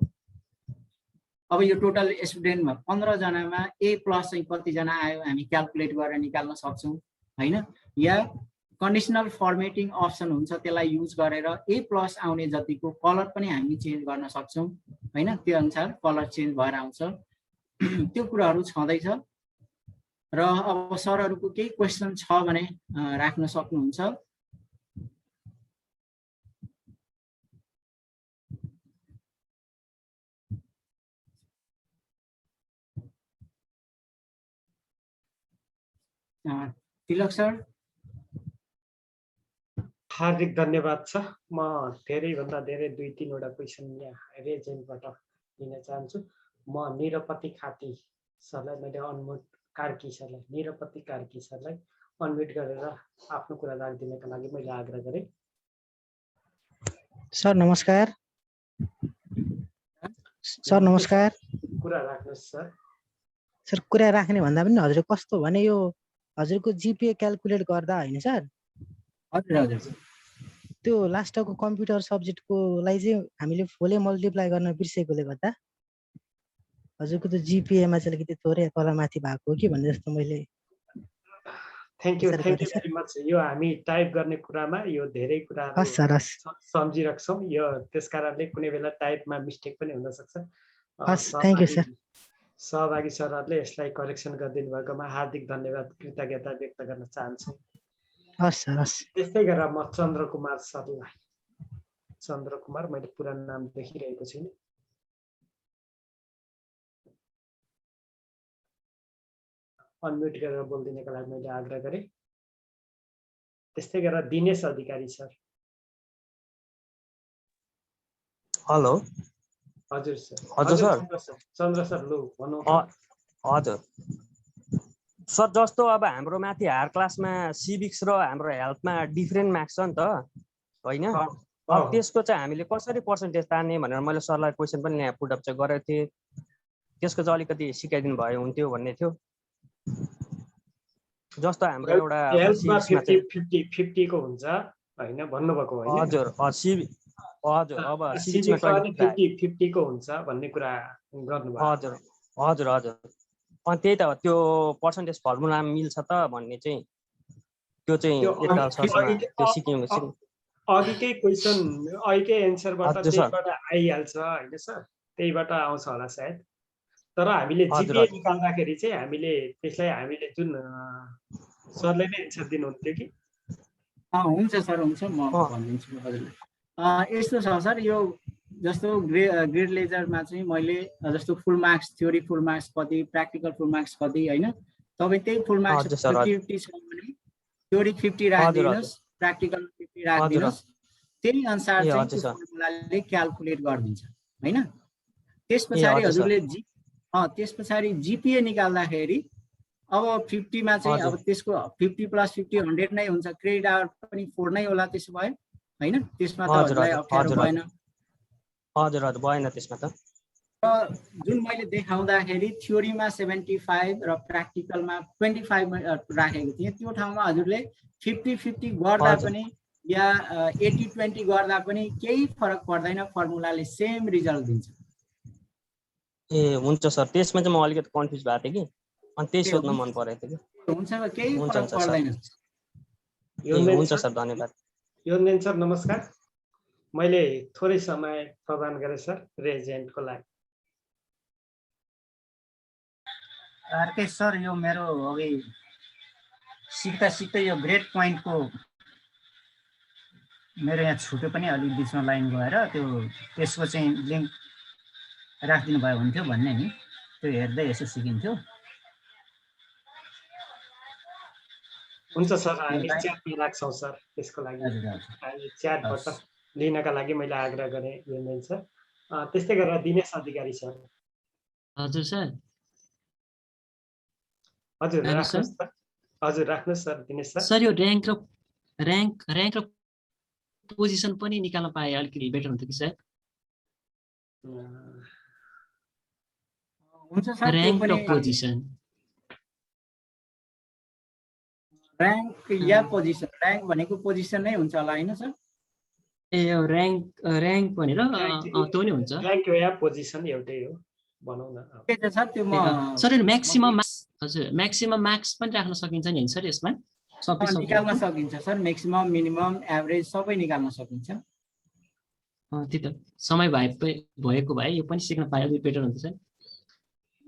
Speaker 3: अब यो टोटल स्टुडेन्टमा 15 जनामा A+ चाहिँ कतिजना आयो हामी क्याल्कुलेट गरेर निकाल्न सक्छौँ हैन। या कन्डिसनल फर्मेटिङ अप्सन हुन्छ, त्यसलाई युज गरेर A+ आउने जतिको कलर पनि हामी चेन्ज गर्न सक्छौँ हैन। त्यो अनुसार कलर चेन्ज भएर आउँछ। त्यो कुराहरू छँदैछ र अब सरहरूको केही क्वेसन छ भने राख्न सक्नुहुन्छ। तिलक सर,
Speaker 2: हार्दिक धन्यवाद छ। म धेरैभन्दा धेरै 2-3वटा क्वेसन यहाँ रेजेन्टबाट लिन चाहन्छु। म निरपति खाती सरलाई मैले अनम्युट, कार्की सरलाई, निरपति कार्की सरलाई अनम्युट गरेर आफ्नो कुरा राखिदिनका लागि मैले आग्रह गरेँ।
Speaker 12: सर नमस्कार। सर नमस्कार।
Speaker 2: कुरा राख्नुहोस् सर।
Speaker 12: सर कुरा राख्ने भन्दा पनि हजुर कस्तो भने यो हजुरको जिपिए क्याल्कुलेट गर्दा होइन सर,
Speaker 3: हजुर हजुर
Speaker 12: त्यो लास्टको कम्प्युटर सब्जेक्टको लागि चाहिँ हामीले फुलै मल्टिप्लाई गर्न बिर्सेकोले गर्दा हजुरको त्यो जिपिएमा चाहिँ अलिकति थोरै तलमाथि भएको हो कि भन्ने जस्तो मैले।
Speaker 2: Thank you very much. यो हामी टाइप गर्ने कुरामा यो धेरै कुराहरू सम्झिराख्छौँ, यो त्यस कारणले कुनै बेला टाइपमा मिस्टेक पनि हुन सक्छ।
Speaker 12: Thank you sir.
Speaker 2: सहभागी सरहरूले यसलाई करेक्सन गरिदिनु भएकोमा हार्दिक धन्यवाद, कृतज्ञता व्यक्त गर्न चाहन्छु।
Speaker 12: हस् सर, हस्।
Speaker 2: त्यस्तै गरेर म चन्द्रकुमार सरलाई, चन्द्रकुमार, मैले पुरा नाम देखिरहेको छैन। अनम्युट गरेर बोलिदिनको लागि मैले आग्रह गरेँ। त्यस्तै गरेर दिनेश अधिकारी सर।
Speaker 13: हेलो।
Speaker 2: हजुर सर।
Speaker 13: हजुर सर।
Speaker 2: चन्द्र सर लु भन्नु।
Speaker 13: हजुर सर, जस्तो अब हाम्रो माथि हायर क्लासमा सिभिक्स र हाम्रो हेल्थमा डिफ्रेन्ट मार्क्स छ नि त होइन। अब त्यसको चाहिँ हामीले कसरी पर्सेन्टेज तान्ने भनेर मैले सरलाई क्वेसन पनि यहाँ पुटअप चाहिँ गरेको थिएँ। त्यसको चाहिँ अलिकति सिकाइदिनु भयो हुन्थ्यो भन्ने थियो। जस्तो हाम्रो एउटा
Speaker 2: हेल्थमा
Speaker 13: सिभिक्समा चाहिँ
Speaker 2: 50 को हुन्छ होइन भन्नुभएको होइन
Speaker 13: हजुर हजुर अब सिभिक्समा
Speaker 2: सिभिक्समा
Speaker 13: 25
Speaker 2: 50 को हुन्छ भन्ने कुरा गर्नुभयो
Speaker 13: हजुर हजुर हजुर अनि त्यही त त्यो पर्सेन्टेज फर्मुलामा मिल्छ त भन्ने चाहिँ त्यो चाहिँ एकताल सरसँग त्यो सिक्यौँ
Speaker 2: अघिकै क्वेसन अघिकै एन्सरबाट
Speaker 13: हजुर सर।
Speaker 2: त्यहीबाट आइहाल्छ होइन सर त्यहीबाट आउँछ होला सायद तर हामीले
Speaker 13: हजुर,
Speaker 2: जिपिए
Speaker 13: हजुर।
Speaker 2: निकाल्दाखेरि चाहिँ हामीले जुन सरले नै एन्सर दिनुहुन्थ्यो कि
Speaker 3: हुन्छ सर हुन्छ म भनिदिन्छु हजुरलाई यस्तो छ सर यो जस्तो ग्रेड लेजरमा चाहिँ मैले जस्तो फुल मार्क्स थ्योरी फुल मार्क्स कति प्र्याक्टिकल फुल मार्क्स कति होइन तपाईँ त्यही फुल मार्क्स
Speaker 13: हजुर सर, हजुर।
Speaker 3: 50 छ भने थ्योरी 50 राखिदिनुहोस् प्र्याक्टिकल 50 राखिदिनुहोस् त्यही अनुसार
Speaker 13: ए,
Speaker 3: चाहिँ
Speaker 13: हजुर
Speaker 3: त्यो
Speaker 13: सर।
Speaker 3: फर्मुलाले क्यालकुलेट गरिदिन्छ होइन त्यस
Speaker 13: ए,
Speaker 3: पछाडि
Speaker 13: हजुर सर।
Speaker 3: हजुरले त्यस पछाडि जिपिए निकाल्दाखेरि अब 50 मा चाहिँ
Speaker 13: हजुर।
Speaker 3: अब त्यसको 50 + 50 100 नै हुन्छ क्रेडिट आवर पनि 4 नै होला त्यसो भए होइन त्यसमा त
Speaker 13: हजुर,
Speaker 3: हजुरलाई
Speaker 13: हजुर,
Speaker 3: अप्ठ्यारो
Speaker 13: हजुर,
Speaker 3: भएन
Speaker 13: हजुर हजुर भएन त्यसमा त
Speaker 3: र जुन मैले देखाउँदाखेरि थ्योरीमा 75 र प्र्याक्टिकलमा 25 राखेको थिएँ त्यो ठाउँमा हजुरले 50-50 गर्दा
Speaker 13: हजुर।
Speaker 3: पनि या 80-20 गर्दा पनि केही फरक पर्दैन फर्मुलाले सेम रिजल्ट दिन्छ
Speaker 13: ए हुन्छ सर त्यसमा चाहिँ म अलिकति कन्फ्युज भएको थिएँ कि अनि त्यही सोध्न मन परेको थियो कि
Speaker 3: हुन्छ केही
Speaker 13: हुन्छ,
Speaker 3: फरक
Speaker 13: हुन्छ, सर।
Speaker 3: पर्दैन
Speaker 13: ए हुन्छ सर धन्यवाद
Speaker 2: योन्देन सर नमस्कार मैले थोरै समय प्रदान गरेँ सर रेजेन्टको लागि
Speaker 3: अर्कै सर यो मेरो अघि सिक्दा सिक्दै यो ग्रेड पोइन्टको मेरो यहाँ छुट्यो पनि अलिक बिचमा लाइन गएर त्यसको चाहिँ लिङ्क राखिदिनु भयो हुन्थ्यो भन्ने नि त्यो हेर्दै यसो सिकिन्थ्यो
Speaker 2: हुन्छ सर हामी च्याटमा राख्छौँ सर त्यसको लागि हामी च्याटबाट लिनका लागि मैले आग्रह गरेँ योन्देन सर त्यस्तै गरेर दिनेश अधिकारी सर
Speaker 14: हजुर सर
Speaker 2: हजुर
Speaker 14: हेलो
Speaker 2: राख्नुहोस् सर हजुर राख्नुहोस् सर दिनेश सर
Speaker 14: सर यो र्याङ्क र पोजिसन पनि निकाल्न पाए अलिकति बेटर हुन्थ्यो कि सर
Speaker 3: हुन्छ सर
Speaker 14: र्याङ्क र पोजिसन
Speaker 3: र्याङ्क या पोजिसन र्याङ्क भनेको पोजिसन नै हुन्छ होला होइन सर
Speaker 14: ए र्याङ्क भनेर त्यो नै हुन्छ
Speaker 2: र्याङ्क या पोजिसन एउटै हो भनौँ न
Speaker 3: सर त्यो
Speaker 14: सर म्याक्सिमम हजुर म्याक्सिमम मार्क्स पनि राख्न सकिन्छ नि सर यसमा सबै
Speaker 3: निकाल्न सकिन्छ सर म्याक्सिमम मिनिमम एभरेज सबै निकाल्न सकिन्छ
Speaker 14: त्यही त समय भएको भए यो पनि सिक्न पाए अलिक बेटर हुन्छ सर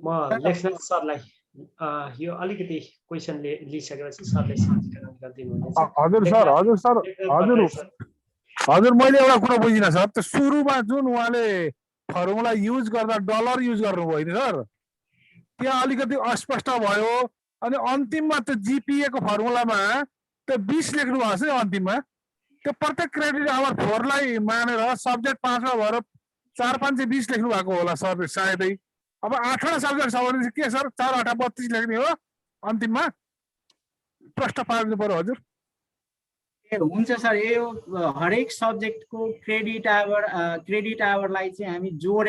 Speaker 2: म लेखनाथ सरलाई यो अलिकति क्वेसन लिइसकेपछि सरले स्पष्टीकरण गरिदिनुहुन्छ
Speaker 15: हजुर मैले एउटा कुरा बुझिनँ सर त्यो सुरुमा जुन उहाँले फर्मुला युज गर्दा डलर युज गर्नुभयो नि सर त्यहाँ अलिकति अस्पष्ट भयो अनि अन्तिममा त्यो जिपिए को फर्मुलामा त्यो 20 लेख्नु भएको छ नि अन्तिममा त्यो प्रत्येक क्रेडिट आवर 4 लाई मानेर सब्जेक्ट 5 मा भएर 4-520 लेख्नु भएको होला सर सायदै अब 8वटा सब्जेक्ट छ भने के सर 4-8-32 लेख्ने हो अन्तिममा प्रश्न पार्नु पर्यो हजुर
Speaker 3: ए हुन्छ सर यो हरेक सब्जेक्टको क्रेडिट आवरलाई चाहिँ हामी जोड